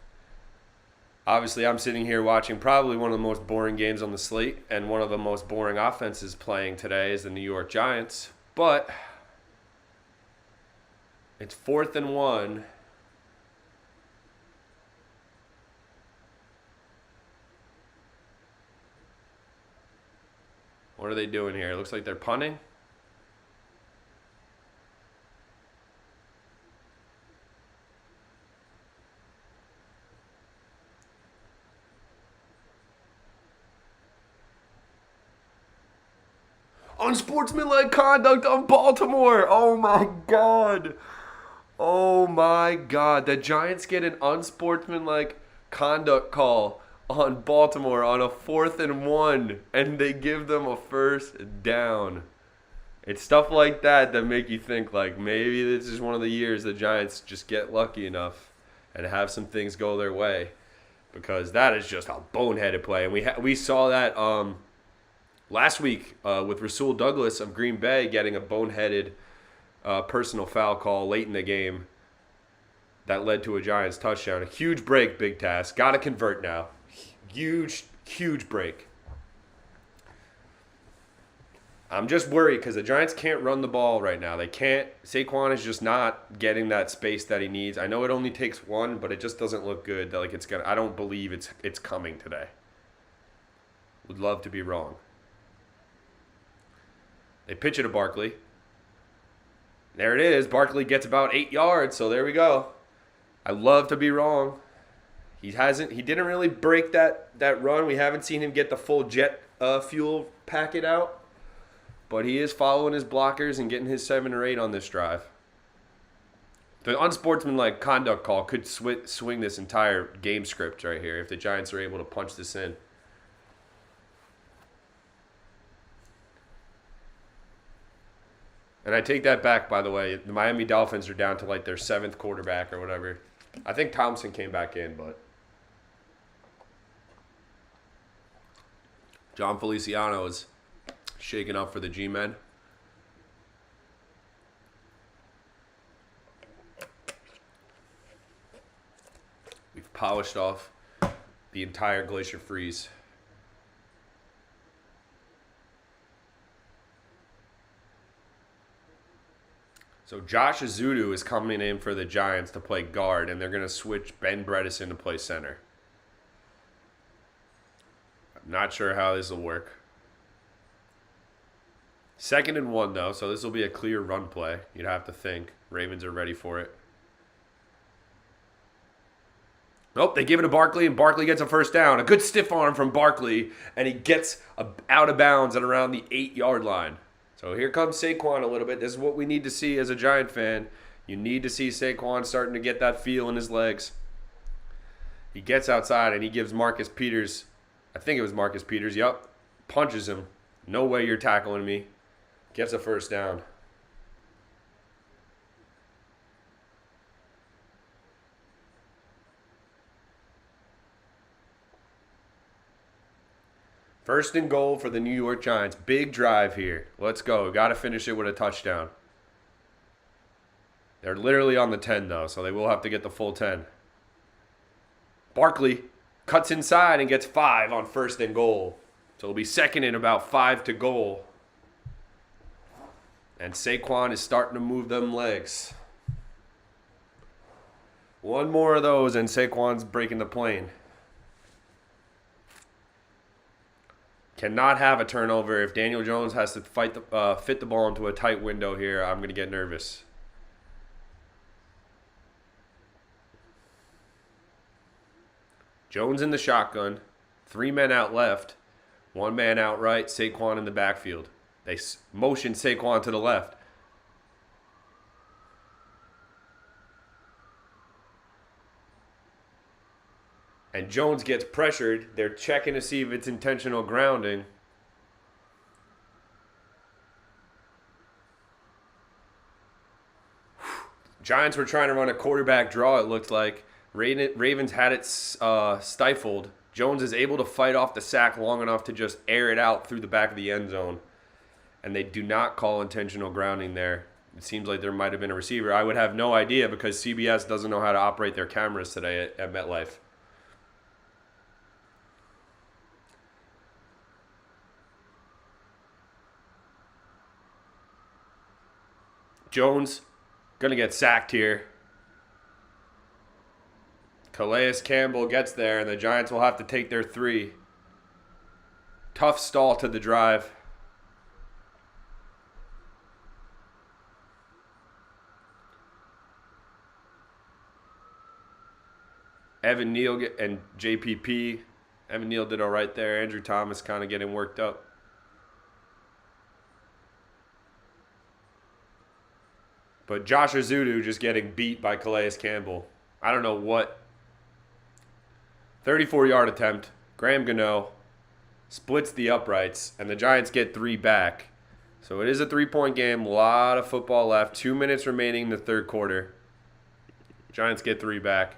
Obviously, I'm sitting here watching probably one of the most boring games on the slate, and one of the most boring offenses playing today is the New York Giants. But it's 4th and 1. What are they doing here? It looks like they're punting. Unsportsmanlike conduct on Baltimore. Oh my God. Oh my God. The Giants get an unsportsmanlike conduct call on Baltimore on a 4th and 1, and they give them a 1st down. It's stuff like that that make you think, like, maybe this is one of the years the Giants just get lucky enough and have some things go their way, because that is just a boneheaded play. And we saw that last week with Rasul Douglas of Green Bay getting a boneheaded personal foul call late in the game that led to a Giants touchdown. A huge break, Big Task. Got to convert now. Huge break. I'm just worried because the Giants can't run the ball right now. They can't. Saquon is just not getting that space that he needs. I know it only takes one, but it just doesn't look good. Like it's gonna. I don't believe it's coming today. Would love to be wrong. They pitch it to Barkley. There it is. Barkley gets about 8 yards, so there we go. I love to be wrong. He didn't really break that run. We haven't seen him get the full jet fuel packet out, but he is following his blockers and getting his 7 or 8 on this drive. The unsportsmanlike conduct call could swing this entire game script right here if the Giants are able to punch this in. And I take that back, by the way. The Miami Dolphins are down to like their 7th quarterback or whatever. I think Thompson came back in, but John Feliciano is shaking up for the G-Men. We've polished off the entire Glacier Freeze. So Josh Azudu is coming in for the Giants to play guard, and they're going to switch Ben Bredesen to play center. I'm not sure how this will work. 2nd and 1, though, so this will be a clear run play. You'd have to think. Ravens are ready for it. Nope, they give it to Barkley, and Barkley gets a 1st down. A good stiff arm from Barkley, and he gets out of bounds at around the 8-yard line. So here comes Saquon a little bit. This is what we need to see as a Giant fan. You need to see Saquon starting to get that feel in his legs. He gets outside and he gives Marcus Peters, I think it was Marcus Peters, punches him. No way you're tackling me. Gets a 1st down. First and goal for the New York Giants. Big drive here. Let's go. Got to finish it with a touchdown. They're literally on the 10, though, so they will have to get the full 10. Barkley cuts inside and gets 5 on 1st and goal. So it'll be 2nd and about 5 to goal. And Saquon is starting to move them legs. One more of those and Saquon's breaking the plane. Cannot have a turnover. If Daniel Jones has to fit the ball into a tight window here, I'm going to get nervous. Jones in the shotgun. 3 men out left. 1 man out right. Saquon in the backfield. They motion Saquon to the left. And Jones gets pressured. They're checking to see if it's intentional grounding. Giants were trying to run a quarterback draw, it looked like. Ravens had it stifled. Jones is able to fight off the sack long enough to just air it out through the back of the end zone. And they do not call intentional grounding there. It seems like there might have been a receiver. I would have no idea because CBS doesn't know how to operate their cameras today at MetLife. Jones going to get sacked here. Calais Campbell gets there, and the Giants will have to take their 3. Tough stall to the drive. Evan Neal and JPP. Evan Neal did all right there. Andrew Thomas kind of getting worked up. But Josh Azudu just getting beat by Calais Campbell. I don't know what. 34-yard attempt. Graham Gano splits the uprights, and the Giants get 3 back. So it is a 3-point game. A lot of football left. 2 minutes remaining in the third quarter. Giants get 3 back.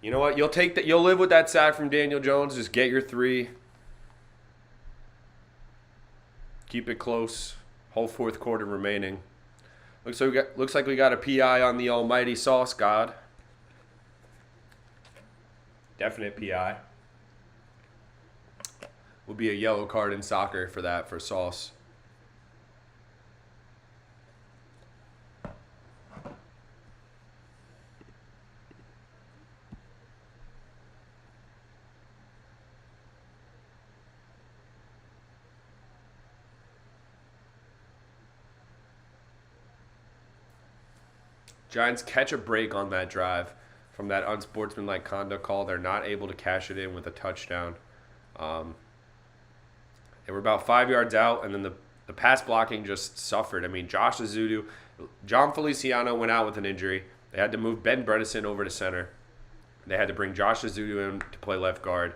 You know what? You'll take that. You'll live with that sack from Daniel Jones. Just get your 3. Keep it close. Whole fourth quarter remaining. Looks like we got a PI on the almighty Sauce God. Definite PI. Would be a yellow card in soccer for that, for Sauce. Giants catch a break on that drive from that unsportsmanlike conduct call. They're not able to cash it in with a touchdown. They were about 5 yards out, and then the pass blocking just suffered. I mean, Josh Azudu, John Feliciano went out with an injury. They had to move Ben Bredesen over to center. They had to bring Josh Azudu in to play left guard.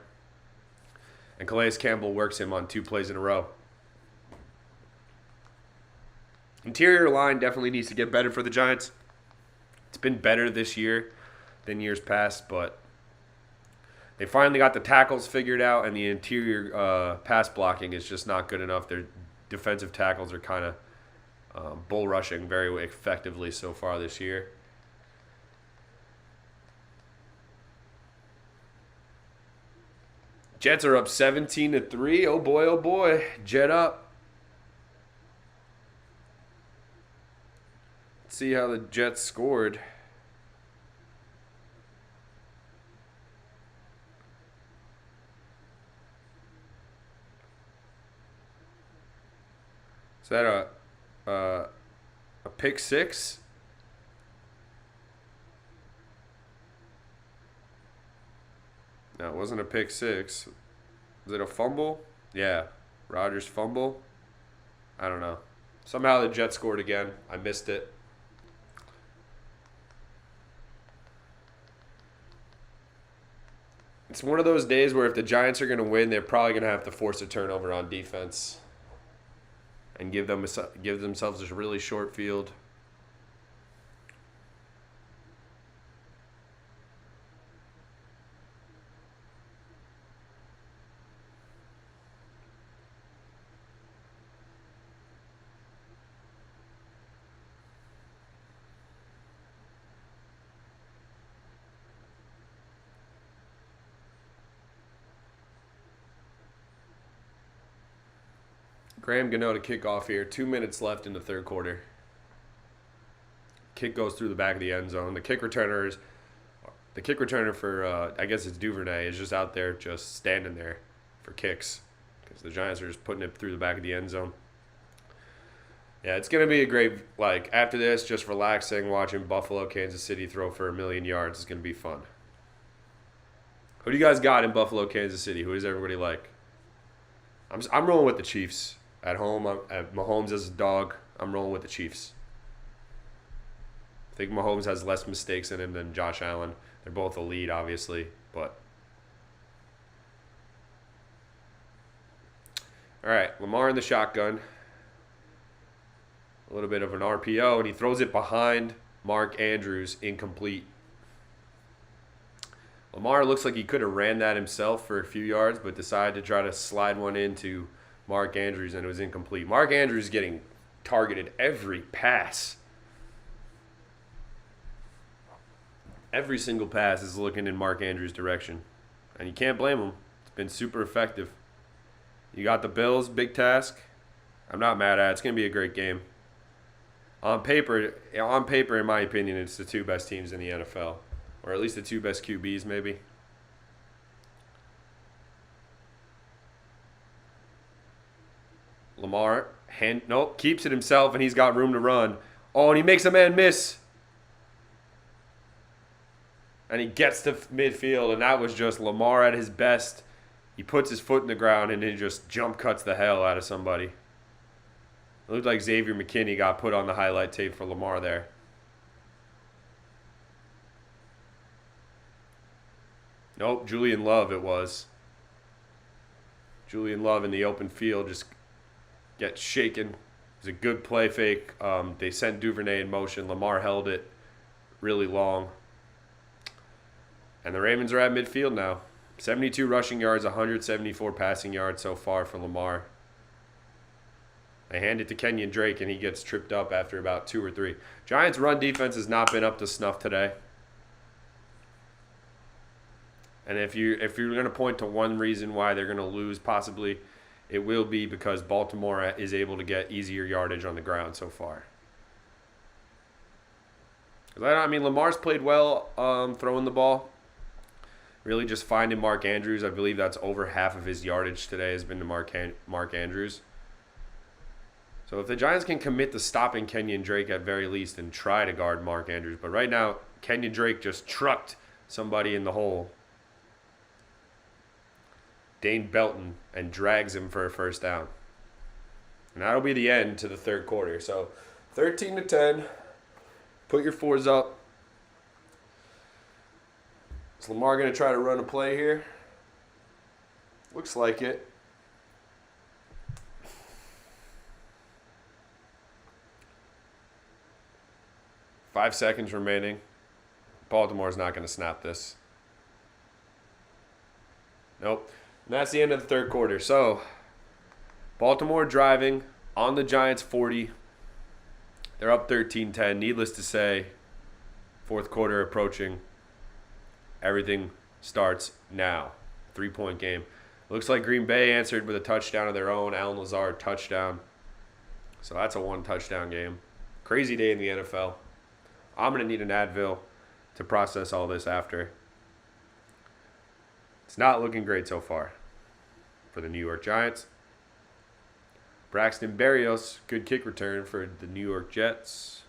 And Calais Campbell works him on 2 plays in a row. Interior line definitely needs to get better for the Giants. It's been better this year than years past, but they finally got the tackles figured out, and the interior pass blocking is just not good enough. Their defensive tackles are kind of bull rushing very effectively so far this year. Jets are up 17-3. Oh boy, oh boy. Jet up. Let's see how the Jets scored. Is that a pick 6? No, it wasn't a pick 6. Was it a fumble? Yeah. Rodgers fumble? I don't know. Somehow the Jets scored again. I missed it. It's one of those days where if the Giants are going to win, they're probably going to have to force a turnover on defense and give themselves a really short field. Graham Gano to kick off here. 2 minutes left in the third quarter. Kick goes through the back of the end zone. The kick returners The kick returner for, I guess it's Duvernay, is just out there just standing there for kicks because the Giants are just putting it through the back of the end zone. Yeah, it's going to be a great, after this, just relaxing, watching Buffalo, Kansas City throw for 1,000,000 yards is going to be fun. Who do you guys got in Buffalo, Kansas City? Who does everybody like? I'm rolling with the Chiefs. At home, Mahomes as a dog. I'm rolling with the Chiefs. I think Mahomes has less mistakes in him than Josh Allen. They're both elite, obviously, but... All right, Lamar in the shotgun. A little bit of an RPO, and he throws it behind Mark Andrews, incomplete. Lamar looks like he could have ran that himself for a few yards, but decided to try to slide one into Mark Andrews, and it was incomplete. Mark Andrews getting targeted every pass. Every single pass is looking in Mark Andrews' direction, and you can't blame him. It's been super effective. You got the Bills, big task. I'm not mad at it. It's going to be a great game. On paper, in my opinion, it's the two best teams in the NFL. Or at least the two best QBs, maybe. Lamar, keeps it himself, and he's got room to run. Oh, and he makes a man miss. And he gets to midfield, and that was just Lamar at his best. He puts his foot in the ground, and then just jump cuts the hell out of somebody. It looked like Xavier McKinney got put on the highlight tape for Lamar there. Nope, Julian Love it was. Julian Love in the open field just gets shaken. It was a good play fake. They sent Duvernay in motion. Lamar held it really long. And the Ravens are at midfield now. 72 rushing yards, 174 passing yards so far for Lamar. They hand it to Kenyon Drake, and he gets tripped up after about 2 or 3. Giants' run defense has not been up to snuff today. And if you're going to point to one reason why they're going to lose, possibly, it will be because Baltimore is able to get easier yardage on the ground so far. I mean, Lamar's played well throwing the ball. Really just finding Mark Andrews. I believe that's over half of his yardage today has been to Mark Andrews. So if the Giants can commit to stopping Kenyon Drake at very least and try to guard Mark Andrews. But right now, Kenyon Drake just trucked somebody in the hole. Dane Belton, and drags him for a first down. And that'll be the end to the third quarter. So 13-10. Put your fours up. Is Lamar going to try to run a play here? Looks like it. Five seconds remaining. Baltimore's not going to snap this. Nope. And that's the end of the third quarter. So, Baltimore driving on the Giants' 40. They're up 13-10. Needless to say, fourth quarter approaching. Everything starts now. 3-point game. Looks like Green Bay answered with a touchdown of their own. Allen Lazard touchdown. So that's a one-touchdown game. Crazy day in the NFL. I'm going to need an Advil to process all this after. It's not looking great so far for the New York Giants. Braxton Berrios, good kick return for the New York Jets.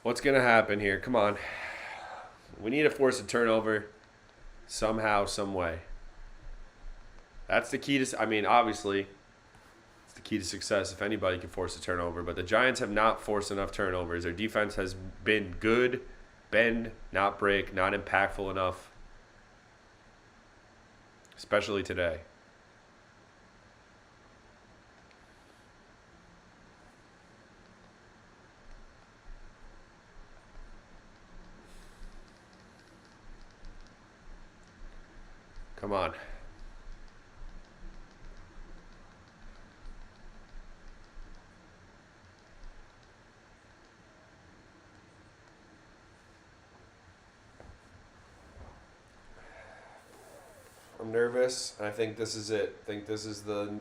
What's going to happen here? Come on. We need to force a turnover somehow, some way. That's the key to, obviously, it's the key to success if anybody can force a turnover. But the Giants have not forced enough turnovers. Their defense has been good, bend, not break, not impactful enough, especially today. Come on. nervous, and I think this is it. I think this is the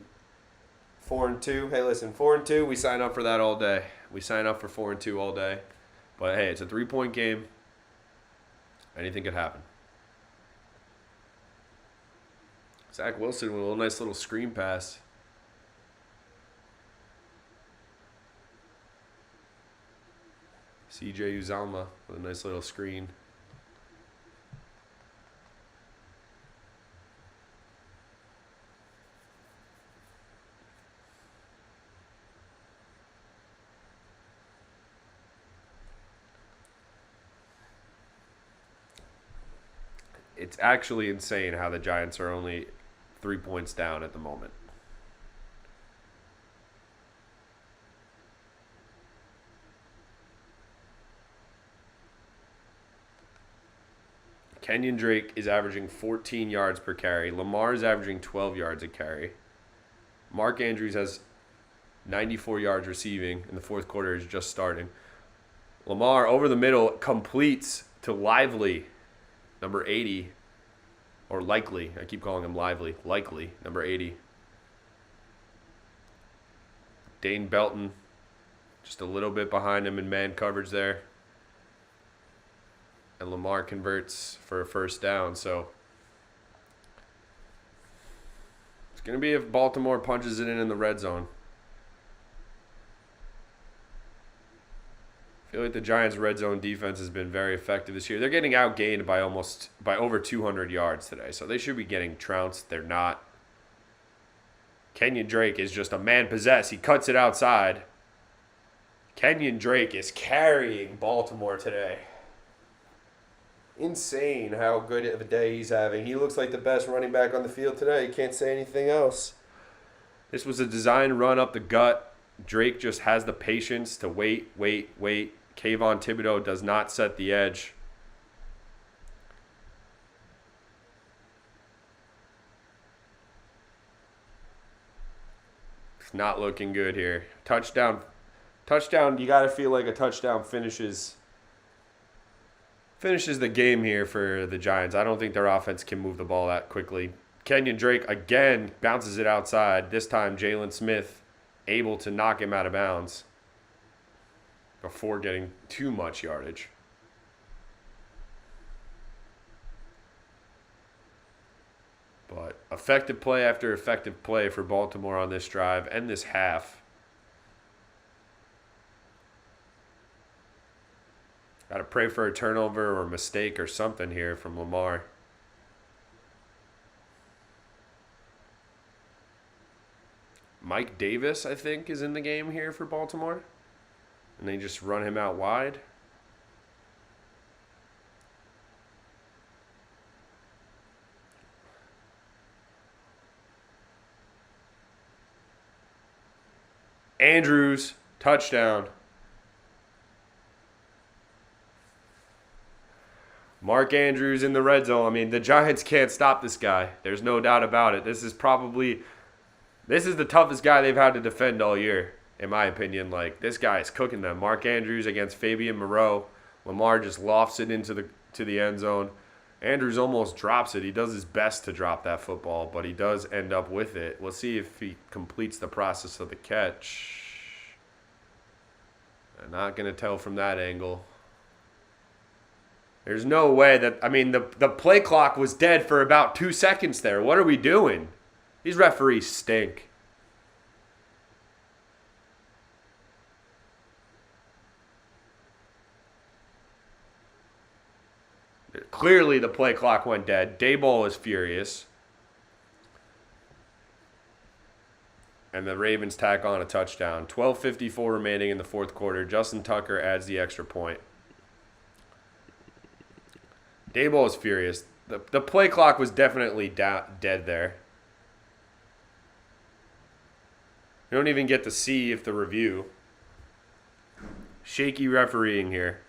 4-2. Hey, listen, 4-2. We sign up for that all day. We sign up for 4-2 all day. But hey, it's a 3-point game. Anything could happen. Zach Wilson with a nice little screen pass. CJ Uzomah with a nice little screen. It's actually insane how the Giants are only 3 points down at the moment. Kenyon Drake is averaging 14 yards per carry. Lamar is averaging 12 yards a carry. Mark Andrews has 94 yards receiving, and the fourth quarter is just starting. Lamar, over the middle, completes to Lively, number 80. Or Likely. I keep calling him Lively. Likely, number 80. Dane Belton, just a little bit behind him in man coverage there. And Lamar converts for a first down. So it's going to be if Baltimore punches it in the red zone. I feel like the Giants' red zone defense has been very effective this year. They're getting outgained by over 200 yards today, so they should be getting trounced. They're not. Kenyon Drake is just a man possessed. He cuts it outside. Kenyon Drake is carrying Baltimore today. Insane how good of a day he's having. He looks like the best running back on the field today. You can't say anything else. This was a design run up the gut. Drake just has the patience to wait. Kayvon Thibodeau does not set the edge. It's not looking good here. Touchdown, you got to feel like a touchdown finishes the game here for the Giants. I don't think their offense can move the ball that quickly. Kenyon Drake again bounces it outside. This time Jalen Smith able to knock him out of bounds before getting too much yardage. But effective play after effective play for Baltimore on this drive and this half. Got to pray for a turnover or a mistake or something here from Lamar. Mike Davis, I think, is in the game here for Baltimore. And they just run him out wide. Andrews, touchdown. Mark Andrews in the red zone. I mean, the Giants can't stop this guy. There's no doubt about it. This is the toughest guy they've had to defend all year, in my opinion. Like, this guy is cooking them. Mark Andrews against Fabian Moreau. Lamar just lofts it into the end zone. Andrews almost drops it. He does his best to drop that football, but he does end up with it. We'll see if he completes the process of the catch. I'm not going to tell from that angle. There's no way that, I mean, the play clock was dead for about 2 seconds there. What are we doing? These referees stink. Clearly the play clock went dead. Daboll is furious. And the Ravens tack on a touchdown. 12:54 remaining in the fourth quarter. Justin Tucker adds the extra point. Daboll is furious. The play clock was definitely dead there. You don't even get to see if the review. Shaky refereeing here.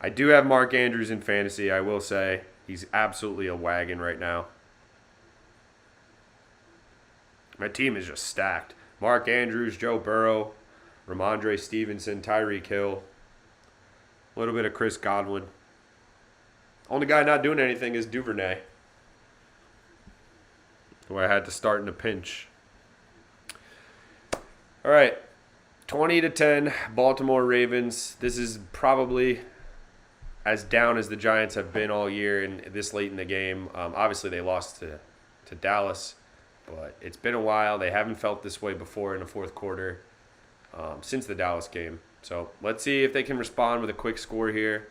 I do have Mark Andrews in fantasy, I will say. He's absolutely a wagon right now. My team is just stacked. Mark Andrews, Joe Burrow, Ramondre Stevenson, Tyreek Hill. A little bit of Chris Godwin. Only guy not doing anything is Duvernay. who I had to start in a pinch. All right, 20-10, Baltimore Ravens. This is probably as down as the Giants have been all year and this late in the game. Obviously, they lost to Dallas, but it's been a while. They haven't felt this way before in the fourth quarter since the Dallas game. So let's see if they can respond with a quick score here.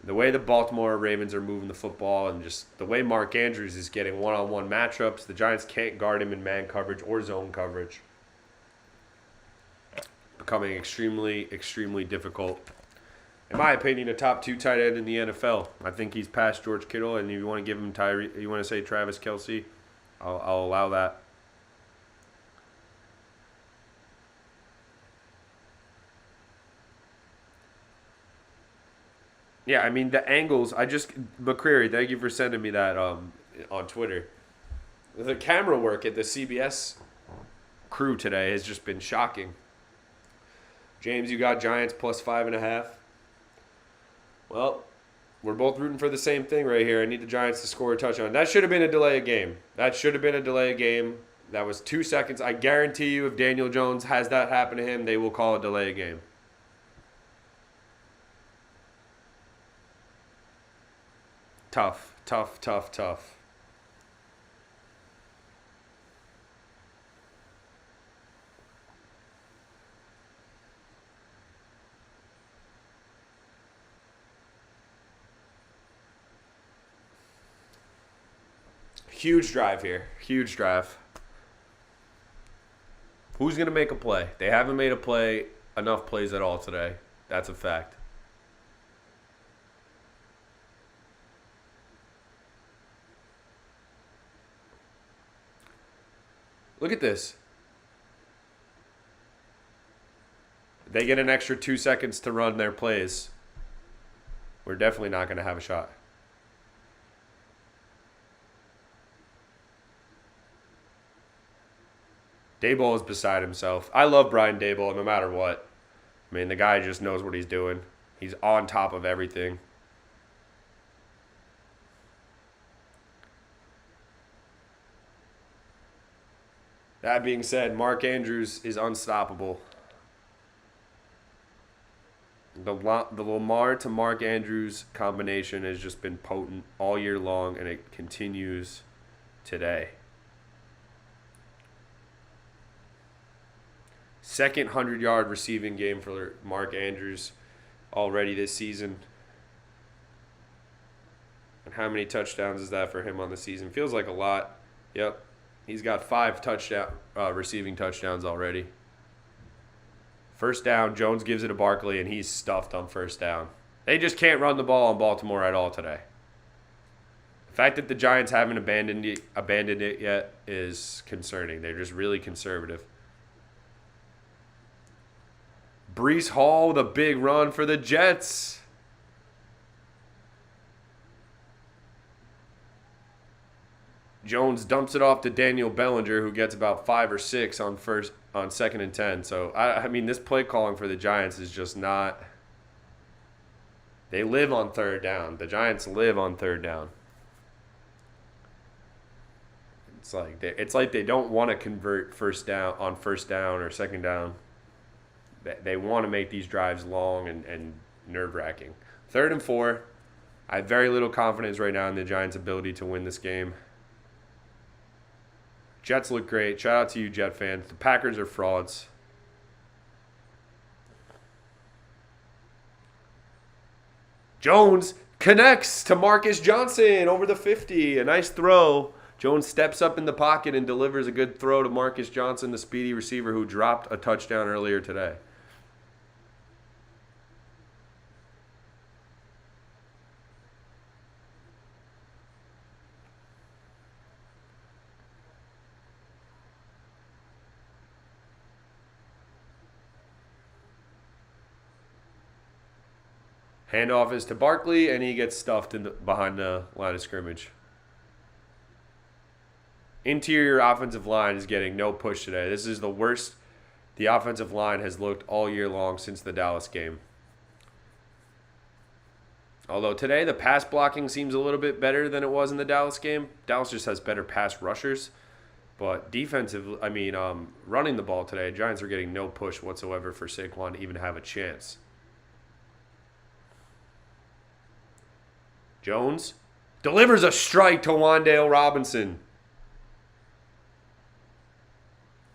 The way the Baltimore Ravens are moving the football and just the way Mark Andrews is getting one-on-one matchups, the Giants can't guard him in man coverage or zone coverage. Becoming extremely, extremely difficult. In my opinion, a top 2 tight end in the NFL. I think he's past George Kittle, and if you want to give him you want to say Travis Kelce, I'll allow that. Yeah, I mean, the angles, McCreary, thank you for sending me that on Twitter. The camera work at the CBS crew today has just been shocking. James, you got Giants plus 5.5. Well, we're both rooting for the same thing right here. I need the Giants to score a touchdown. That should have been a delay of game. That was 2 seconds. I guarantee you if Daniel Jones has that happen to him, they will call a delay of game. Tough. Huge drive here. Huge drive. Who's going to make a play? They haven't made enough plays at all today. That's a fact. Look at this. They get an extra 2 seconds to run their plays. We're definitely not going to have a shot. Daboll is beside himself. I love Brian Daboll no matter what. I mean, the guy just knows what he's doing. He's on top of everything. That being said, Mark Andrews is unstoppable. The Lamar to Mark Andrews combination has just been potent all year long, and it continues today. Second 100-yard receiving game for Mark Andrews already this season. And how many touchdowns is that for him on the season? Feels like a lot. Yep. He's got 5 receiving touchdowns already. First down, Jones gives it to Barkley, and he's stuffed on first down. They just can't run the ball on Baltimore at all today. The fact that the Giants haven't abandoned it yet is concerning. They're just really conservative. Breece Hall with a big run for the Jets. Jones dumps it off to Daniel Bellinger, who gets about 5 or 6 on 2nd and 10. So, I mean, this play calling for the Giants is just not – they live on third down. The Giants live on third down. It's like they don't want to convert first down or second down. They want to make these drives long and nerve-wracking. 3rd and 4. I have very little confidence right now in the Giants' ability to win this game. Jets look great. Shout out to you, Jet fans. The Packers are frauds. Jones connects to Marcus Johnson over the 50. A nice throw. Jones steps up in the pocket and delivers a good throw to Marcus Johnson, the speedy receiver who dropped a touchdown earlier today. Handoff is to Barkley, and he gets stuffed behind the line of scrimmage. Interior offensive line is getting no push today. This is the worst the offensive line has looked all year long since the Dallas game. Although today the pass blocking seems a little bit better than it was in the Dallas game. Dallas just has better pass rushers. But running the ball today, Giants are getting no push whatsoever for Saquon to even have a chance. Jones delivers a strike to Wan'Dale Robinson.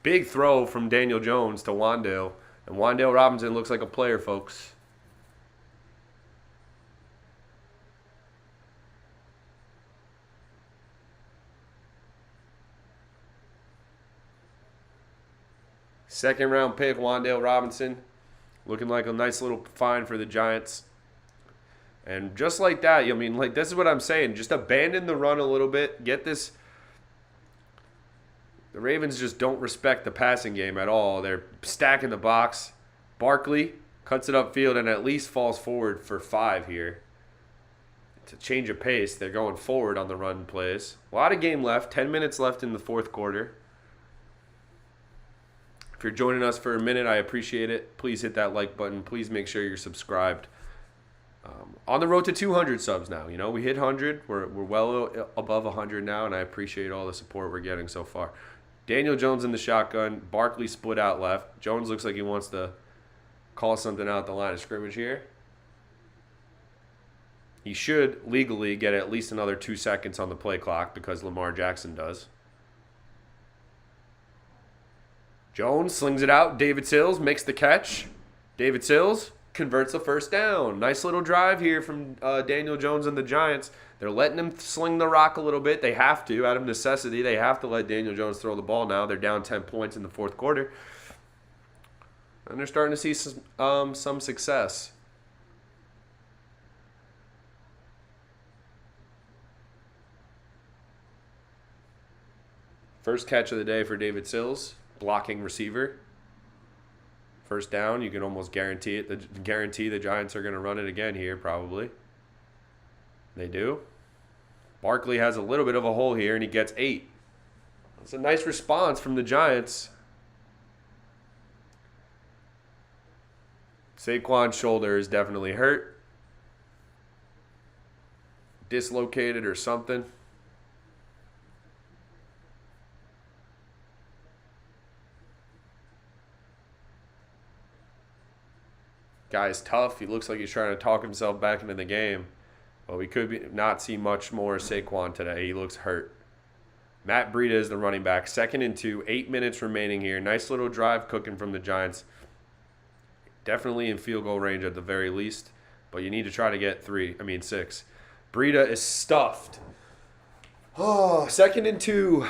Big throw from Daniel Jones to Wan'Dale. And Wan'Dale Robinson looks like a player, folks. Second round pick, Wan'Dale Robinson. Looking like a nice little find for the Giants. And just like that, this is what I'm saying. Just abandon the run a little bit. Get this. The Ravens just don't respect the passing game at all. They're stacking the box. Barkley cuts it upfield and at least falls forward for 5 here. To change of pace, they're going forward on the run plays. A lot of game left. 10 minutes left in the fourth quarter. If you're joining us for a minute, I appreciate it. Please hit that like button. Please make sure you're subscribed. On the road to 200 subs now. We hit 100. We're well above 100 now, and I appreciate all the support we're getting so far. Daniel Jones in the shotgun. Barkley split out left. Jones looks like he wants to call something out the line of scrimmage here. He should legally get at least another 2 seconds on the play clock because Lamar Jackson does. Jones slings it out. David Sills makes the catch. David Sills converts a first down. Nice little drive here from Daniel Jones and the Giants. They're letting him sling the rock a little bit. They have to, out of necessity. They have to let Daniel Jones throw the ball now. They're down 10 points in the fourth quarter. And they're starting to see some success. First catch of the day for David Sills, blocking receiver. First down, you can almost guarantee it. Guarantee the Giants are going to run it again here, probably. They do. Barkley has a little bit of a hole here, and he gets 8. That's a nice response from the Giants. Saquon's shoulder is definitely hurt. Dislocated or something. Guy's tough. He looks like he's trying to talk himself back into the game. But we could not see much more of Saquon today. He looks hurt. Matt Breida is the running back. 2nd and 2. 8 minutes remaining here. Nice little drive cooking from the Giants. Definitely in field goal range at the very least. But you need to try to get 6. Breida is stuffed. Oh, 2nd and 2.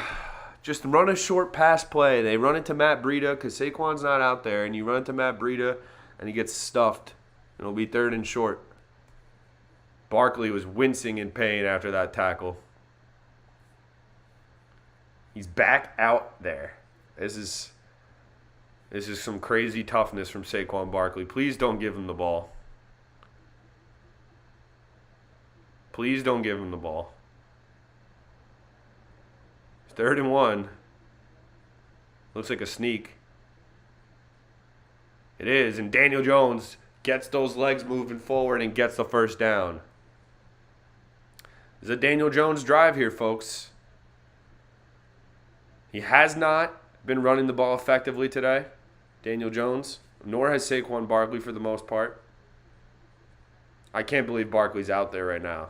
Just run a short pass play. They run it to Matt Breida because Saquon's not out there. And you run it to Matt Breida. And he gets stuffed. It'll be 3rd and short. Barkley was wincing in pain after that tackle. He's back out there. This is some crazy toughness from Saquon Barkley. Please don't give him the ball. Please don't give him the ball. 3rd and 1. Looks like a sneak. It is, and Daniel Jones gets those legs moving forward and gets the first down. There's a Daniel Jones drive here, folks. He has not been running the ball effectively today, Daniel Jones, nor has Saquon Barkley for the most part. I can't believe Barkley's out there right now.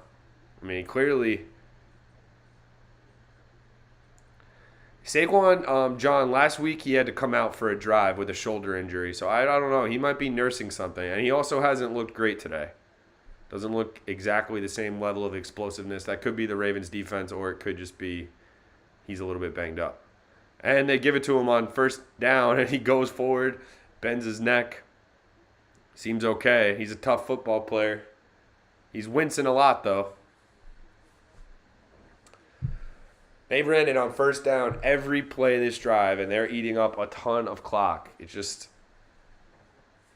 Clearly, Saquon, John, last week he had to come out for a drive with a shoulder injury. So I don't know. He might be nursing something. And he also hasn't looked great today. Doesn't look exactly the same level of explosiveness. That could be the Ravens defense, or it could just be he's a little bit banged up. And they give it to him on first down, and he goes forward, bends his neck. Seems okay. He's a tough football player. He's wincing a lot, though. They've ran it on first down every play this drive, and they're eating up a ton of clock. It's just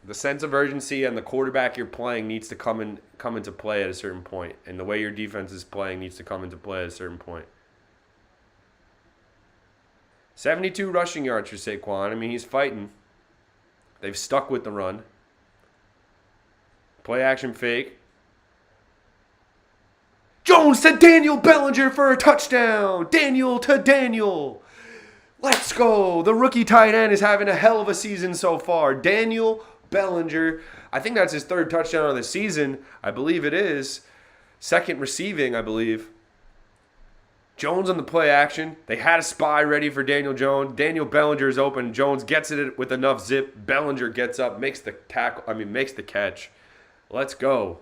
the sense of urgency and the quarterback you're playing needs to come into play at a certain point, and the way your defense is playing needs to come into play at a certain point. 72 rushing yards for Saquon. He's fighting. They've stuck with the run. Play action fake. Jones to Daniel Bellinger for a touchdown. Daniel to Daniel. Let's go. The rookie tight end is having a hell of a season so far. Daniel Bellinger. I think that's his third touchdown of the season. I believe it is. Second receiving, I believe. Jones on the play action. They had a spy ready for Daniel Jones. Daniel Bellinger is open. Jones gets it with enough zip. Bellinger gets up, makes the catch. Let's go.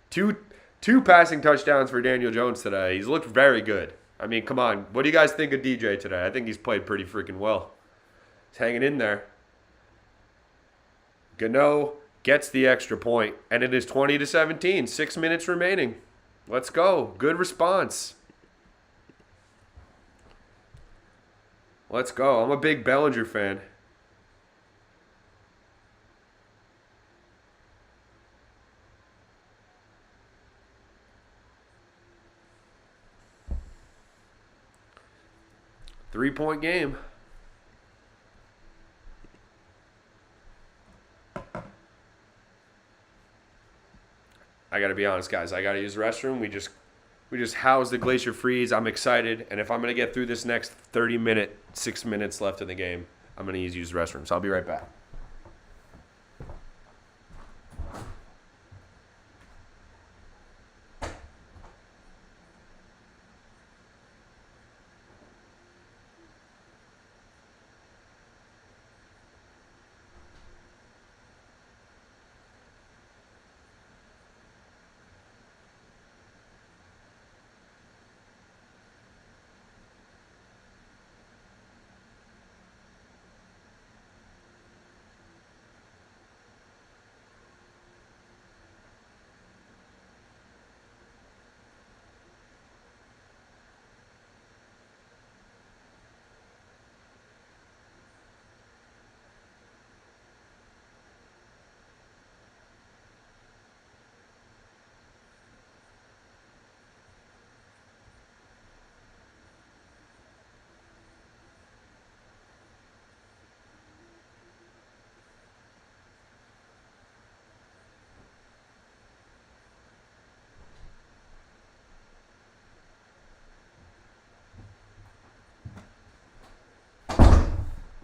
Two passing touchdowns for Daniel Jones today. He's looked very good. I mean, come on. What do you guys think of DJ today? I think he's played pretty freaking well. He's hanging in there. Gano gets the extra point, and it is 20-17. 6 minutes remaining. Let's go. Good response. Let's go. I'm a big Bellinger fan. Three-point game. I got to be honest, guys. I got to use the restroom. We just housed the Glacier Freeze. I'm excited. And if I'm going to get through this next 6 minutes left of the game, I'm going to use the restroom. So I'll be right back.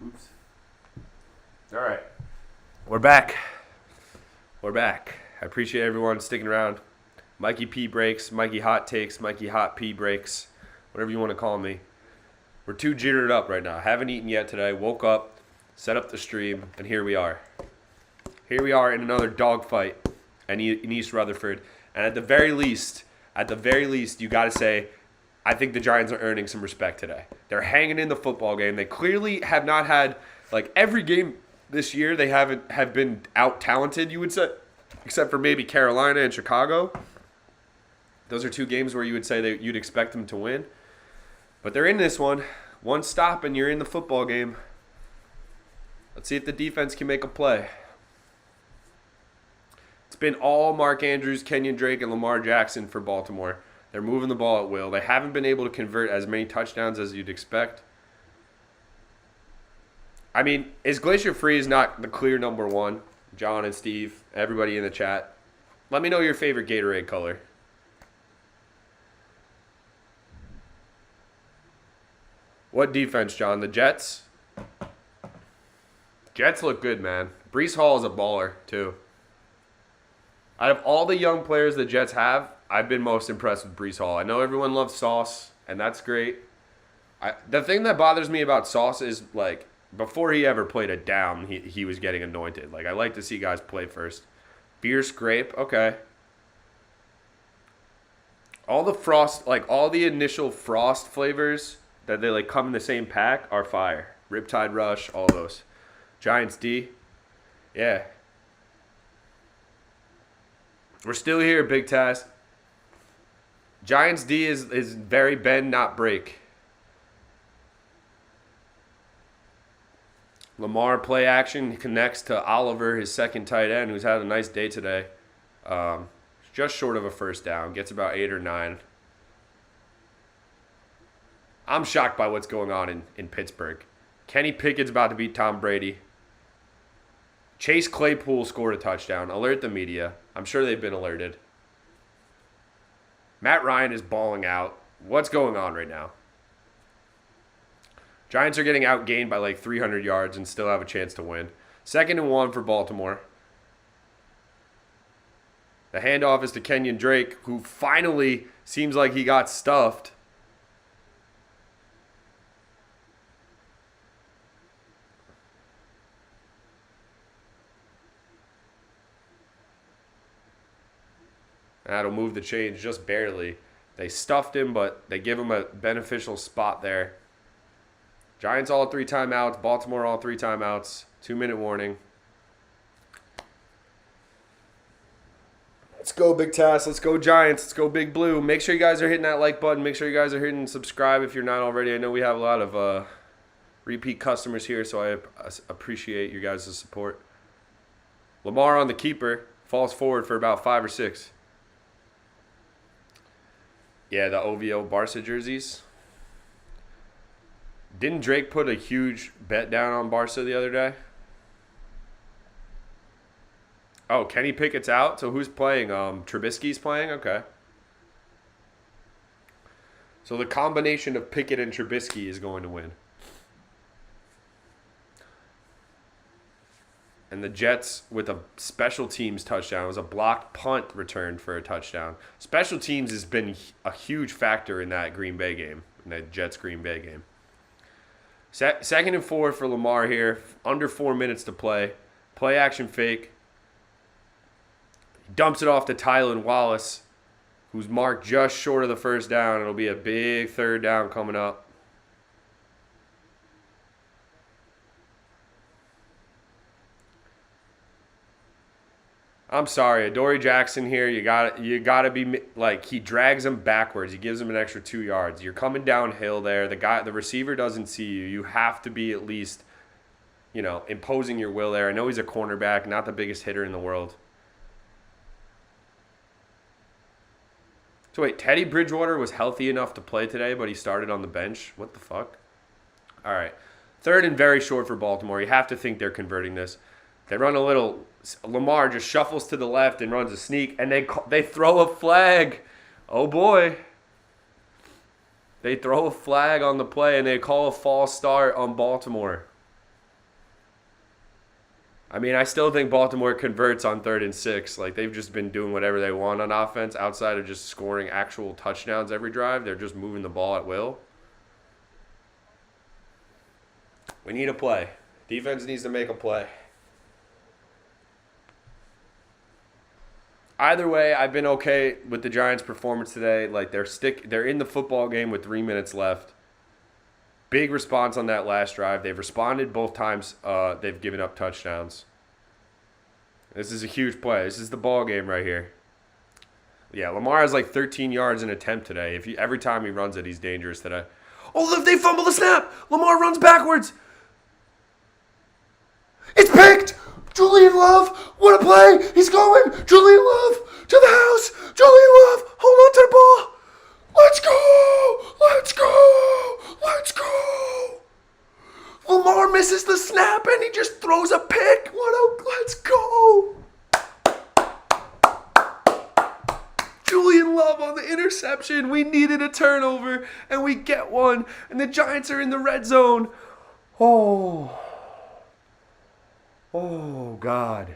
Oops. All right. We're back. I appreciate everyone sticking around. Mikey P breaks, Mikey Hot Takes, Mikey Hot P breaks, whatever you want to call me. We're too jittered up right now. Haven't eaten yet today. Woke up, set up the stream, and here we are. Here we are in another dogfight in East Rutherford. And at the very least, you got to say, I think the Giants are earning some respect today. They're hanging in the football game. They clearly have not had, like, every game this year they have been out-talented, you would say, except for maybe Carolina and Chicago. Those are two games where you would say that you'd expect them to win. But they're in this one. One stop and you're in the football game. Let's see if the defense can make a play. It's been all Mark Andrews, Kenyon Drake, and Lamar Jackson for Baltimore. They're moving the ball at will. They haven't been able to convert as many touchdowns as you'd expect. I mean, is Glacier Freeze not the clear number one? John and Steve, everybody in the chat. Let me know your favorite Gatorade color. What defense, John? The Jets? Jets look good, man. Breece Hall is a baller, too. Out of all the young players the Jets have, I've been most impressed with Breece Hall. I know everyone loves Sauce, and that's great. The thing that bothers me about Sauce is, like, before he ever played a down, he was getting anointed. Like, I like to see guys play first. Fierce Grape, okay. All the Frost, like, all the initial Frost flavors that they, like, come in the same pack are fire. Riptide Rush, all those. Giants D, yeah. We're still here, Big Taz. Giants D is very bend, not break. Lamar play action connects to Oliver, his second tight end, who's had a nice day today. Just short of a first down. Gets about 8 or 9. I'm shocked by what's going on in Pittsburgh. Kenny Pickett's about to beat Tom Brady. Chase Claypool scored a touchdown. Alert the media. I'm sure they've been alerted. Matt Ryan is balling out. What's going on right now? Giants are getting outgained by like 300 yards and still have a chance to win. 2nd and 1 for Baltimore. The handoff is to Kenyon Drake, who finally seems like he got stuffed. That'll move the chains just barely. They stuffed him, but they give him a beneficial spot there. Giants all 3 timeouts. Baltimore all 3 timeouts. 2-minute warning. Let's go, Big Tass. Let's go, Giants. Let's go, Big Blue. Make sure you guys are hitting that like button. Make sure you guys are hitting subscribe if you're not already. I know we have a lot of repeat customers here, so I appreciate you guys' support. Lamar on the keeper. Falls forward for about 5 or 6. Yeah, the OVO Barca jerseys. Didn't Drake put a huge bet down on Barca the other day? Oh, Kenny Pickett's out? So who's playing? Trubisky's playing? Okay. So the combination of Pickett and Trubisky is going to win. And the Jets with a special teams touchdown. It was a blocked punt return for a touchdown. Special teams has been a huge factor in that Green Bay game, in that Jets-Green Bay game. 2nd and 4 for Lamar here. Under 4 minutes to play. Play action fake. He dumps it off to Tylan Wallace, who's marked just short of the first down. It'll be a big 3rd down coming up. I'm sorry, Adoree Jackson here. You got to be like, he drags him backwards. He gives him an extra 2 yards. You're coming downhill there. The receiver doesn't see you. You have to be at least, imposing your will there. I know he's a cornerback, not the biggest hitter in the world. So wait, Teddy Bridgewater was healthy enough to play today, but he started on the bench? What the fuck? All right. 3rd and very short for Baltimore. You have to think they're converting this. They run a little. Lamar just shuffles to the left and runs a sneak, and they throw a flag. Oh, boy. They throw a flag on the play, and they call a false start on Baltimore. I mean, I still think Baltimore converts on 3rd and 6. Like, they've just been doing whatever they want on offense outside of just scoring actual touchdowns every drive. They're just moving the ball at will. We need a play. Defense needs to make a play. Either way, I've been okay with the Giants' performance today. Like, they're in the football game with 3 minutes left. Big response on that last drive. They've responded both times they've given up touchdowns. This is a huge play. This is the ball game right here. Yeah, Lamar has like 13 yards an attempt today. Every time he runs it, he's dangerous today. Oh, look, they fumble the snap. Lamar runs backwards. It's picked. Julian Love, what a play! He's going! Julian Love to the house! Julian Love, hold on to the ball! Let's go! Let's go! Let's go! Lamar misses the snap and he just throws a pick! Let's go! Julian Love on the interception. We needed a turnover and we get one. And the Giants are in the red zone. Oh, God.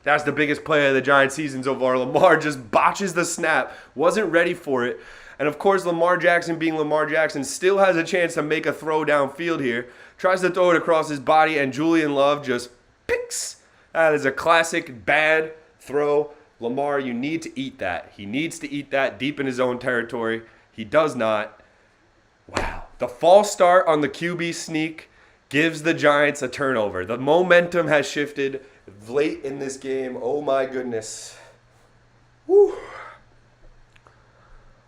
That's the biggest play of the Giants season so far. Lamar just botches the snap. Wasn't ready for it. And, of course, Lamar Jackson being Lamar Jackson still has a chance to make a throw downfield here. Tries to throw it across his body, and Julian Love just picks. That is a classic bad throw. Lamar, you need to eat that. He needs to eat that deep in his own territory. He does not. Wow. The false start on the QB sneak gives the Giants a turnover. The momentum has shifted late in this game. Oh, my goodness. Woo.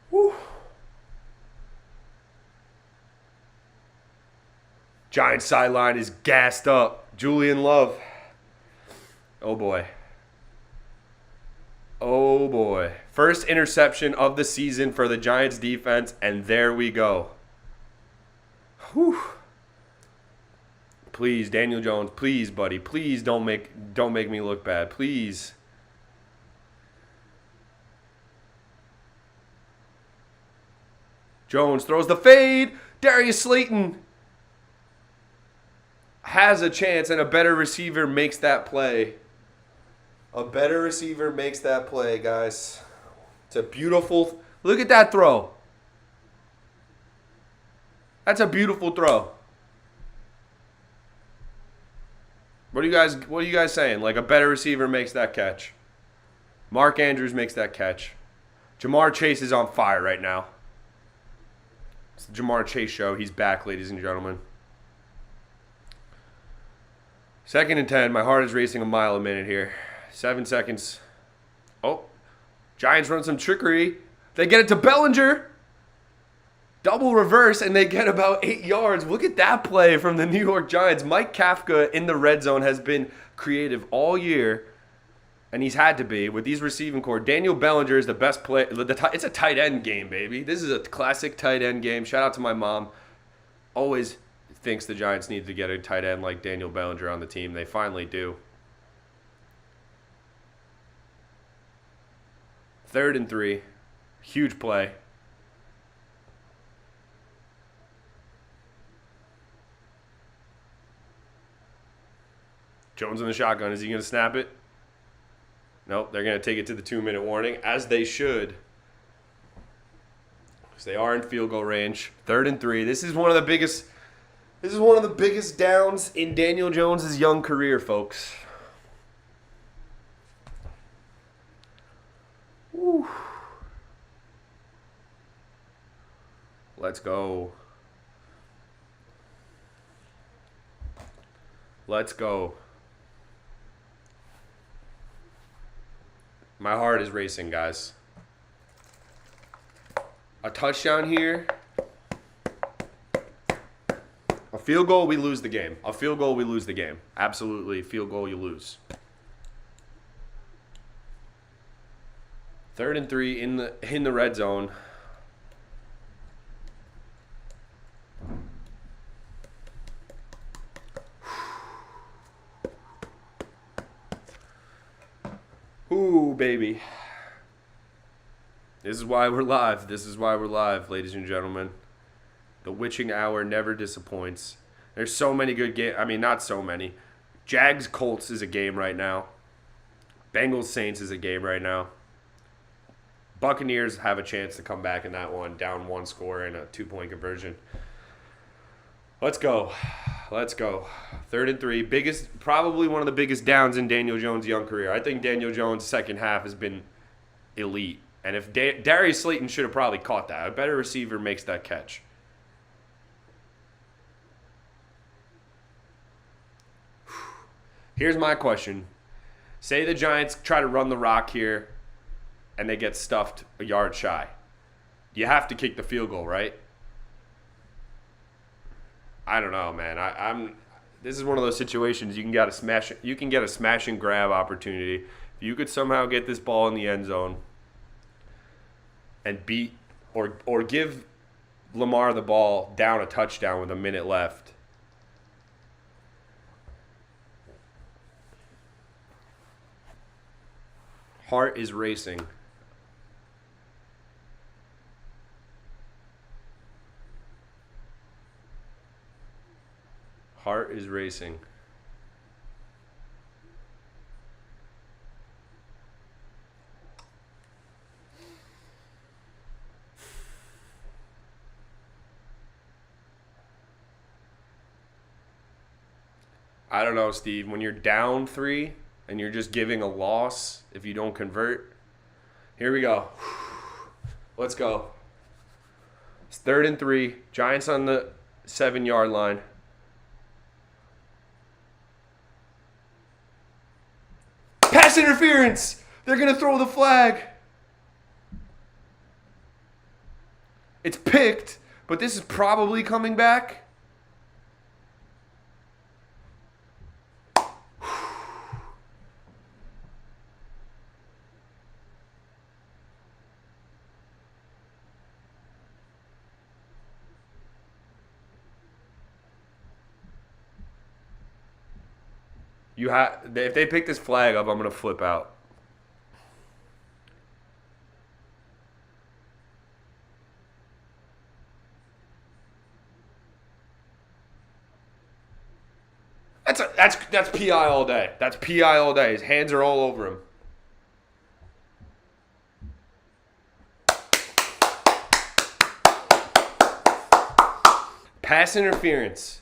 Woo. Giants sideline is gassed up. Julian Love. Oh, boy. Oh, boy. First interception of the season for the Giants defense, and there we go. Whew. Please, Daniel Jones, please, buddy. Please don't make me look bad. Please. Jones throws the fade. Darius Slayton has a chance, and a better receiver makes that play. A better receiver makes that play, guys. It's a beautiful... Look at that throw. That's a beautiful throw. What are you guys saying? Like, a better receiver makes that catch. Mark Andrews makes that catch. Jamar Chase is on fire right now. It's the Jamar Chase show. He's back, ladies and gentlemen. 2nd and 10. My heart is racing a mile a minute here. 7 seconds. Oh, Giants run some trickery. They get it to Bellinger. Double reverse, and they get about 8 yards. Look at that play from the New York Giants. Mike Kafka in the red zone has been creative all year, and he's had to be with these receiving core. Daniel Bellinger is the best player. It's a tight end game, baby. This is a classic tight end game. Shout out to my mom. Always thinks the Giants need to get a tight end like Daniel Bellinger on the team. They finally do. 3rd and 3. Huge play. Jones in the shotgun. Is he going to snap it? Nope. They're going to take it to the 2-minute warning, as they should. Because they are in field goal range. 3rd and 3. This is one of the biggest downs in Daniel Jones' young career, folks. Woo. Let's go. Let's go. My heart is racing, guys. A touchdown here. A field goal, we lose the game. A field goal, we lose the game. Absolutely, field goal, you lose. 3rd and 3 in the red zone. Ooh, baby. This is why we're live. This is why we're live, ladies and gentlemen. The witching hour never disappoints. There's so many good games. I mean, not so many. Jags Colts is a game right now. Bengals Saints is a game right now. Buccaneers have a chance to come back in that one, down 1 score and a 2-point conversion. Let's go. Let's go. 3rd and 3. Probably one of the biggest downs in Daniel Jones' young career. I think Daniel Jones' second half has been elite. And if Darius Slayton should have probably caught that. A better receiver makes that catch. Here's my question. Say the Giants try to run the rock here and they get stuffed a yard shy. You have to kick the field goal, right? I don't know, man. This is one of those situations you can get a smash and grab opportunity. If you could somehow get this ball in the end zone and beat or give Lamar the ball down a touchdown with a minute left. Heart is racing. Heart is racing. I don't know, Steve. When you're down 3 and you're just giving a loss if you don't convert. Here we go. Let's go. It's 3rd and 3. Giants on the 7-yard line. Pass interference! They're going to throw the flag. It's picked, but this is probably coming back. If they pick this flag up, I'm going to flip out. That's PI all day. That's PI all day. His hands are all over him. Pass interference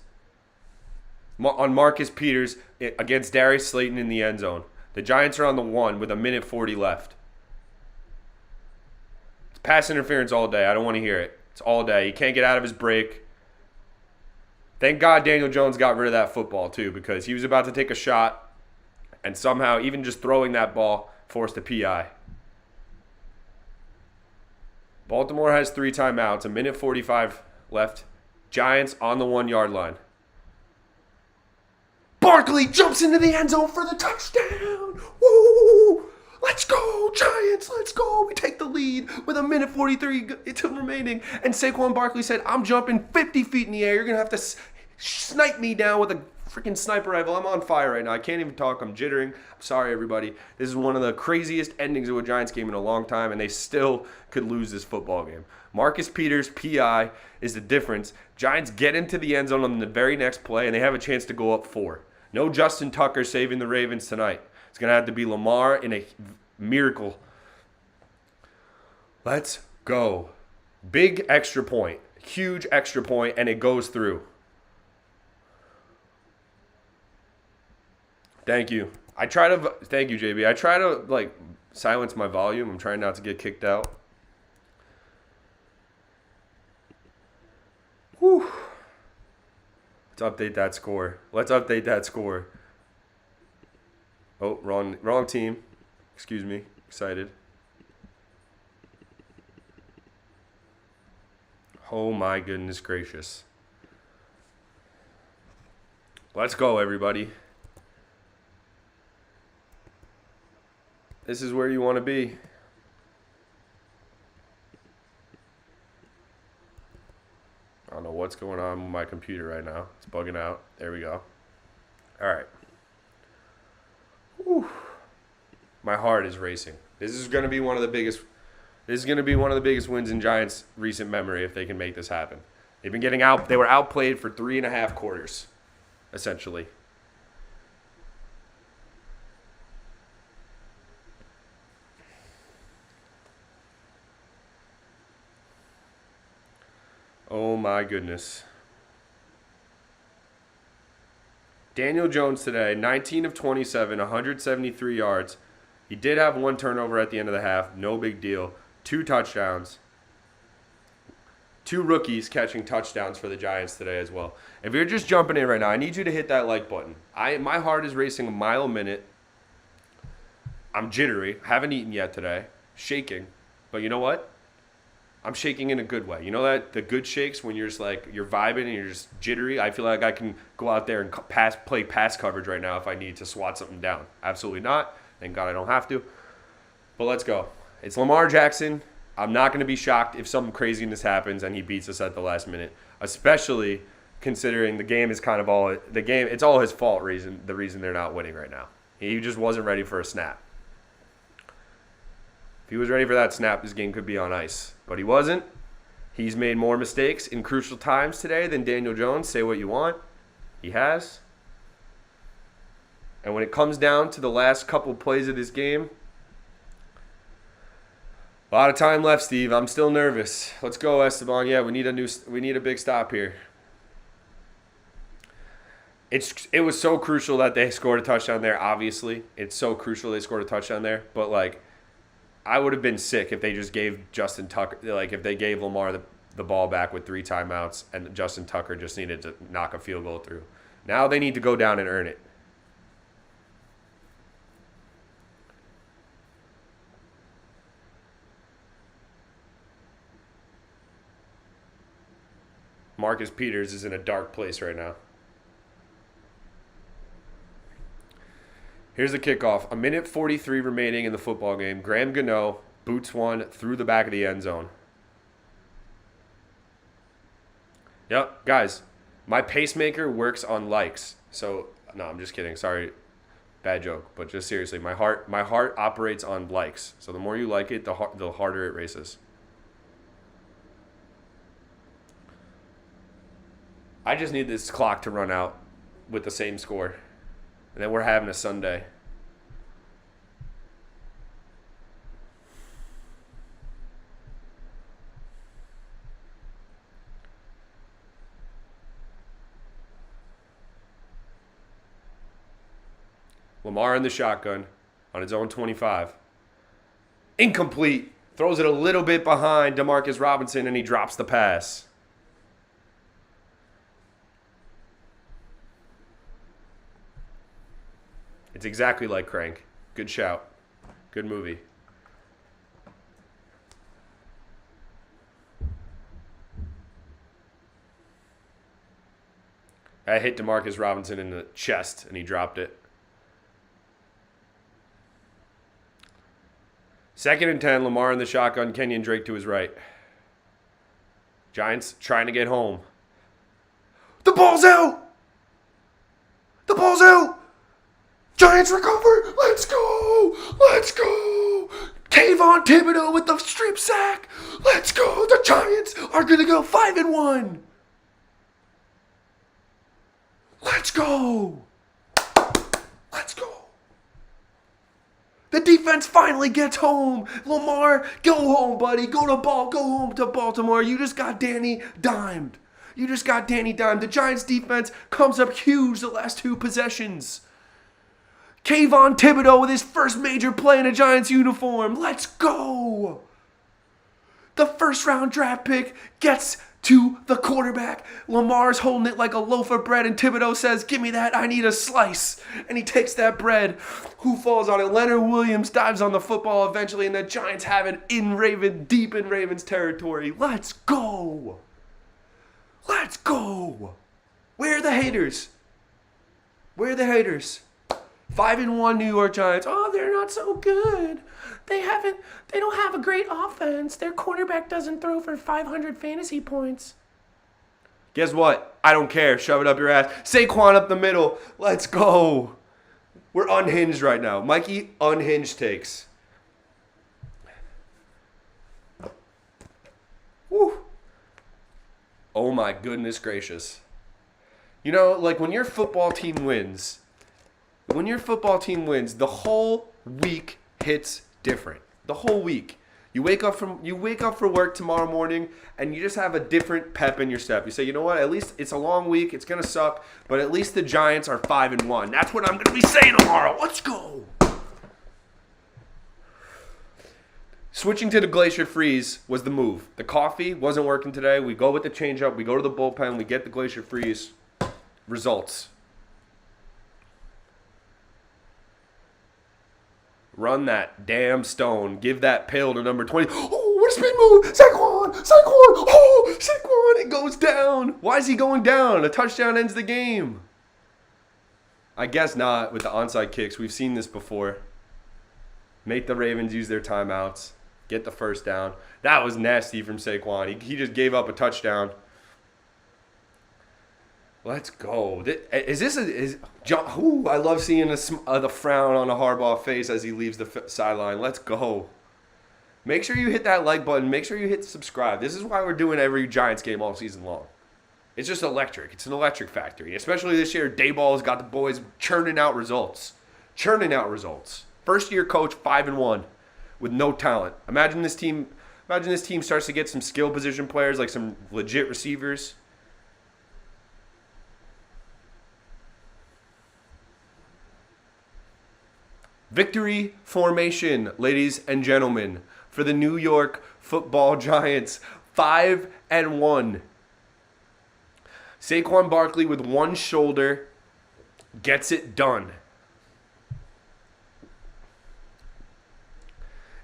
on Marcus Peters against Darius Slayton in the end zone. The Giants are on the 1 with 1:40 left. It's pass interference all day. I don't want to hear it. It's all day. He can't get out of his break. Thank God Daniel Jones got rid of that football too, because he was about to take a shot and somehow even just throwing that ball forced a PI. Baltimore has 3 timeouts, 1:45 left. Giants on the 1-yard line. Barkley jumps into the end zone for the touchdown. Woo! Let's go, Giants. Let's go. We take the lead with 1:43 remaining. And Saquon Barkley said, I'm jumping 50 feet in the air. You're going to have to snipe me down with a freaking sniper rifle. I'm on fire right now. I can't even talk. I'm jittering. I'm sorry, everybody. This is one of the craziest endings of a Giants game in a long time, and they still could lose this football game. Marcus Peters, PI, is the difference. Giants get into the end zone on the very next play, and they have a chance to go up 4. No Justin Tucker saving the Ravens tonight. It's going to have to be Lamar in a miracle. Let's go. Big extra point. Huge extra point, and it goes through. Thank you. Thank you, JB. I try to, silence my volume. I'm trying not to get kicked out. Whew. Let's update that score. Oh, wrong team. Excuse me. Excited. Oh my goodness gracious. Let's go, everybody. This is where you want to be. I don't know what's going on with my computer right now. It's bugging out. There we go. All right. Whew. My heart is racing. This is going to be one of the biggest wins in Giants' recent memory if they can make this happen. They've been getting out. They were outplayed for 3.5 quarters, essentially. Oh my goodness. Daniel Jones today, 19 of 27, 173 yards. He did have 1 turnover at the end of the half. No big deal. 2 touchdowns. 2 rookies catching touchdowns for the Giants today as well. If you're just jumping in right now, I need you to hit that like button. My heart is racing a mile a minute. I'm jittery. Haven't eaten yet today. Shaking. But you know what? I'm shaking in a good way. You know that the good shakes when you're just you're vibing and you're just jittery? I feel like I can go out there and play pass coverage right now if I need to swat something down. Absolutely not. Thank God I don't have to. But let's go. It's Lamar Jackson. I'm not going to be shocked if some craziness happens and he beats us at the last minute, especially considering the game is kind of all – it's all his fault the reason they're not winning right now. He just wasn't ready for a snap. If he was ready for that snap, this game could be on ice. But he wasn't. He's made more mistakes in crucial times today than Daniel Jones. Say what you want. He has. And when it comes down to the last couple plays of this game, a lot of time left, Steve. I'm still nervous. Let's go, Esteban. Yeah, we need a big stop here. It was so crucial that they scored a touchdown there, obviously. It's so crucial they scored a touchdown there. But, I would have been sick if they just gave Justin Tucker, if they gave Lamar the ball back with 3 timeouts and Justin Tucker just needed to knock a field goal through. Now they need to go down and earn it. Marcus Peters is in a dark place right now. Here's the kickoff. 1:43 remaining in the football game. Graham Gano boots one through the back of the end zone. Yep, guys, my pacemaker works on likes. So, no, I'm just kidding. Sorry, bad joke. But just seriously, my heart operates on likes. So the more you like it, the harder it races. I just need this clock to run out with the same score. And then we're having a Sunday. Lamar in the shotgun on his own 25. Incomplete. Throws it a little bit behind Demarcus Robinson, and he drops the pass. It's exactly like Crank. Good shout. Good movie. I hit Demarcus Robinson in the chest, and he dropped it. 2nd and 10, Lamar in the shotgun, Kenyon Drake to his right. Giants trying to get home. The ball's out! The ball's out! Giants recover! Let's go! Let's go! Kayvon Thibodeau with the strip sack! Let's go! The Giants are going to go 5-1! Let's go! Let's go! The defense finally gets home. Lamar, go home, buddy. Go home to Baltimore. You just got Danny dimed. The Giants defense comes up huge the last 2 possessions. Kayvon Thibodeau with his first major play in a Giants uniform. Let's go. The first-round draft pick gets to the quarterback. Lamar's holding it like a loaf of bread, and Thibodeau says, "Give me that, I need a slice." And he takes that bread. Who falls on it? Leonard Williams dives on the football eventually, and the Giants have it deep in Ravens territory. Let's go. Let's go. Where are the haters? 5-1 New York Giants. Oh, they're not so good. They don't have a great offense. Their quarterback doesn't throw for 500 fantasy points. Guess what? I don't care. Shove it up your ass. Saquon up the middle. Let's go. We're unhinged right now. Mikey, unhinged takes. Woo. Oh my goodness gracious. You know, like when your football team wins, the whole week hits different. The whole week. You wake up for work tomorrow morning and you just have a different pep in your step. You say, you know what, at least it's a long week, it's gonna suck, but at least the Giants are 5-1. That's what I'm gonna be saying tomorrow. Let's go. Switching to the Glacier Freeze was the move. The coffee wasn't working today. We go with the change-up, we go to the bullpen, we get the Glacier Freeze. Results. Run that damn stone. Give that pill to number 20. Oh, what a spin move. Saquon. Oh, Saquon. It goes down. Why is he going down? A touchdown ends the game. I guess not with the onside kicks. We've seen this before. Make the Ravens use their timeouts. Get the first down. That was nasty from Saquon. He just gave up a touchdown. Let's go. I love seeing the frown on a Harbaugh face as he leaves the sideline. Let's go. Make sure you hit that like button. Make sure you hit subscribe. This is why we're doing every Giants game all season long. It's just electric. It's an electric factory. Especially this year, Dayball's got the boys churning out results. First-year coach, 5-1, with no talent. Imagine this team starts to get some skill position players, like some legit receivers. Victory formation, ladies and gentlemen, for the New York Football Giants, 5-1. Saquon Barkley with one shoulder gets it done.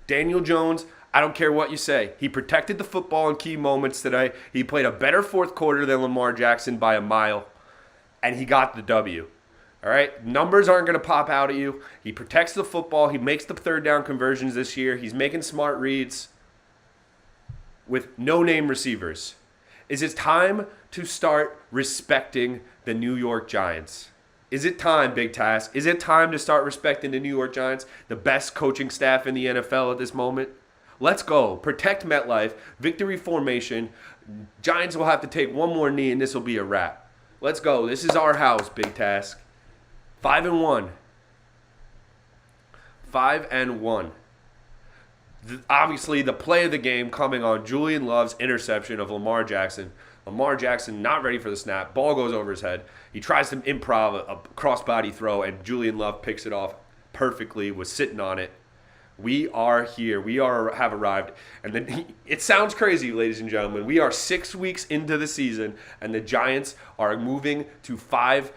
Daniel Jones, I don't care what you say. He protected the football in key moments today. He played a better fourth quarter than Lamar Jackson by a mile, and he got the W. All right, numbers aren't going to pop out at you. He protects the football. He makes the third down conversions this year. He's making smart reads with no-name receivers. Is it time to start respecting the New York Giants? Is it time, Big Task? Is it time to start respecting the New York Giants, the best coaching staff in the NFL at this moment? Let's go. Protect MetLife. Victory formation. Giants will have to take one more knee, and this will be a wrap. Let's go. This is our house, Big Task. 5-1. 5-1. Obviously, the play of the game coming on Julian Love's interception of Lamar Jackson. Lamar Jackson not ready for the snap. Ball goes over his head. He tries to improv a crossbody throw, and Julian Love picks it off perfectly, was sitting on it. We are here. Have arrived. And then it sounds crazy, ladies and gentlemen. We are 6 weeks into the season, and the Giants are moving to 5-1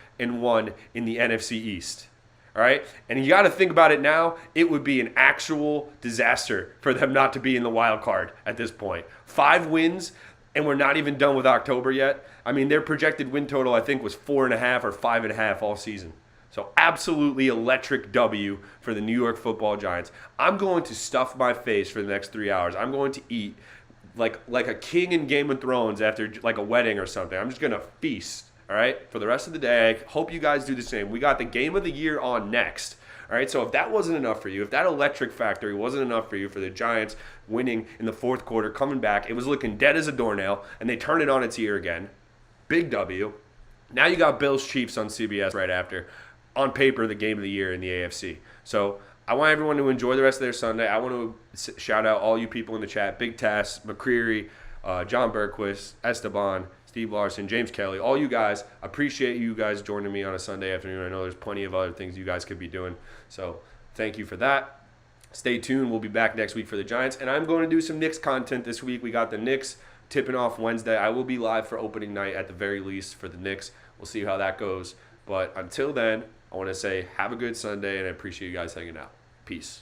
in the NFC East. All right? And you got to think about it now. It would be an actual disaster for them not to be in the wild card at this point. 5 wins, and we're not even done with October yet. I mean, their projected win total, I think, was 4.5 or 5.5 all season. So absolutely electric W for the New York Football Giants. I'm going to stuff my face for the next 3 hours. I'm going to eat like a king in Game of Thrones after like a wedding or something. I'm just going to feast. All right, for the rest of the day. I hope you guys do the same. We got the game of the year on next. All right, so if that wasn't enough for you, if that electric factory wasn't enough for you for the Giants winning in the fourth quarter, coming back, it was looking dead as a doornail, and they turned it on its ear again. Big W. Now you got Bills Chiefs on CBS right after. On paper, the game of the year in the AFC. So I want everyone to enjoy the rest of their Sunday. I want to shout out all you people in the chat. Big Tass, McCreary, John Berquist, Esteban, Steve Larson, James Kelly, all you guys. Appreciate you guys joining me on a Sunday afternoon. I know there's plenty of other things you guys could be doing. So thank you for that. Stay tuned. We'll be back next week for the Giants. And I'm going to do some Knicks content this week. We got the Knicks tipping off Wednesday. I will be live for opening night at the very least for the Knicks. We'll see how that goes. But until then, I want to say have a good Sunday, and I appreciate you guys hanging out. Peace.